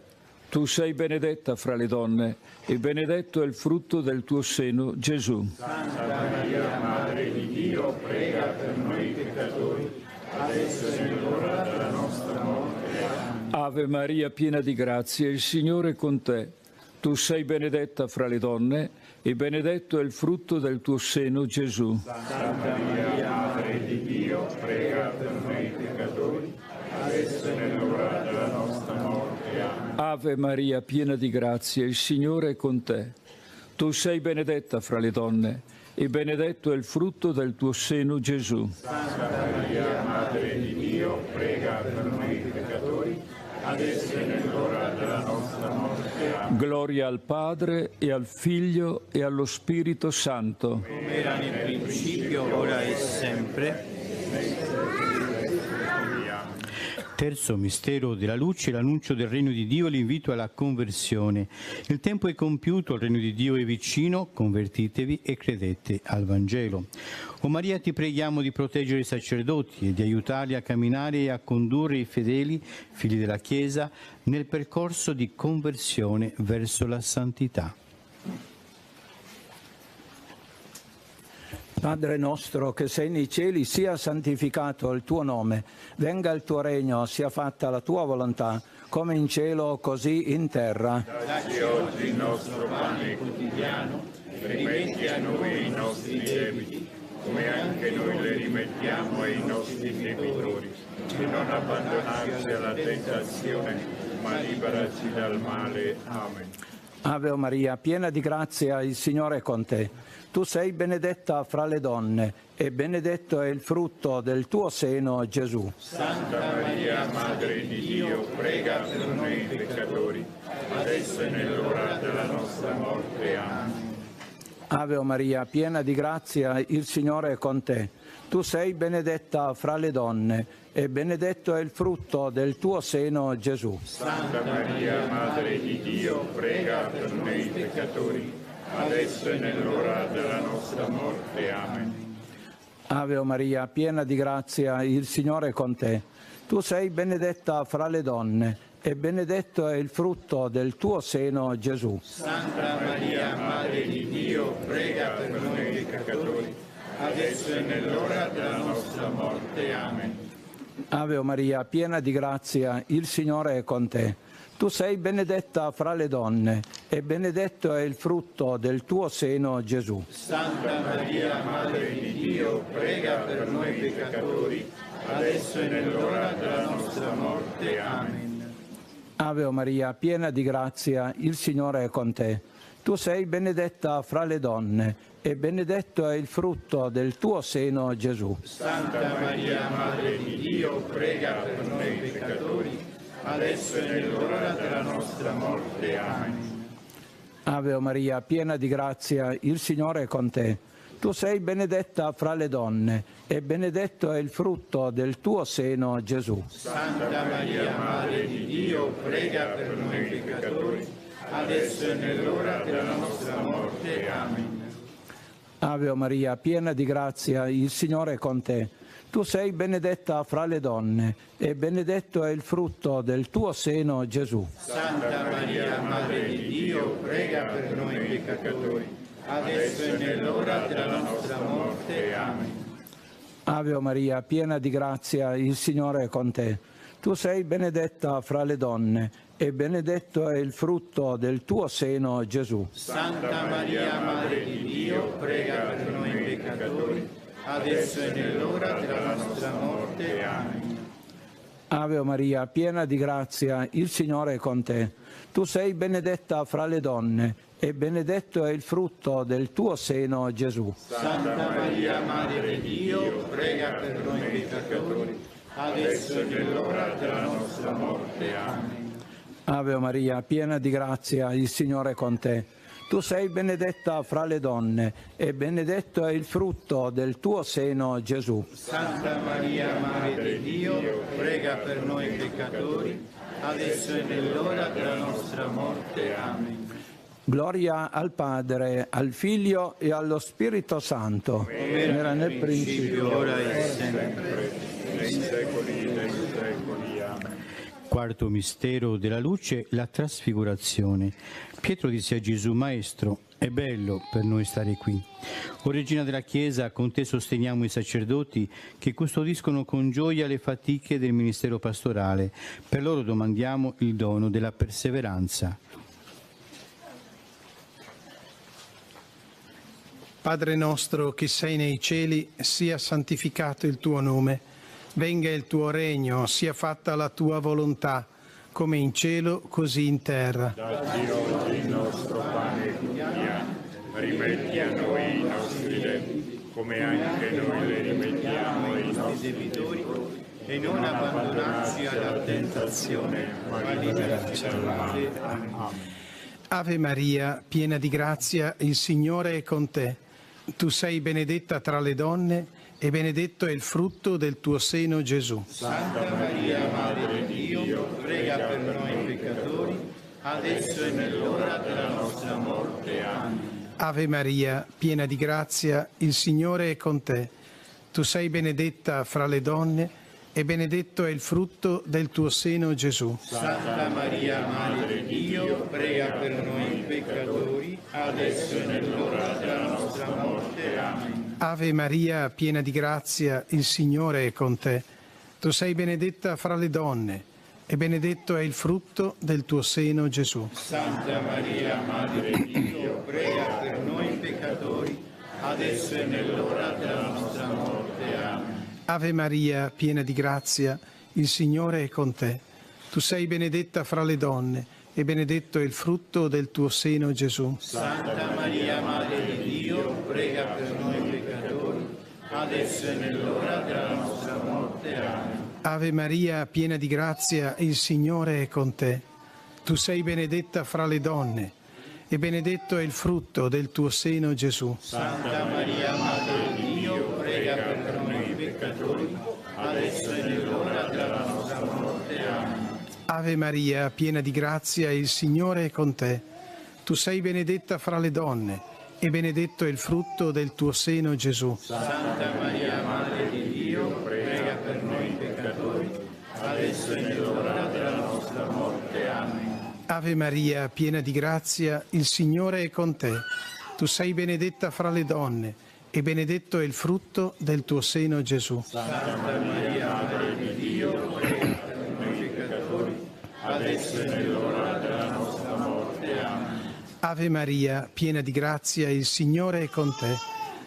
Tu sei benedetta fra le donne e benedetto è il frutto del tuo seno, Gesù. Santa Maria, Madre di Dio, prega per noi peccatori, adesso è nell'ora della nostra morte. Amen. Ave Maria, piena di grazia, il Signore è con te. Tu sei benedetta fra le donne e benedetto è il frutto del tuo seno, Gesù. Santa Maria, Madre di Dio, prega per noi peccatori, adesso è nell'ora della nostra morte. Amen. Ave Maria, piena di grazia, il Signore è con te. Tu sei benedetta fra le donne e benedetto è il frutto del tuo seno, Gesù. Santa Maria, Madre di Dio, prega per noi peccatori, adesso è nell'ora della nostra morte. Amen. Gloria al Padre e al Figlio e allo Spirito Santo. Come era nel principio, ora e sempre. Terzo mistero della luce, l'annuncio del regno di Dio e l'invito alla conversione. Il tempo è compiuto, il regno di Dio è vicino, convertitevi e credete al Vangelo. O Maria, ti preghiamo di proteggere i sacerdoti e di aiutarli a camminare e a condurre i fedeli, figli della Chiesa, nel percorso di conversione verso la santità. Padre nostro che sei nei cieli, sia santificato il tuo nome, venga il tuo regno, sia fatta la tua volontà, come in cielo così in terra. Dacci oggi il nostro pane quotidiano, rimetti a noi i nostri debiti, come anche noi le rimettiamo ai nostri debitori, e non abbandonarci alla tentazione, ma liberaci dal male. Amen. Ave Maria, piena di grazia, il Signore è con te. Tu sei benedetta fra le donne e benedetto è il frutto del tuo seno, Gesù. Santa Maria, Madre di Dio, prega per noi peccatori, adesso è nell'ora della nostra morte. Amen. Ave Maria, piena di grazia, il Signore è con te. Tu sei benedetta fra le donne e benedetto è il frutto del tuo seno, Gesù. Santa Maria, Madre di Dio, prega per noi peccatori, adesso è nell'ora della nostra morte. Amen. Ave Maria, piena di grazia, il Signore è con te. Tu sei benedetta fra le donne e benedetto è il frutto del tuo seno, Gesù. Santa Maria, Madre di Dio, prega per noi peccatori, adesso è nell'ora della nostra morte. Amen. Ave Maria, piena di grazia, il Signore è con te. Tu sei benedetta fra le donne e benedetto è il frutto del tuo seno, Gesù. Santa Maria, Madre di Dio, prega per noi peccatori, adesso è nell'ora della nostra morte. Amen. Ave Maria, piena di grazia, il Signore è con te. Tu sei benedetta fra le donne e benedetto è il frutto del tuo seno, Gesù. Santa Maria, Madre di Dio, prega per noi peccatori, adesso è nell'ora della nostra morte. Amen. Ave Maria, piena di grazia, il Signore è con te. Tu sei benedetta fra le donne e benedetto è il frutto del tuo seno, Gesù. Santa Maria, Madre di Dio, prega per noi peccatori, adesso è nell'ora della nostra morte. Amen. Ave Maria, piena di grazia, il Signore è con te. Tu sei benedetta fra le donne e benedetto è il frutto del tuo seno, Gesù. Santa Maria, Madre di Dio, prega per noi peccatori, adesso è nell'ora della nostra morte. Amen. Ave Maria, piena di grazia, il Signore è con te. Tu sei benedetta fra le donne e benedetto è il frutto del tuo seno, Gesù. Santa Maria, Madre di Dio, prega per noi peccatori, adesso e nell'ora della nostra morte. Amen. Ave Maria, piena di grazia, il Signore è con te. Tu sei benedetta fra le donne e benedetto è il frutto del tuo seno, Gesù. Santa Maria, Madre di Dio, prega per noi peccatori, adesso e nell'ora della nostra morte. Amen. Ave Maria, piena di grazia, il Signore è con te. Tu sei benedetta fra le donne e benedetto è il frutto del tuo seno, Gesù. Santa Maria, Madre di Dio, prega per noi peccatori, adesso e nell'ora della nostra morte. Amen. Gloria al Padre, al Figlio e allo Spirito Santo, come era nel principio, ora e sempre, nei secoli dei secoli. Amen. Quarto mistero della luce, la trasfigurazione. Pietro disse a Gesù: Maestro, è bello per noi stare qui. O Regina della Chiesa, con te sosteniamo i sacerdoti che custodiscono con gioia le fatiche del ministero pastorale. Per loro domandiamo il dono della perseveranza. Padre nostro che sei nei cieli, sia santificato il tuo nome. Venga il tuo regno, sia fatta la tua volontà, come in cielo, così in terra. Dacci oggi il nostro pane quotidiano, rimetti a noi i nostri debiti, come anche noi li rimettiamo ai nostri debitori, E non abbandonarci alla tentazione, ma liberaci dal male. Amen. Ave Maria, piena di grazia, il Signore è con te. Tu sei benedetta tra le donne e benedetto è il frutto del tuo seno, Gesù. Santa Maria, Madre di Dio, prega per noi peccatori, adesso e nell'ora della nostra morte. Amen. Ave Maria, piena di grazia, il Signore è con te. Tu sei benedetta fra le donne e benedetto è il frutto del tuo seno, Gesù. Santa Maria, Madre di Dio, prega per noi peccatori, adesso e nell'ora della nostra morte. Amen. Ave Maria, piena di grazia, il Signore è con te. Tu sei benedetta fra le donne e benedetto è il frutto del tuo seno, Gesù. Santa Maria, Madre di Dio, prega per noi peccatori, adesso e nell'ora della nostra morte. Amen. Ave Maria, piena di grazia, il Signore è con te. Tu sei benedetta fra le donne e benedetto è il frutto del tuo seno, Gesù. Santa Maria, Madre di Dio, prega per noi peccatori, adesso e nell'ora della nostra morte. Amen. Ave Maria, piena di grazia, il Signore è con te. Tu sei benedetta fra le donne e benedetto è il frutto del tuo seno, Gesù. Santa Maria, Madre di Dio, prega per noi peccatori, adesso e nell'ora della nostra morte. Amen. Ave Maria, piena di grazia, il Signore è con te. Tu sei benedetta fra le donne e benedetto è il frutto del tuo seno, Gesù. Santa Maria, Madre di Dio, prega per noi peccatori, adesso e nell'ora della nostra morte. Amen. Ave Maria, piena di grazia, il Signore è con te. Tu sei benedetta fra le donne e benedetto è il frutto del tuo seno, Gesù. Santa Maria, Madre di Dio, prega per noi peccatori, adesso e nell'ora della nostra morte. Amen. Ave Maria, piena di grazia, il Signore è con te.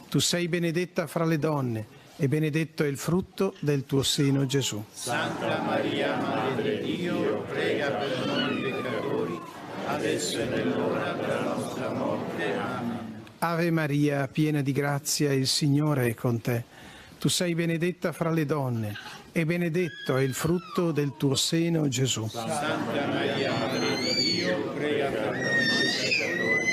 Tu sei benedetta fra le donne e benedetto è il frutto del tuo seno, Gesù. Santa Maria, Madre di Dio, prega per noi peccatori, adesso e nell'ora della nostra morte. Amen. Ave Maria, piena di grazia, il Signore è con te. Tu sei benedetta fra le donne e benedetto è il frutto del tuo seno, Gesù. Santa Maria, Madre di Dio, prega per noi peccatori,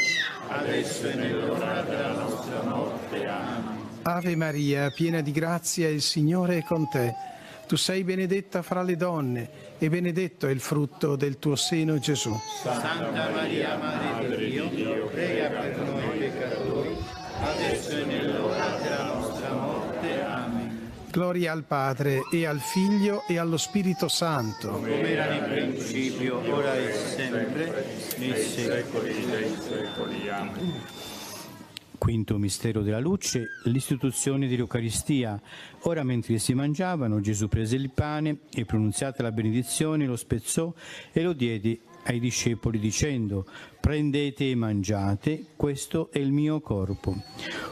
adesso e nell'ora della nostra morte. Amen. Ave Maria, piena di grazia, il Signore è con te. Tu sei benedetta fra le donne e benedetto è il frutto del tuo seno, Gesù. Santa Maria, Madre di Dio, prega per noi peccatori, adesso e nell'ora della nostra morte. Amen. Gloria al Padre e al Figlio e allo Spirito Santo. Come era nel principio, ora e sempre, nei secoli dei secoli. Amen. Quinto mistero della luce, l'istituzione dell'Eucaristia. Ora mentre si mangiavano, Gesù prese il pane e pronunziata la benedizione lo spezzò e lo diede ai discepoli dicendo: prendete e mangiate, questo è il mio corpo.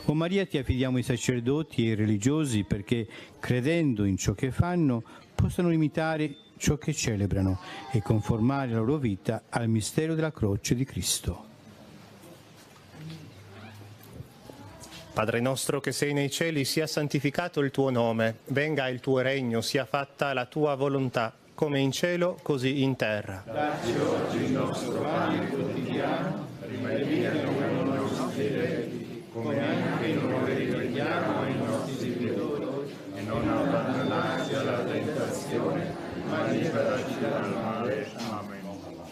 O Maria, ti affidiamo i sacerdoti e i religiosi perché, credendo in ciò che fanno, possano imitare ciò che celebrano e conformare la loro vita al mistero della croce di Cristo. Padre nostro che sei nei cieli, sia santificato il tuo nome, venga il tuo regno, sia fatta la tua volontà, come in cielo, così in terra. Dacci oggi il nostro pane quotidiano, rimetti a noi i nostri debiti, come anche noi riprendiamo ai nostri debitori, e non abbandonarci alla tentazione, ma liberaci dal male. Amen.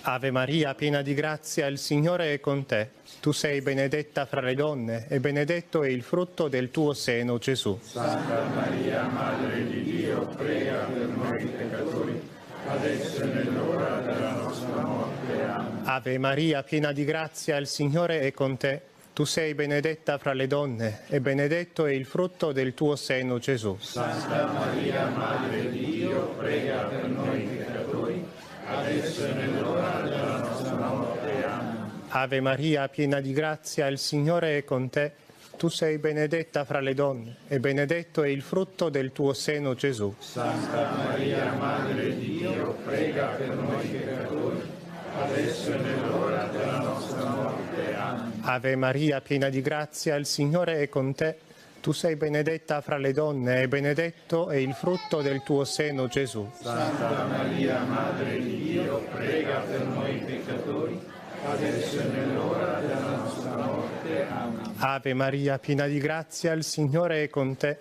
Ave Maria, piena di grazia, il Signore è con te. Tu sei benedetta fra le donne, e benedetto è il frutto del tuo seno, Gesù. Santa Maria, Madre di Dio, prega per noi peccatori, adesso è nell'ora della nostra morte. Amen. Ave Maria, piena di grazia, il Signore è con te. Tu sei benedetta fra le donne, e benedetto è il frutto del tuo seno, Gesù. Santa Maria, Madre di Dio, prega per noi peccatori, adesso è nell'ora della nostra morte. Amen. Ave Maria, piena di grazia, il Signore è con te. Tu sei benedetta fra le donne, e benedetto è il frutto del tuo seno, Gesù. Santa Maria, Madre di Dio, prega per noi peccatori, adesso è nell'ora della nostra morte. Amen. Ave Maria, piena di grazia, il Signore è con te. Tu sei benedetta fra le donne, e benedetto è il frutto del tuo seno, Gesù. Santa Maria, Madre di Dio, prega per noi peccatori, adesso è nell'ora della nostra morte. Amen. Ave Maria, piena di grazia, il Signore è con te.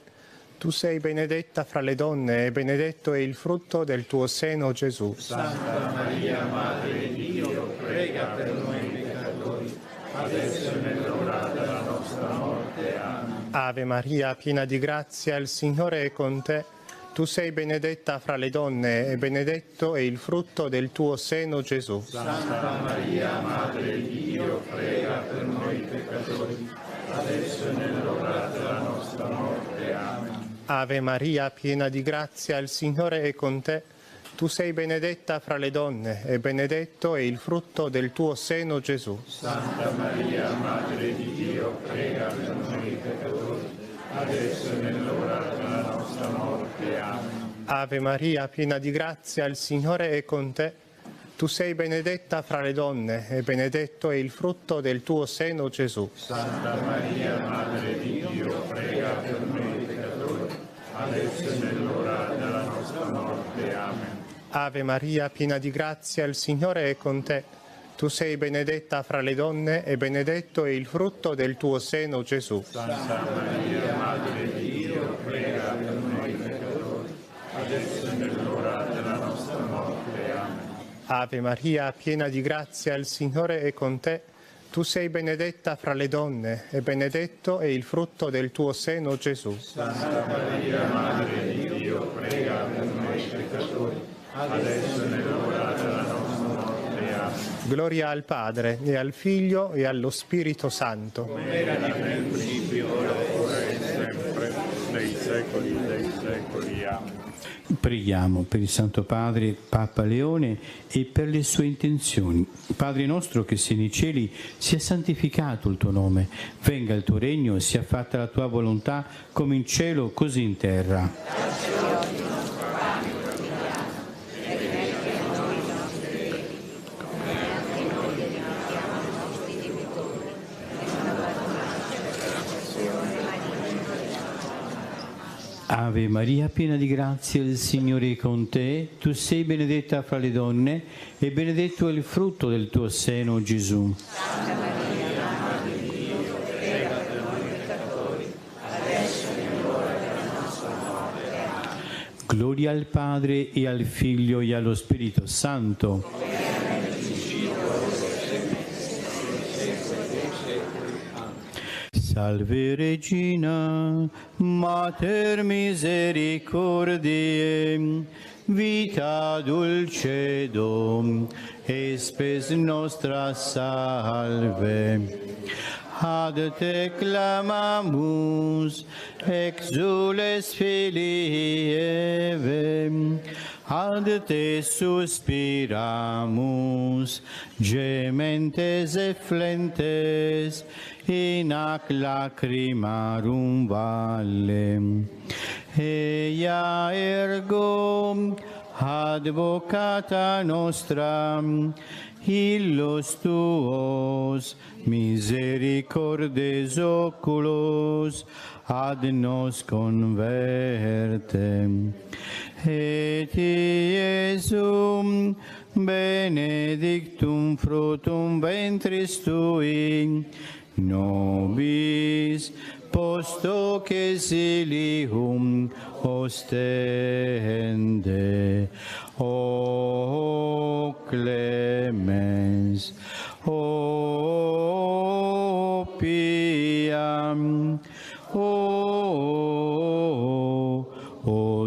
Tu sei benedetta fra le donne, e benedetto è il frutto del tuo seno, Gesù. Santa Maria, Madre di Dio, prega per noi peccatori, adesso è nell'ora della nostra morte. Amen. Ave Maria, piena di grazia, il Signore è con te. Tu sei benedetta fra le donne, e benedetto è il frutto del tuo seno, Gesù. Santa Maria, Madre di Dio, prega per noi peccatori, adesso è nell'ora della nostra morte. Amen. Ave Maria, piena di grazia, il Signore è con te. Tu sei benedetta fra le donne, e benedetto è il frutto del tuo seno, Gesù. Santa Maria, Madre di Dio, prega per noi peccatori, adesso è nell'ora della nostra morte. Amen. Ave Maria, piena di grazia, il Signore è con te. Tu sei benedetta fra le donne, e benedetto è il frutto del tuo seno, Gesù. Santa Maria, Madre di Dio, prega per noi peccatori, adesso è nell'ora della nostra morte. Amen. Ave Maria, piena di grazia, il Signore è con te. Tu sei benedetta fra le donne, e benedetto è il frutto del tuo seno, Gesù. Santa Maria, Madre di Dio, prega per noi peccatori, adesso è nell'ora della nostra morte. Amen. Ave Maria, piena di grazia, il Signore è con te. Tu sei benedetta fra le donne, e benedetto è il frutto del tuo seno, Gesù. Santa Maria, Madre di Dio, prega per noi peccatori, adesso è nell'ora della nostra morte. Amen. Gloria al Padre, e al Figlio, e allo Spirito Santo. Come era nel principio, ora e sempre, nei secoli dei secoli. Amen. Preghiamo per il Santo Padre, Papa Leone, e per le sue intenzioni. Padre nostro che sei nei cieli, sia santificato il tuo nome, venga il tuo regno, sia fatta la tua volontà, come in cielo, così in terra. Ave Maria, piena di grazia, il Signore è con te. Tu sei benedetta fra le donne, e benedetto è il frutto del tuo seno, Gesù. Santa Maria, Madre di Dio, prega per noi peccatori, adesso è l'ora della nostra morte. Amen. Gloria al Padre, e al Figlio, e allo Spirito Santo. Salve Regina, Mater misericordiae, vita dulcedo, e spes nostra salve. Ad te clamamus, exules filii Eve, ad ad te suspiramus, gementes et flentes, in ac lacrimarum vallem. Eia ergo advocata nostra, illos tuos misericordes oculos ad nos convertem. Et Iesum benedictum fructum ventris tui, nobis post hoc exilium ostende. O clemens, o pia, o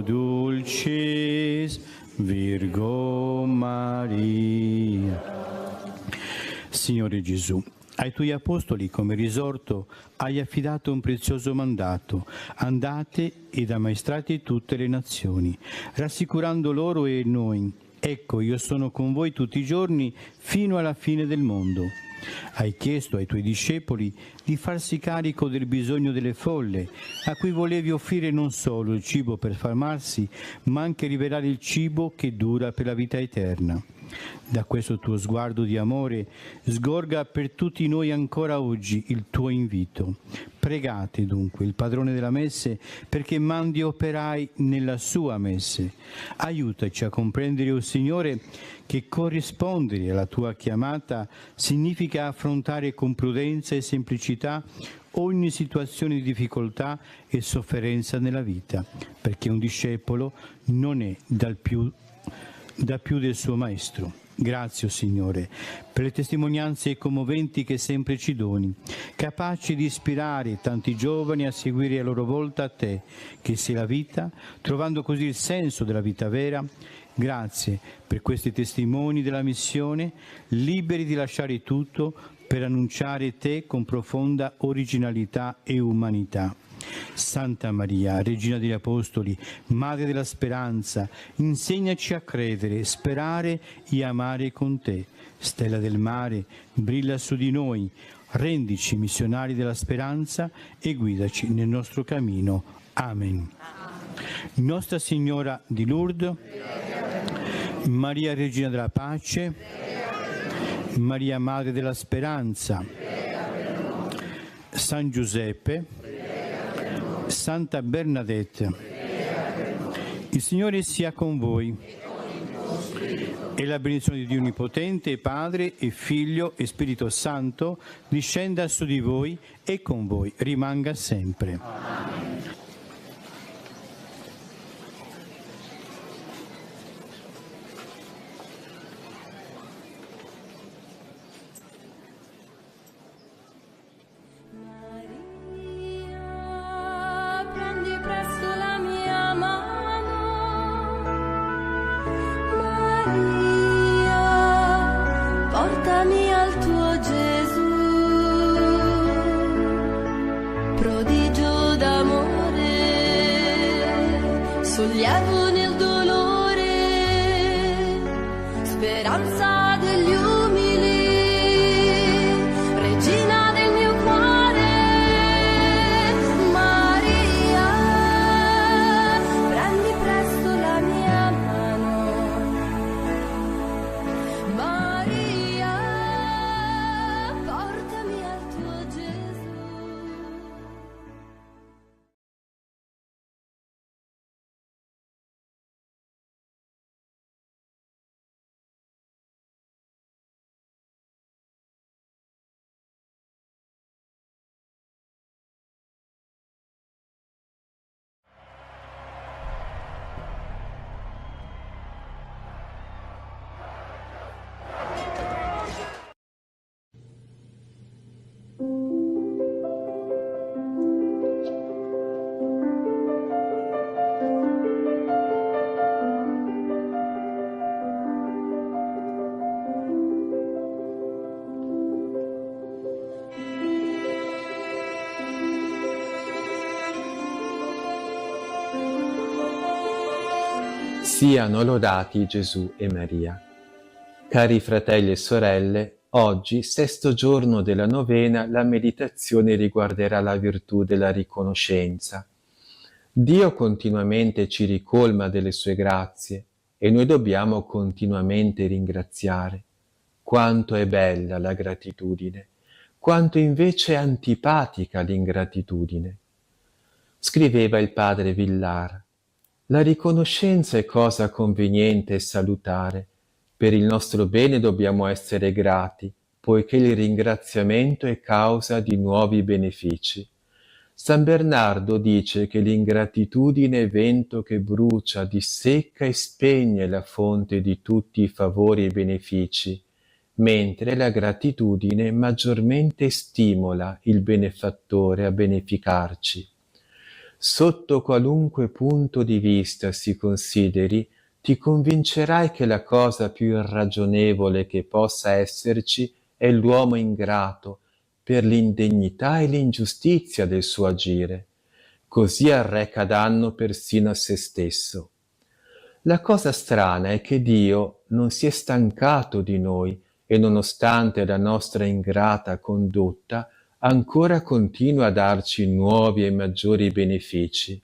dulcis Virgo Maria. Signore Gesù, ai tuoi apostoli come risorto hai affidato un prezioso mandato: andate ed ammaestrate tutte le nazioni, rassicurando loro e noi: ecco, io sono con voi tutti i giorni fino alla fine del mondo. Hai chiesto ai tuoi discepoli di farsi carico del bisogno delle folle, a cui volevi offrire non solo il cibo per farmarsi, ma anche rivelare il cibo che dura per la vita eterna. Da questo tuo sguardo di amore sgorga per tutti noi ancora oggi il tuo invito. Pregate dunque il padrone della messe perché mandi operai nella sua messe. Aiutaci a comprendere, o Signore, che corrispondere alla tua chiamata significa affrontare con prudenza e semplicità ogni situazione di difficoltà e sofferenza nella vita, perché un discepolo non è da più del suo Maestro. Grazie, Signore, per le testimonianze commoventi che sempre ci doni, capaci di ispirare tanti giovani a seguire a loro volta te, che sei la vita, trovando così il senso della vita vera. Grazie per questi testimoni della missione, liberi di lasciare tutto per annunciare te con profonda originalità e umanità. Santa Maria, Regina degli Apostoli, Madre della Speranza, insegnaci a credere, sperare e amare con te. Stella del mare, brilla su di noi, rendici missionari della speranza e guidaci nel nostro cammino. Amen. Nostra Signora di Lourdes, Maria Regina della Pace, Maria Madre della Speranza, San Giuseppe, Santa Bernadette, il Signore sia con voi e la benedizione di Dio Onnipotente, Padre e Figlio e Spirito Santo discenda su di voi e con voi rimanga sempre. Siano lodati Gesù e Maria. Cari fratelli e sorelle, oggi, sesto giorno della novena, la meditazione riguarderà la virtù della riconoscenza. Dio continuamente ci ricolma delle sue grazie e noi dobbiamo continuamente ringraziare. Quanto è bella la gratitudine, quanto invece è antipatica l'ingratitudine. Scriveva il padre Villar: la riconoscenza è cosa conveniente e salutare. Per il nostro bene dobbiamo essere grati, poiché il ringraziamento è causa di nuovi benefici. San Bernardo dice che l'ingratitudine è vento che brucia, dissecca e spegne la fonte di tutti i favori e benefici, mentre la gratitudine maggiormente stimola il benefattore a beneficarci. Sotto qualunque punto di vista si consideri, ti convincerai che la cosa più irragionevole che possa esserci è l'uomo ingrato per l'indegnità e l'ingiustizia del suo agire. Così arreca danno persino a se stesso. La cosa strana è che Dio non si è stancato di noi e nonostante la nostra ingrata condotta ancora continua a darci nuovi e maggiori benefici.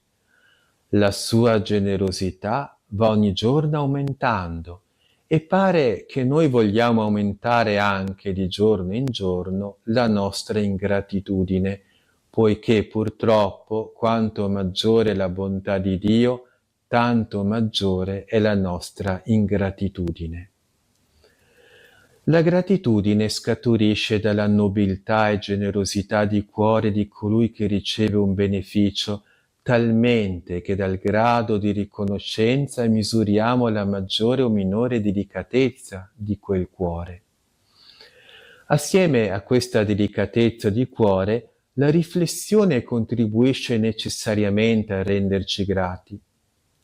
La sua generosità va ogni giorno aumentando e pare che noi vogliamo aumentare anche di giorno in giorno la nostra ingratitudine, poiché purtroppo quanto maggiore è la bontà di Dio, tanto maggiore è la nostra ingratitudine. La gratitudine scaturisce dalla nobiltà e generosità di cuore di colui che riceve un beneficio, talmente che dal grado di riconoscenza misuriamo la maggiore o minore delicatezza di quel cuore. Assieme a questa delicatezza di cuore, la riflessione contribuisce necessariamente a renderci grati.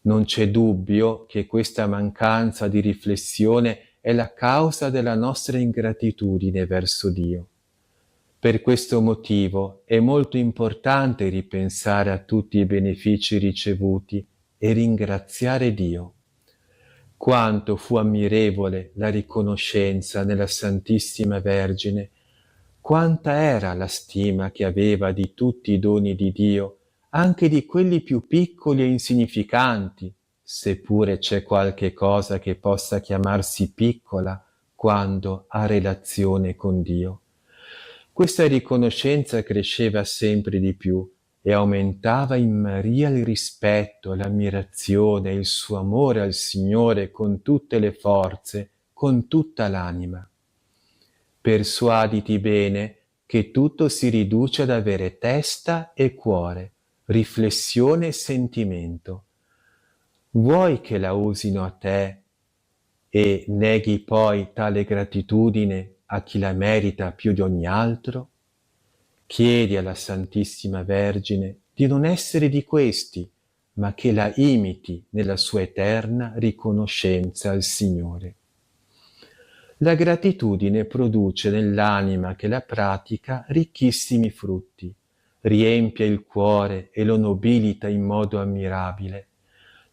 Non c'è dubbio che questa mancanza di riflessione è la causa della nostra ingratitudine verso Dio. Per questo motivo è molto importante ripensare a tutti i benefici ricevuti e ringraziare Dio. Quanto fu ammirevole la riconoscenza nella Santissima Vergine, quanta era la stima che aveva di tutti i doni di Dio, anche di quelli più piccoli e insignificanti, seppure c'è qualche cosa che possa chiamarsi piccola quando ha relazione con Dio. Questa riconoscenza cresceva sempre di più e aumentava in Maria il rispetto, l'ammirazione, il suo amore al Signore con tutte le forze, con tutta l'anima. Persuaditi bene che tutto si riduce ad avere testa e cuore, riflessione e sentimento. Vuoi che la usino a te e neghi poi tale gratitudine a chi la merita più di ogni altro? Chiedi alla Santissima Vergine di non essere di questi, ma che la imiti nella sua eterna riconoscenza al Signore. La gratitudine produce nell'anima che la pratica ricchissimi frutti, riempie il cuore e lo nobilita in modo ammirabile.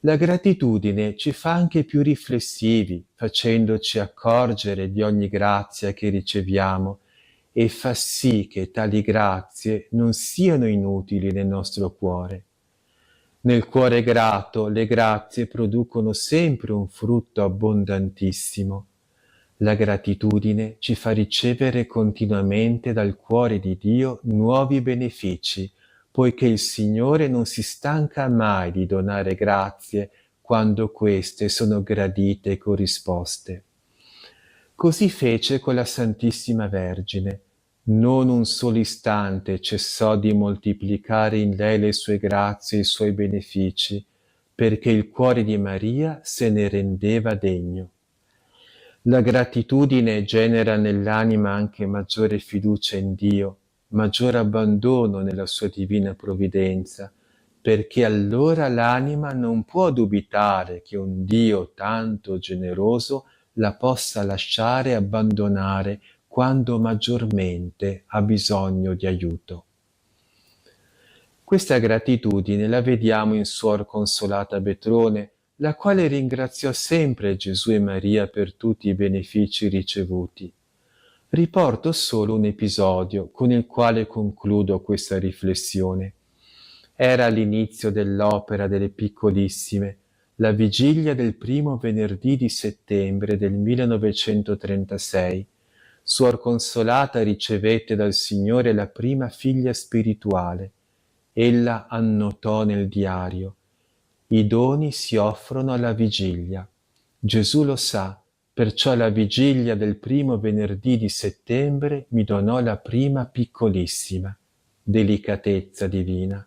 La gratitudine ci fa anche più riflessivi, facendoci accorgere di ogni grazia che riceviamo e fa sì che tali grazie non siano inutili nel nostro cuore. Nel cuore grato le grazie producono sempre un frutto abbondantissimo. La gratitudine ci fa ricevere continuamente dal cuore di Dio nuovi benefici, poiché il Signore non si stanca mai di donare grazie quando queste sono gradite e corrisposte. Così fece con la Santissima Vergine. Non un solo istante cessò di moltiplicare in lei le sue grazie e i suoi benefici, perché il cuore di Maria se ne rendeva degno. La gratitudine genera nell'anima anche maggiore fiducia in Dio, maggiore abbandono nella sua divina provvidenza, perché allora l'anima non può dubitare che un Dio tanto generoso la possa lasciare e abbandonare quando maggiormente ha bisogno di aiuto. Questa gratitudine la vediamo in Suor Consolata Betrone, la quale ringraziò sempre Gesù e Maria per tutti i benefici ricevuti. Riporto solo un episodio con il quale concludo questa riflessione. Era l'inizio dell'opera delle Piccolissime, la vigilia del primo venerdì di settembre del 1936. Suor Consolata ricevette dal Signore la prima figlia spirituale. Ella annotò nel diario: i doni si offrono alla vigilia. Gesù lo sa, perciò alla vigilia del primo venerdì di settembre mi donò la prima piccolissima. Delicatezza divina.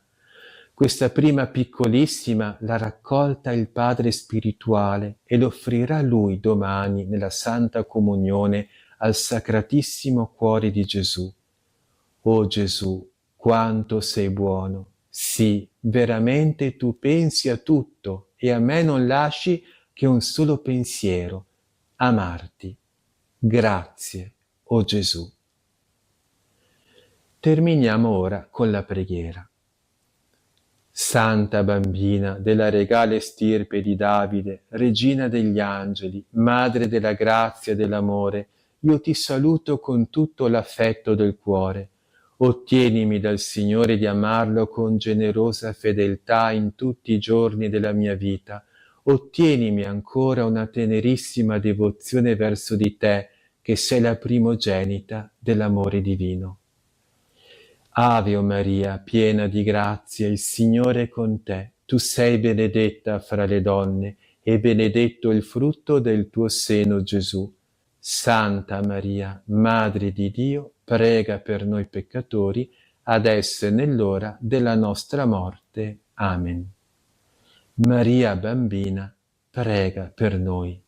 Questa prima piccolissima l'ha raccolta il Padre spirituale e l'offrirà lui domani nella Santa Comunione al Sacratissimo Cuore di Gesù. O Gesù, quanto sei buono! Sì, veramente tu pensi a tutto e a me non lasci che un solo pensiero, amarti. Grazie, o Gesù. Terminiamo ora con la preghiera. Santa Bambina della regale stirpe di Davide, Regina degli Angeli, Madre della grazia e dell'amore, io ti saluto con tutto l'affetto del cuore. Ottienimi dal Signore di amarlo con generosa fedeltà in tutti i giorni della mia vita. Ottienimi ancora una tenerissima devozione verso di te, che sei la primogenita dell'amore divino. Ave o Maria, piena di grazia, il Signore è con te. Tu sei benedetta fra le donne, e benedetto il frutto del tuo seno, Gesù. Santa Maria, Madre di Dio, prega per noi peccatori, adesso e nell'ora della nostra morte. Amen. Maria Bambina, prega per noi.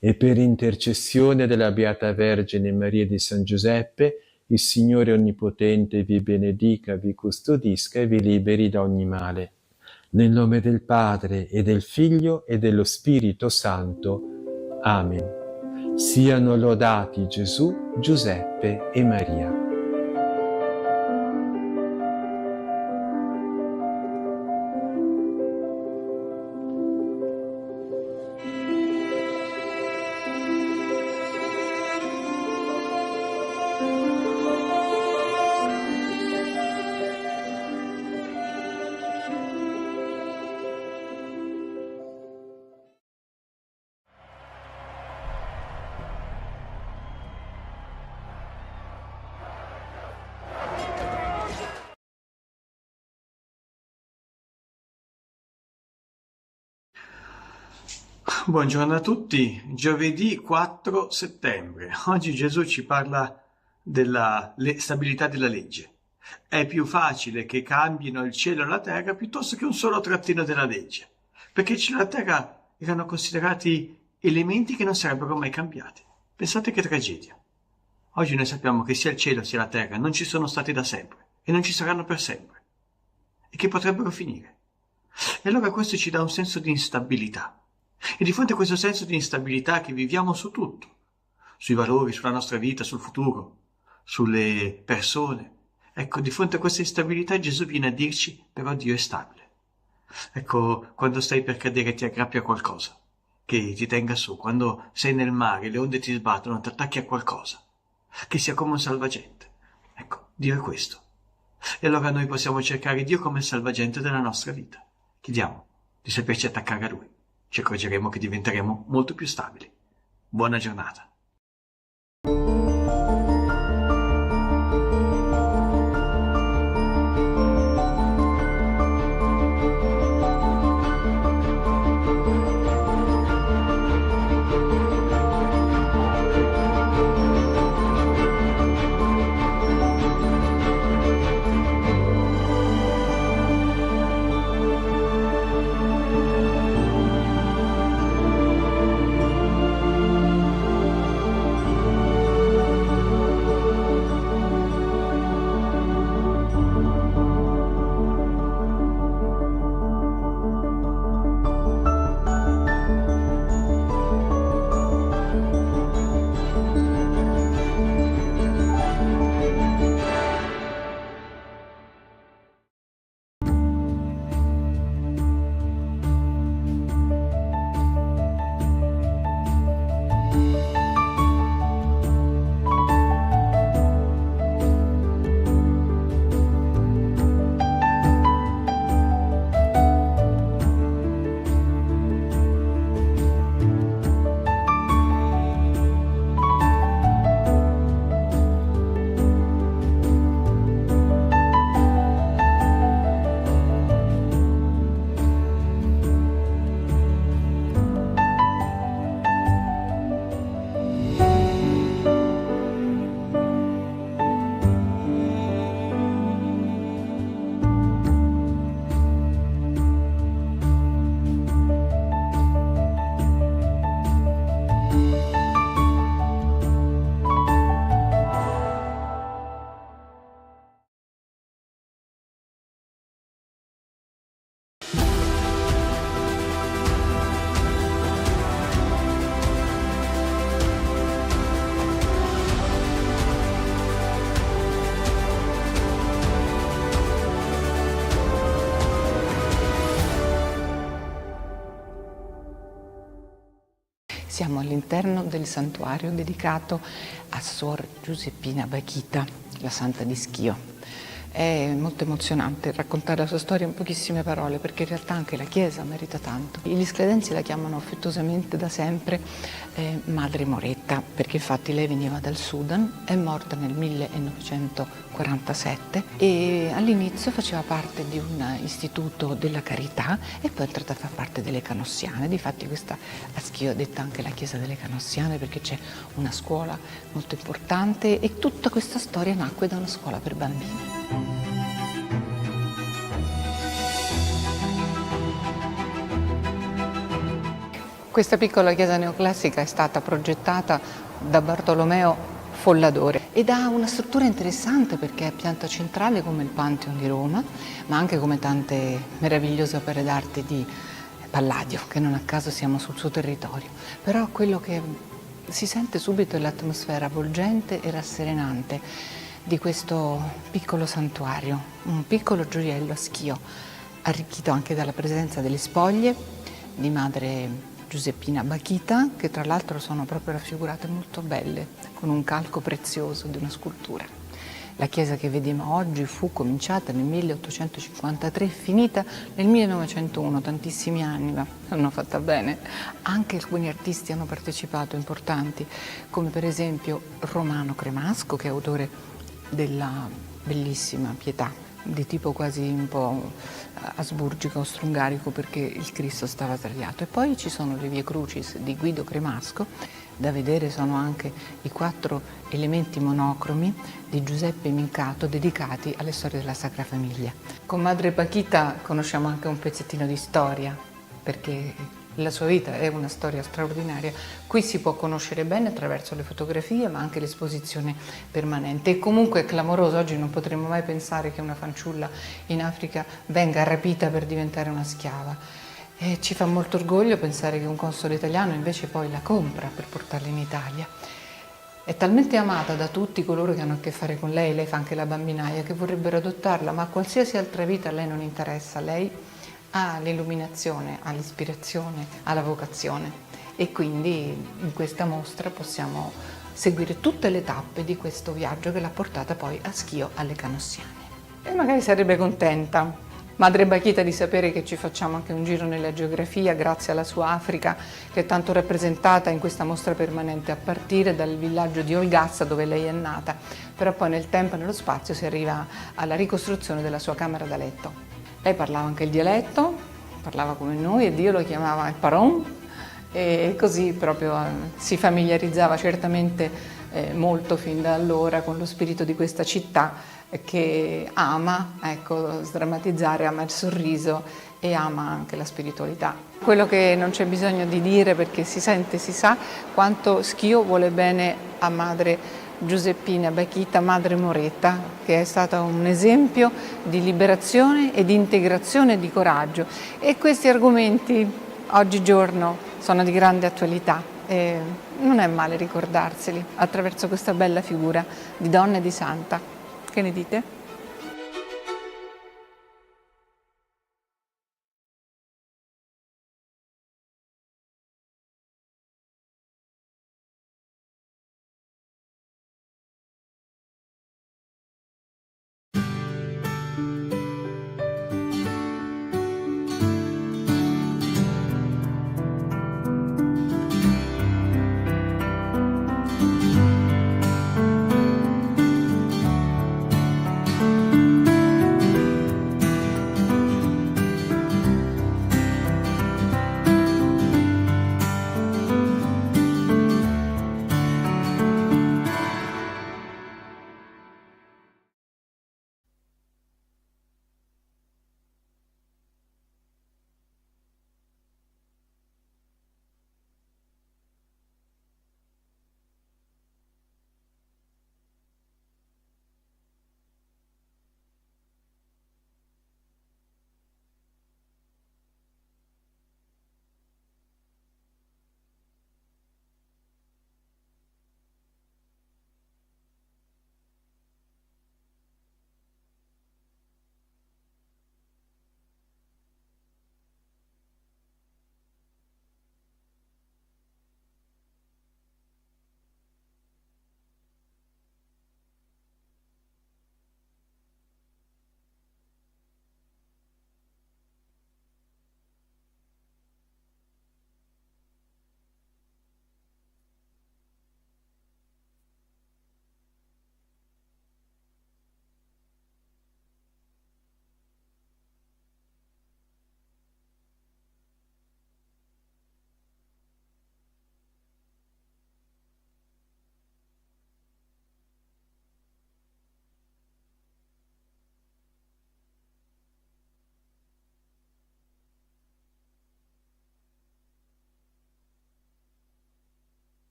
E per intercessione della Beata Vergine Maria di San Giuseppe, il Signore Onnipotente vi benedica, vi custodisca e vi liberi da ogni male. Nel nome del Padre, e del Figlio, e dello Spirito Santo. Amen. Siano lodati Gesù, Giuseppe e Maria. Buongiorno a tutti, giovedì 4 settembre. Oggi Gesù ci parla della stabilità della legge. È più facile che cambino il cielo e la terra piuttosto che un solo trattino della legge, perché il cielo e la terra erano considerati elementi che non sarebbero mai cambiati. Pensate che tragedia. Oggi noi sappiamo che sia il cielo sia la terra non ci sono stati da sempre e non ci saranno per sempre e che potrebbero finire. E allora questo ci dà un senso di instabilità. E di fronte a questo senso di instabilità che viviamo su tutto, sui valori, sulla nostra vita, sul futuro, sulle persone, ecco, di fronte a questa instabilità Gesù viene a dirci: però Dio è stabile. Ecco, quando stai per cadere ti aggrappi a qualcosa che ti tenga su, quando sei nel mare, le onde ti sbattono, ti attacchi a qualcosa che sia come un salvagente. Ecco, Dio è questo. E allora noi possiamo cercare Dio come il salvagente della nostra vita. Chiediamo di saperci attaccare a Lui. Ci accorgeremo che diventeremo molto più stabili. Buona giornata. Siamo all'interno del santuario dedicato a Suor Giuseppina Bakhita, la santa di Schio. È molto emozionante raccontare la sua storia in pochissime parole, perché in realtà anche la Chiesa merita tanto. Gli scledenzi la chiamano affettuosamente da sempre Madre Moretta, perché infatti lei veniva dal Sudan, è morta nel 1947 e all'inizio faceva parte di un istituto della carità e poi è entrata a far parte delle Canossiane. Difatti questa a Schio è detta anche la Chiesa delle Canossiane, perché c'è una scuola molto importante e tutta questa storia nacque da una scuola per bambini. Questa piccola chiesa neoclassica è stata progettata da Bartolomeo Folladore ed ha una struttura interessante perché è pianta centrale come il Pantheon di Roma, ma anche come tante meravigliose opere d'arte di Palladio, che non a caso siamo sul suo territorio. Però quello che si sente subito è l'atmosfera avvolgente e rasserenante di questo piccolo santuario, un piccolo gioiello a Schio, arricchito anche dalla presenza delle spoglie di Madre Giuseppina Bakhita, che tra l'altro sono proprio raffigurate molto belle, con un calco prezioso di una scultura. La chiesa che vediamo oggi fu cominciata nel 1853 e finita nel 1901, tantissimi anni, ma l'hanno fatta bene. Anche alcuni artisti hanno partecipato, importanti, come per esempio Romano Cremasco, che è autore della bellissima Pietà, di tipo quasi un po' asburgico, austro-ungarico, perché il Cristo stava tagliato. E poi ci sono le Vie Crucis di Guido Cremasco, da vedere sono anche i 4 elementi monocromi di Giuseppe Mincato dedicati alle storie della Sacra Famiglia. Con Madre Bakhita conosciamo anche un pezzettino di storia, perché la sua vita è una storia straordinaria. Qui si può conoscere bene attraverso le fotografie, ma anche l'esposizione permanente. E comunque è clamoroso, oggi non potremmo mai pensare che una fanciulla in Africa venga rapita per diventare una schiava. E ci fa molto orgoglio pensare che un console italiano invece poi la compra per portarla in Italia. È talmente amata da tutti coloro che hanno a che fare con lei fa anche la bambinaia, che vorrebbero adottarla, ma qualsiasi altra vita a lei non interessa. Lei ha l'illuminazione, ha l'ispirazione, ha la vocazione e quindi in questa mostra possiamo seguire tutte le tappe di questo viaggio che l'ha portata poi a Schio alle Canossiane. E magari sarebbe contenta Madre Bakhita di sapere che ci facciamo anche un giro nella geografia grazie alla sua Africa, che è tanto rappresentata in questa mostra permanente, a partire dal villaggio di Olgassa dove lei è nata, però poi nel tempo e nello spazio si arriva alla ricostruzione della sua camera da letto. Lei parlava anche il dialetto, parlava come noi e Dio lo chiamava il Paron e così proprio si familiarizzava certamente molto fin da allora con lo spirito di questa città che ama, sdrammatizzare, ama il sorriso e ama anche la spiritualità. Quello che non c'è bisogno di dire perché si sente, si sa quanto Schio vuole bene a Madre Giuseppina Bakhita, Madre Moretta, che è stata un esempio di liberazione e di integrazione e di coraggio. E questi argomenti oggigiorno sono di grande attualità e non è male ricordarseli attraverso questa bella figura di donna e di santa. Che ne dite?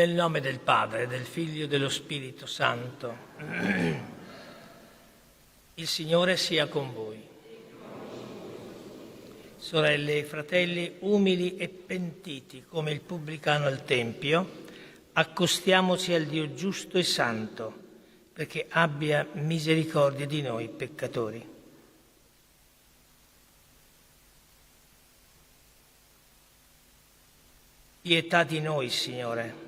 Nel nome del Padre, del Figlio e dello Spirito Santo. Il Signore sia con voi. Sorelle e fratelli, umili e pentiti come il pubblicano al Tempio, accostiamoci al Dio giusto e santo, perché abbia misericordia di noi peccatori. Pietà di noi, Signore.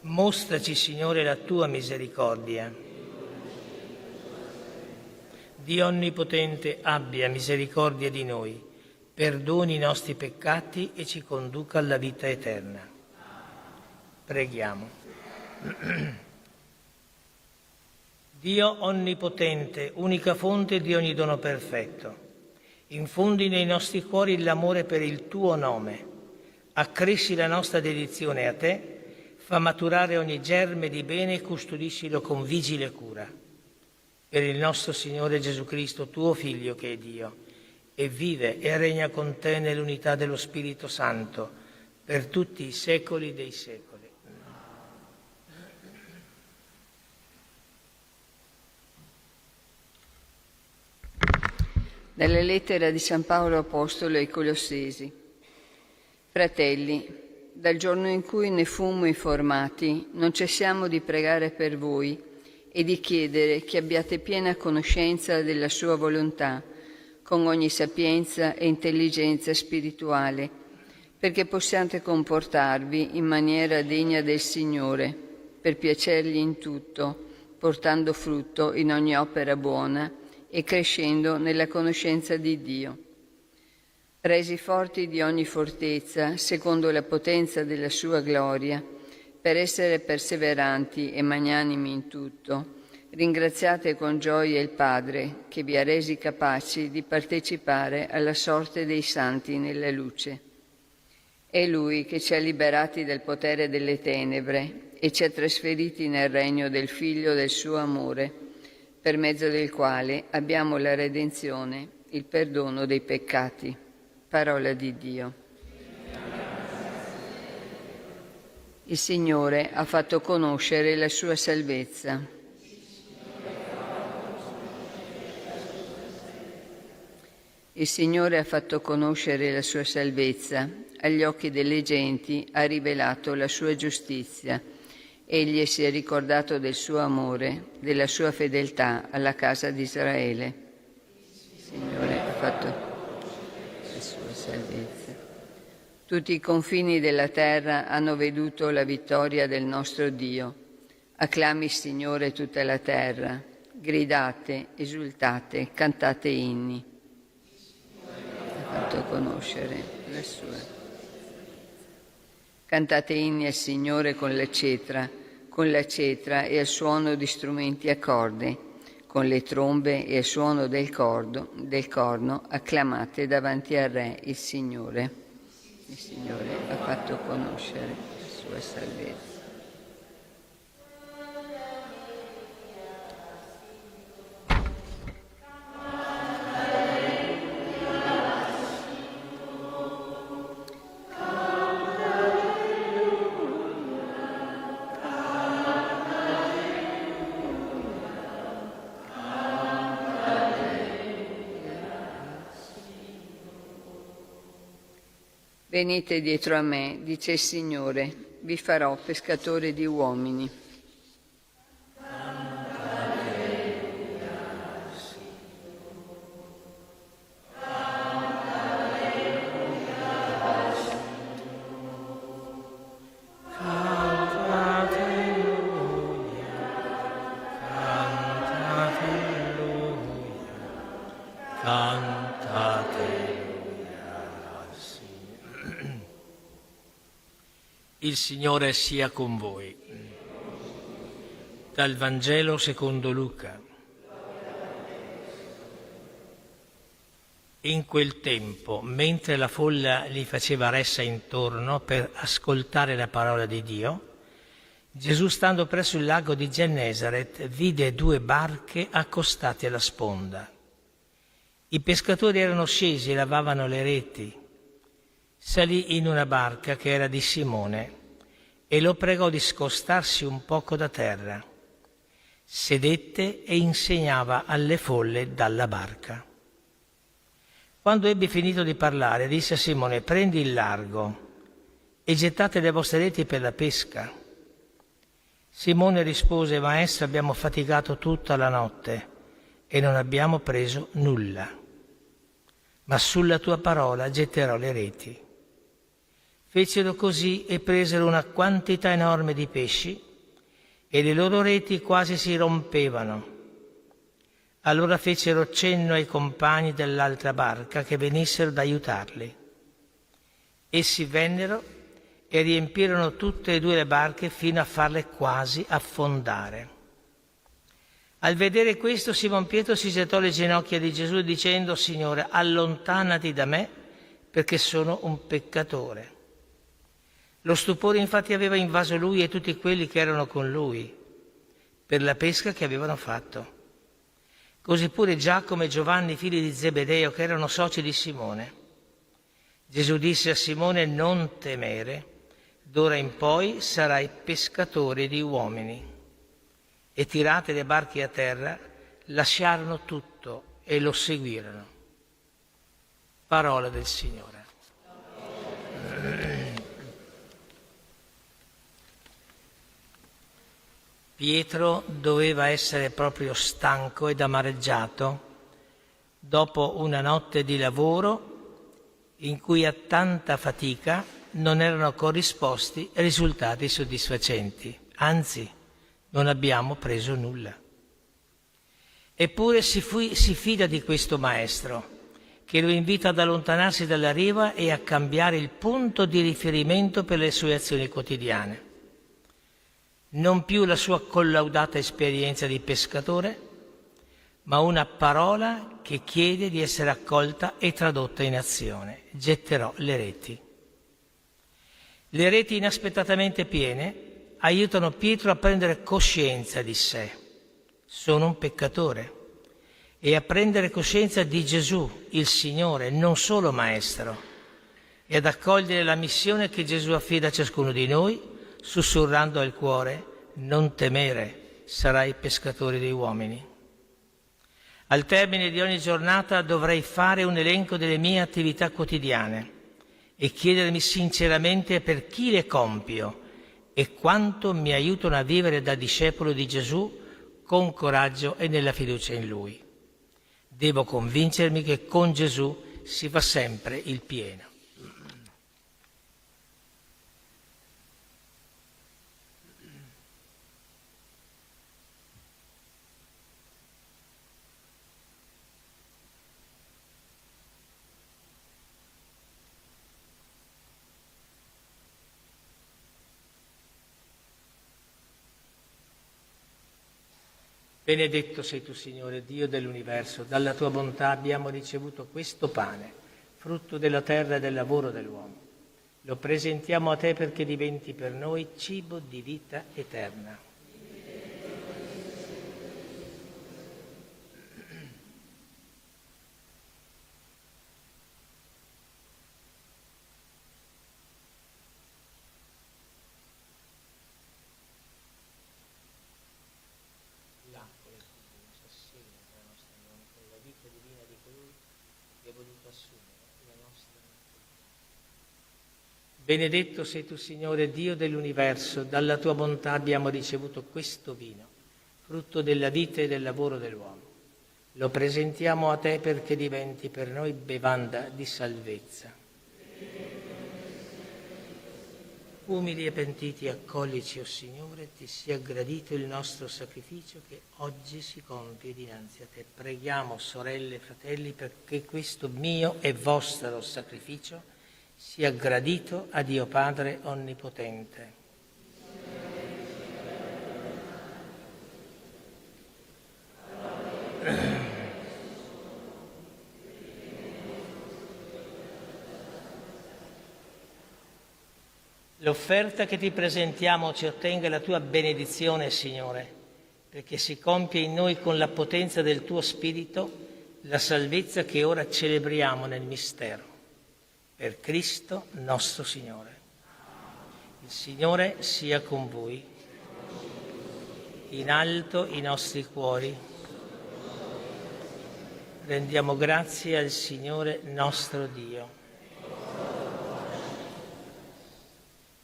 Mostraci, Signore, la tua misericordia. Dio Onnipotente abbia misericordia di noi, perdoni i nostri peccati e ci conduca alla vita eterna. Preghiamo. Dio Onnipotente, unica fonte di ogni dono perfetto, infondi nei nostri cuori l'amore per il tuo nome, accresci la nostra dedizione a te, fa maturare ogni germe di bene e custodiscilo con vigile cura. Per il nostro Signore Gesù Cristo, tuo Figlio che è Dio, e vive e regna con te nell'unità dello Spirito Santo, per tutti i secoli dei secoli. Dalla lettera di San Paolo Apostolo ai Colossesi. Fratelli, dal giorno in cui ne fummo informati, non cessiamo di pregare per voi e di chiedere che abbiate piena conoscenza della sua volontà, con ogni sapienza e intelligenza spirituale, perché possiate comportarvi in maniera degna del Signore, per piacergli in tutto, portando frutto in ogni opera buona e crescendo nella conoscenza di Dio. Resi forti di ogni fortezza, secondo la potenza della sua gloria, per essere perseveranti e magnanimi in tutto, ringraziate con gioia il Padre che vi ha resi capaci di partecipare alla sorte dei santi nella luce. È Lui che ci ha liberati dal potere delle tenebre e ci ha trasferiti nel regno del Figlio del suo amore, per mezzo del quale abbiamo la redenzione, il perdono dei peccati. Parola di Dio. Il Signore ha fatto conoscere la sua salvezza. Il Signore ha fatto conoscere la sua salvezza, agli occhi delle genti ha rivelato la sua giustizia. Egli si è ricordato del suo amore, della sua fedeltà alla casa di Israele. Il Signore ha fatto la sua salvezza. Tutti i confini della terra hanno veduto la vittoria del nostro Dio. Acclami il Signore tutta la terra. Gridate, esultate, cantate inni. Ha fatto conoscere la sua. Cantate inni al Signore con la cetra e al suono di strumenti a corde, con le trombe e al suono del corno, acclamate davanti al Re il Signore. Il Signore ha fatto conoscere la sua salvezza. Venite dietro a me, dice il Signore, vi farò pescatori di uomini. Il Signore sia con voi. Dal Vangelo secondo Luca. In quel tempo, mentre la folla gli faceva ressa intorno per ascoltare la parola di Dio, Gesù, stando presso il lago di Gennesaret, vide 2 barche accostate alla sponda. I pescatori erano scesi e lavavano le reti. salì in una barca che era di Simone e lo pregò di scostarsi un poco da terra. Sedette e insegnava alle folle dalla barca. Quando ebbe finito di parlare, disse a Simone: prendi il largo e gettate le vostre reti per la pesca. Simone rispose: Maestro, abbiamo faticato tutta la notte e non abbiamo preso nulla, ma sulla tua parola getterò le reti. Fecero così e presero una quantità enorme di pesci e le loro reti quasi si rompevano. Allora fecero cenno ai compagni dell'altra barca che venissero ad aiutarli. Essi vennero e riempirono tutte e due le barche fino a farle quasi affondare. Al vedere questo, Simon Pietro si gettò alle ginocchia di Gesù dicendo: Signore, allontanati da me, perché sono un peccatore. Lo stupore infatti aveva invaso lui e tutti quelli che erano con lui, per la pesca che avevano fatto. Così pure Giacomo e Giovanni, figli di Zebedeo, che erano soci di Simone. Gesù disse a Simone: non temere, d'ora in poi sarai pescatore di uomini. E tirate le barche a terra, lasciarono tutto e lo seguirono. Parola del Signore. Pietro doveva essere proprio stanco ed amareggiato dopo una notte di lavoro in cui a tanta fatica non erano corrisposti risultati soddisfacenti, anzi non abbiamo preso nulla. Eppure si fida di questo maestro che lo invita ad allontanarsi dalla riva e a cambiare il punto di riferimento per le sue azioni quotidiane. Non più la sua collaudata esperienza di pescatore, ma una parola che chiede di essere accolta e tradotta in azione. Getterò le reti. Le reti inaspettatamente piene aiutano Pietro a prendere coscienza di sé. Sono un peccatore. E a prendere coscienza di Gesù, il Signore, non solo Maestro, e ad accogliere la missione che Gesù affida a ciascuno di noi, sussurrando al cuore: non temere, sarai pescatore di uomini. Al termine di ogni giornata dovrei fare un elenco delle mie attività quotidiane e chiedermi sinceramente per chi le compio e quanto mi aiutano a vivere da discepolo di Gesù con coraggio e nella fiducia in Lui. Devo convincermi che con Gesù si fa sempre il pieno. Benedetto sei tu, Signore, Dio dell'universo, dalla tua bontà abbiamo ricevuto questo pane, frutto della terra e del lavoro dell'uomo. Lo presentiamo a te perché diventi per noi cibo di vita eterna. Benedetto sei tu, Signore, Dio dell'universo, dalla tua bontà abbiamo ricevuto questo vino, frutto della vita e del lavoro dell'uomo. Lo presentiamo a te perché diventi per noi bevanda di salvezza. Umili e pentiti, accoglici, o Signore, ti sia gradito il nostro sacrificio che oggi si compie dinanzi a te. Preghiamo, sorelle e fratelli, perché questo mio e vostro sacrificio sia gradito a Dio Padre Onnipotente. L'offerta che ti presentiamo ci ottenga la tua benedizione, Signore, perché si compie in noi con la potenza del tuo Spirito la salvezza che ora celebriamo nel mistero. Per Cristo nostro Signore. Il Signore sia con voi. In alto i nostri cuori. Rendiamo grazie al Signore nostro Dio.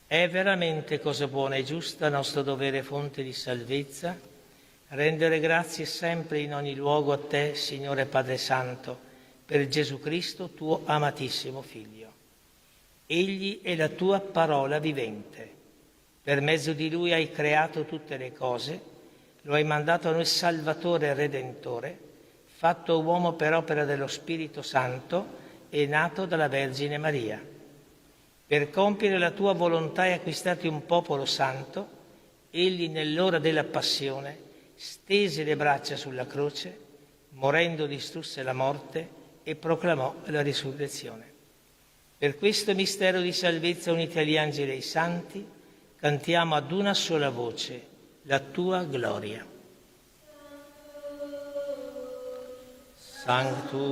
È veramente cosa buona e giusta, nostro dovere fonte di salvezza, rendere grazie sempre in ogni luogo a Te, Signore Padre Santo, per Gesù Cristo, Tuo amatissimo Figlio. Egli è la Tua parola vivente. Per mezzo di Lui hai creato tutte le cose, lo hai mandato a noi Salvatore e Redentore, fatto uomo per opera dello Spirito Santo e nato dalla Vergine Maria. Per compiere la Tua volontà hai acquistati un popolo santo, egli nell'ora della passione stese le braccia sulla croce, morendo distrusse la morte e proclamò la risurrezione. Per questo mistero di salvezza, uniti agli angeli e ai santi, cantiamo ad una sola voce la Tua gloria. Sanctus,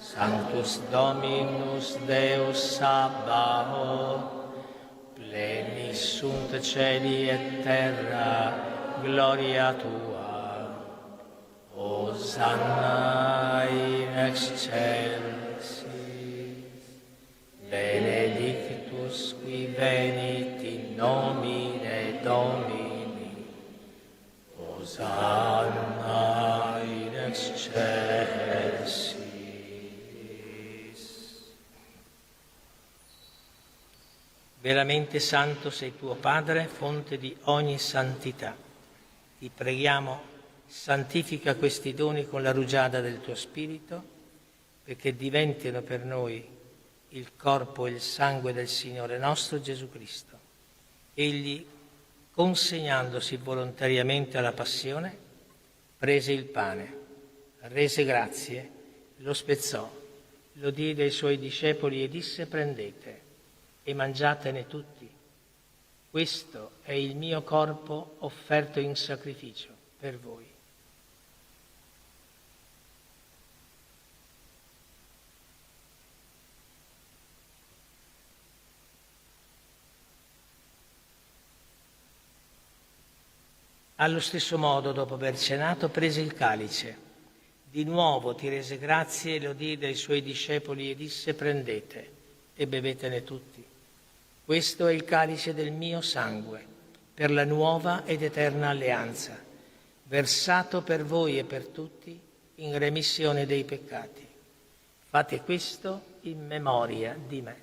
Sanctus Dominus Deus Sabaoth, plenis sunt cieli et terra, gloria Tua. Hosanna in excelsis, benedictus qui venit in nomine Domini. Hosanna in excelsis. Veramente santo sei tuo Padre, fonte di ogni santità. Ti preghiamo, santifica questi doni con la rugiada del tuo Spirito, perché diventino per noi il corpo e il sangue del Signore nostro Gesù Cristo. Egli, consegnandosi volontariamente alla passione, prese il pane, rese grazie, lo spezzò, lo diede ai suoi discepoli e disse: prendete e mangiatene tutti. Questo è il mio corpo offerto in sacrificio per voi. Allo stesso modo, dopo aver cenato, prese il calice. Di nuovo ti rese grazie e lo diede ai suoi discepoli e disse: prendete e bevetene tutti. Questo è il calice del mio sangue, per la nuova ed eterna alleanza, versato per voi e per tutti in remissione dei peccati. Fate questo in memoria di me.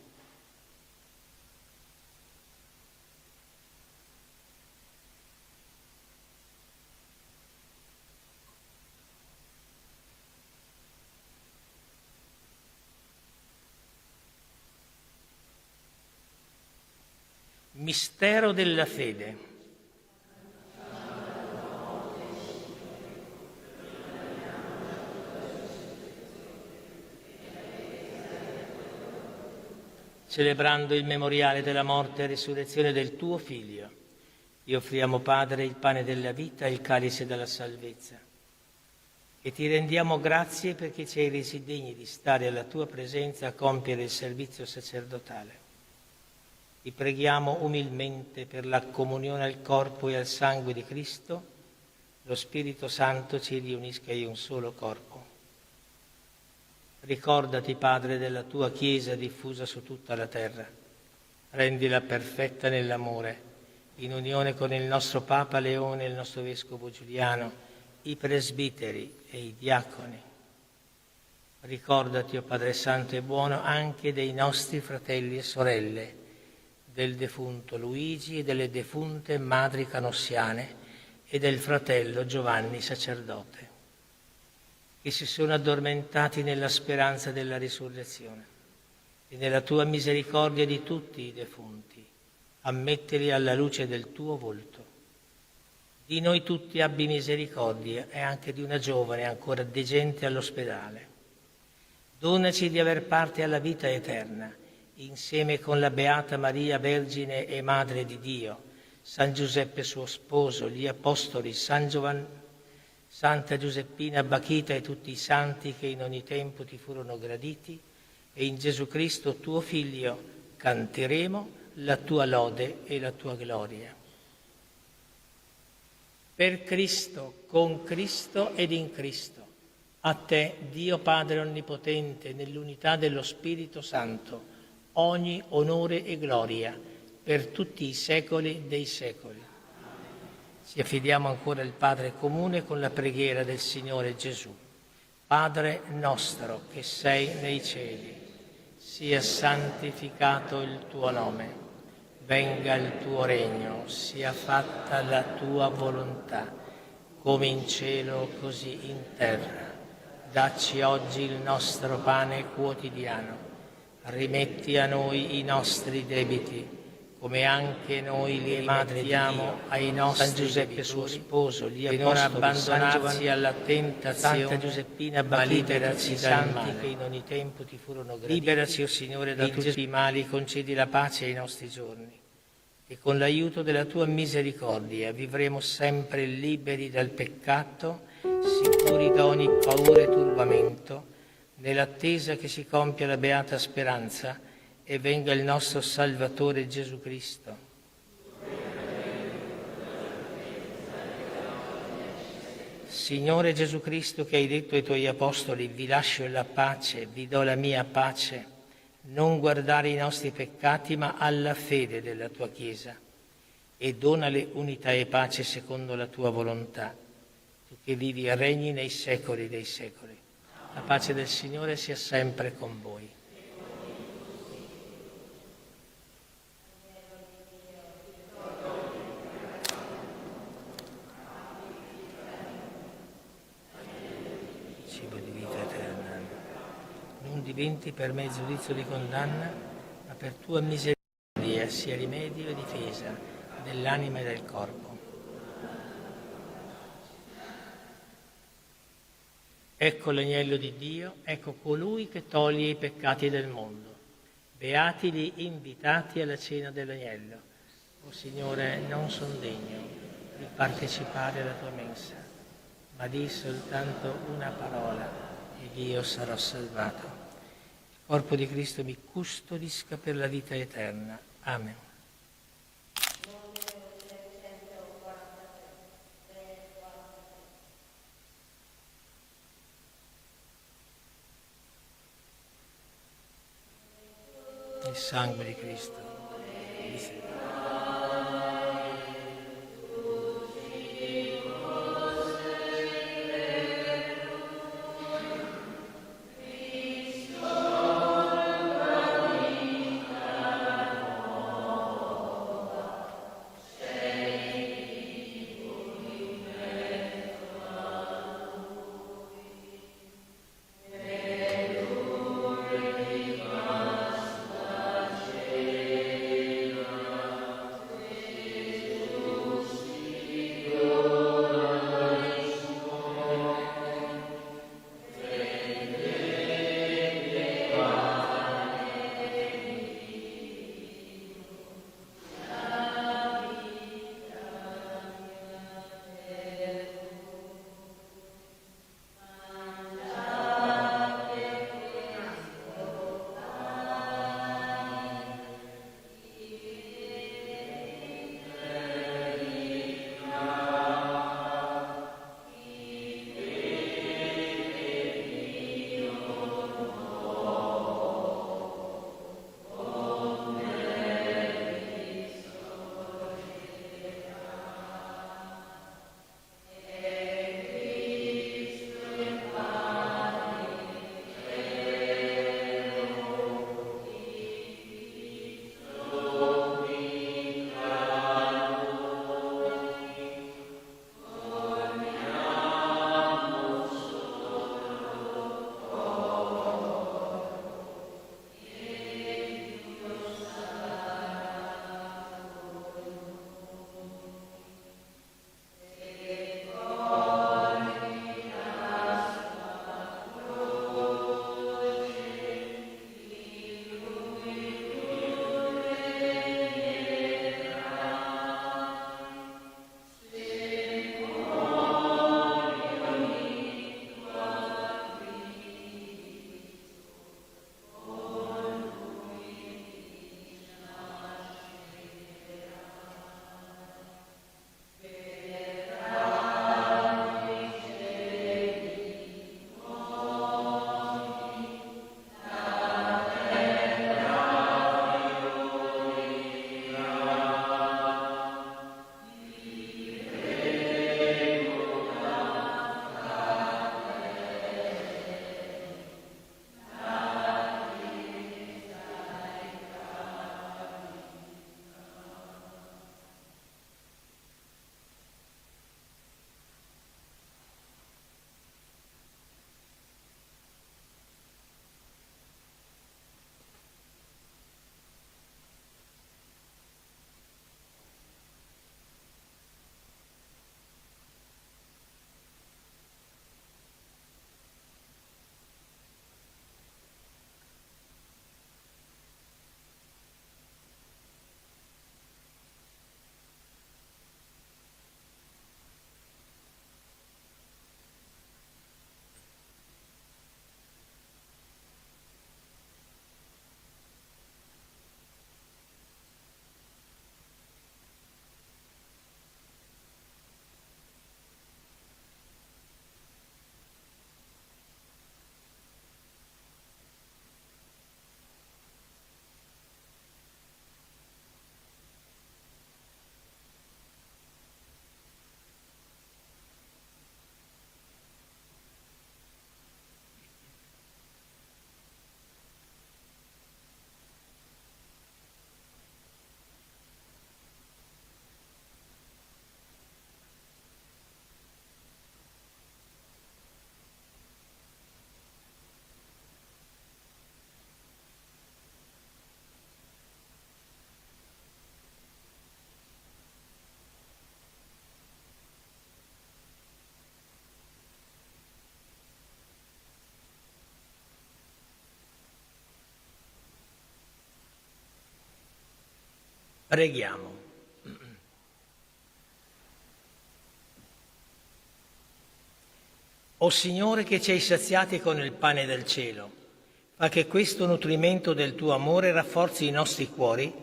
Mistero della fede. Celebrando il memoriale della morte e risurrezione del tuo Figlio, ti offriamo, Padre, il pane della vita e il calice della salvezza. E ti rendiamo grazie perché ci hai resi degni di stare alla tua presenza a compiere il servizio sacerdotale. Ti preghiamo umilmente per la comunione al corpo e al sangue di Cristo, lo Spirito Santo ci riunisca in un solo corpo. Ricordati, Padre, della tua Chiesa diffusa su tutta la terra. Rendila perfetta nell'amore, in unione con il nostro Papa Leone, il nostro Vescovo Giuliano, i presbiteri e i diaconi. Ricordati, o Padre Santo e buono, anche dei nostri fratelli e sorelle, del defunto Luigi e delle defunte madri canossiane e del fratello Giovanni sacerdote, che si sono addormentati nella speranza della risurrezione, e nella tua misericordia di tutti i defunti, ammettili alla luce del tuo volto. Di noi tutti abbi misericordia, e anche di una giovane ancora degente all'ospedale. Donaci di aver parte alla vita eterna, insieme con la Beata Maria, Vergine e Madre di Dio, San Giuseppe suo sposo, gli Apostoli, San Giovanni, Santa Giuseppina Bachita e tutti i santi che in ogni tempo ti furono graditi, e in Gesù Cristo tuo Figlio canteremo la tua lode e la tua gloria. Per Cristo, con Cristo ed in Cristo, a te, Dio Padre Onnipotente, nell'unità dello Spirito Santo, ogni onore e gloria per tutti i secoli dei secoli. Ci affidiamo ancora al Padre comune con la preghiera del Signore Gesù. Padre nostro che sei nei cieli, sia santificato il tuo nome, venga il tuo regno, sia fatta la tua volontà, come in cielo così in terra. Dacci oggi il nostro pane quotidiano, rimetti a noi i nostri debiti, come anche noi li rimettiamo ai nostri San Giuseppe suo sposo, gli apostoli, non abbandonarci alla tentazione, Santa Giuseppina, ma liberaci dal male, che in ogni tempo ti furono graditi. Liberaci, o Signore, da tutti i mali, concedi la pace ai nostri giorni, e con l'aiuto della tua misericordia vivremo sempre liberi dal peccato, sicuri da ogni paura e turbamento, nell'attesa che si compia la beata speranza e venga il nostro Salvatore Gesù Cristo. Signore Gesù Cristo, che hai detto ai tuoi apostoli: vi lascio la pace, vi do la mia pace, non guardare i nostri peccati ma alla fede della tua Chiesa, e donale unità e pace secondo la tua volontà, tu che vivi e regni nei secoli dei secoli. La pace del Signore sia sempre con voi. Cibo di vita eterna, non diventi per me giudizio di condanna, ma per tua misericordia sia rimedio e difesa dell'anima e del corpo. Ecco l'agnello di Dio, ecco colui che toglie i peccati del mondo. Beati gli invitati alla cena dell'agnello. O Signore, non son degno di partecipare alla tua mensa, ma di soltanto una parola ed io sarò salvato. Il corpo di Cristo mi custodisca per la vita eterna. Amen. Il sangue di Cristo. Alleluia. Preghiamo. O Signore, che ci hai saziati con il pane del cielo, fa che questo nutrimento del tuo amore rafforzi i nostri cuori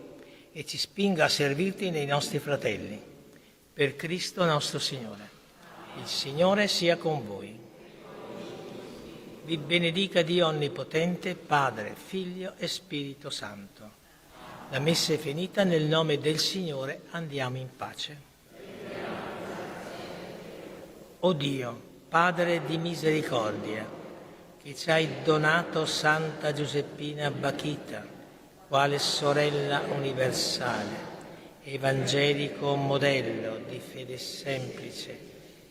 e ci spinga a servirti nei nostri fratelli. Per Cristo nostro Signore. Il Signore sia con voi. Vi benedica Dio Onnipotente, Padre, Figlio e Spirito Santo. La messa è finita, nel nome del Signore andiamo in pace. O Dio, Padre di misericordia, che ci hai donato Santa Giuseppina Bakhita, quale sorella universale, evangelico modello di fede semplice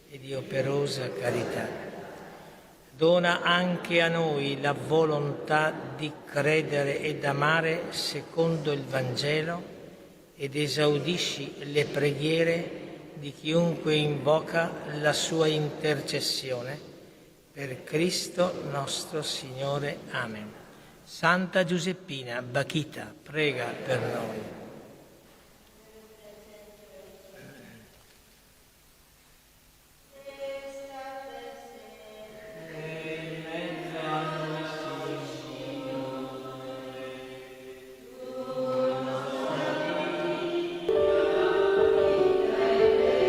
e di operosa carità, dona anche a noi la volontà di credere ed amare secondo il Vangelo ed esaudisci le preghiere di chiunque invoca la sua intercessione. Per Cristo nostro Signore. Amen. Santa Giuseppina Bakhita, prega per noi.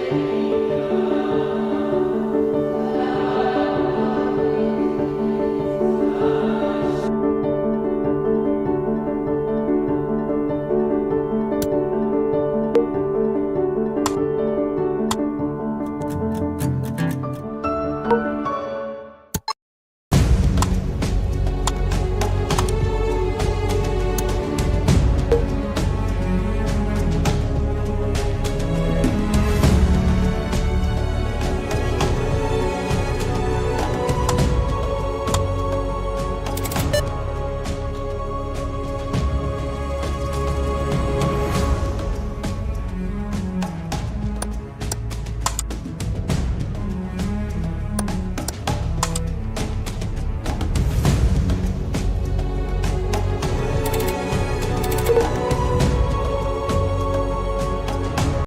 Thank you.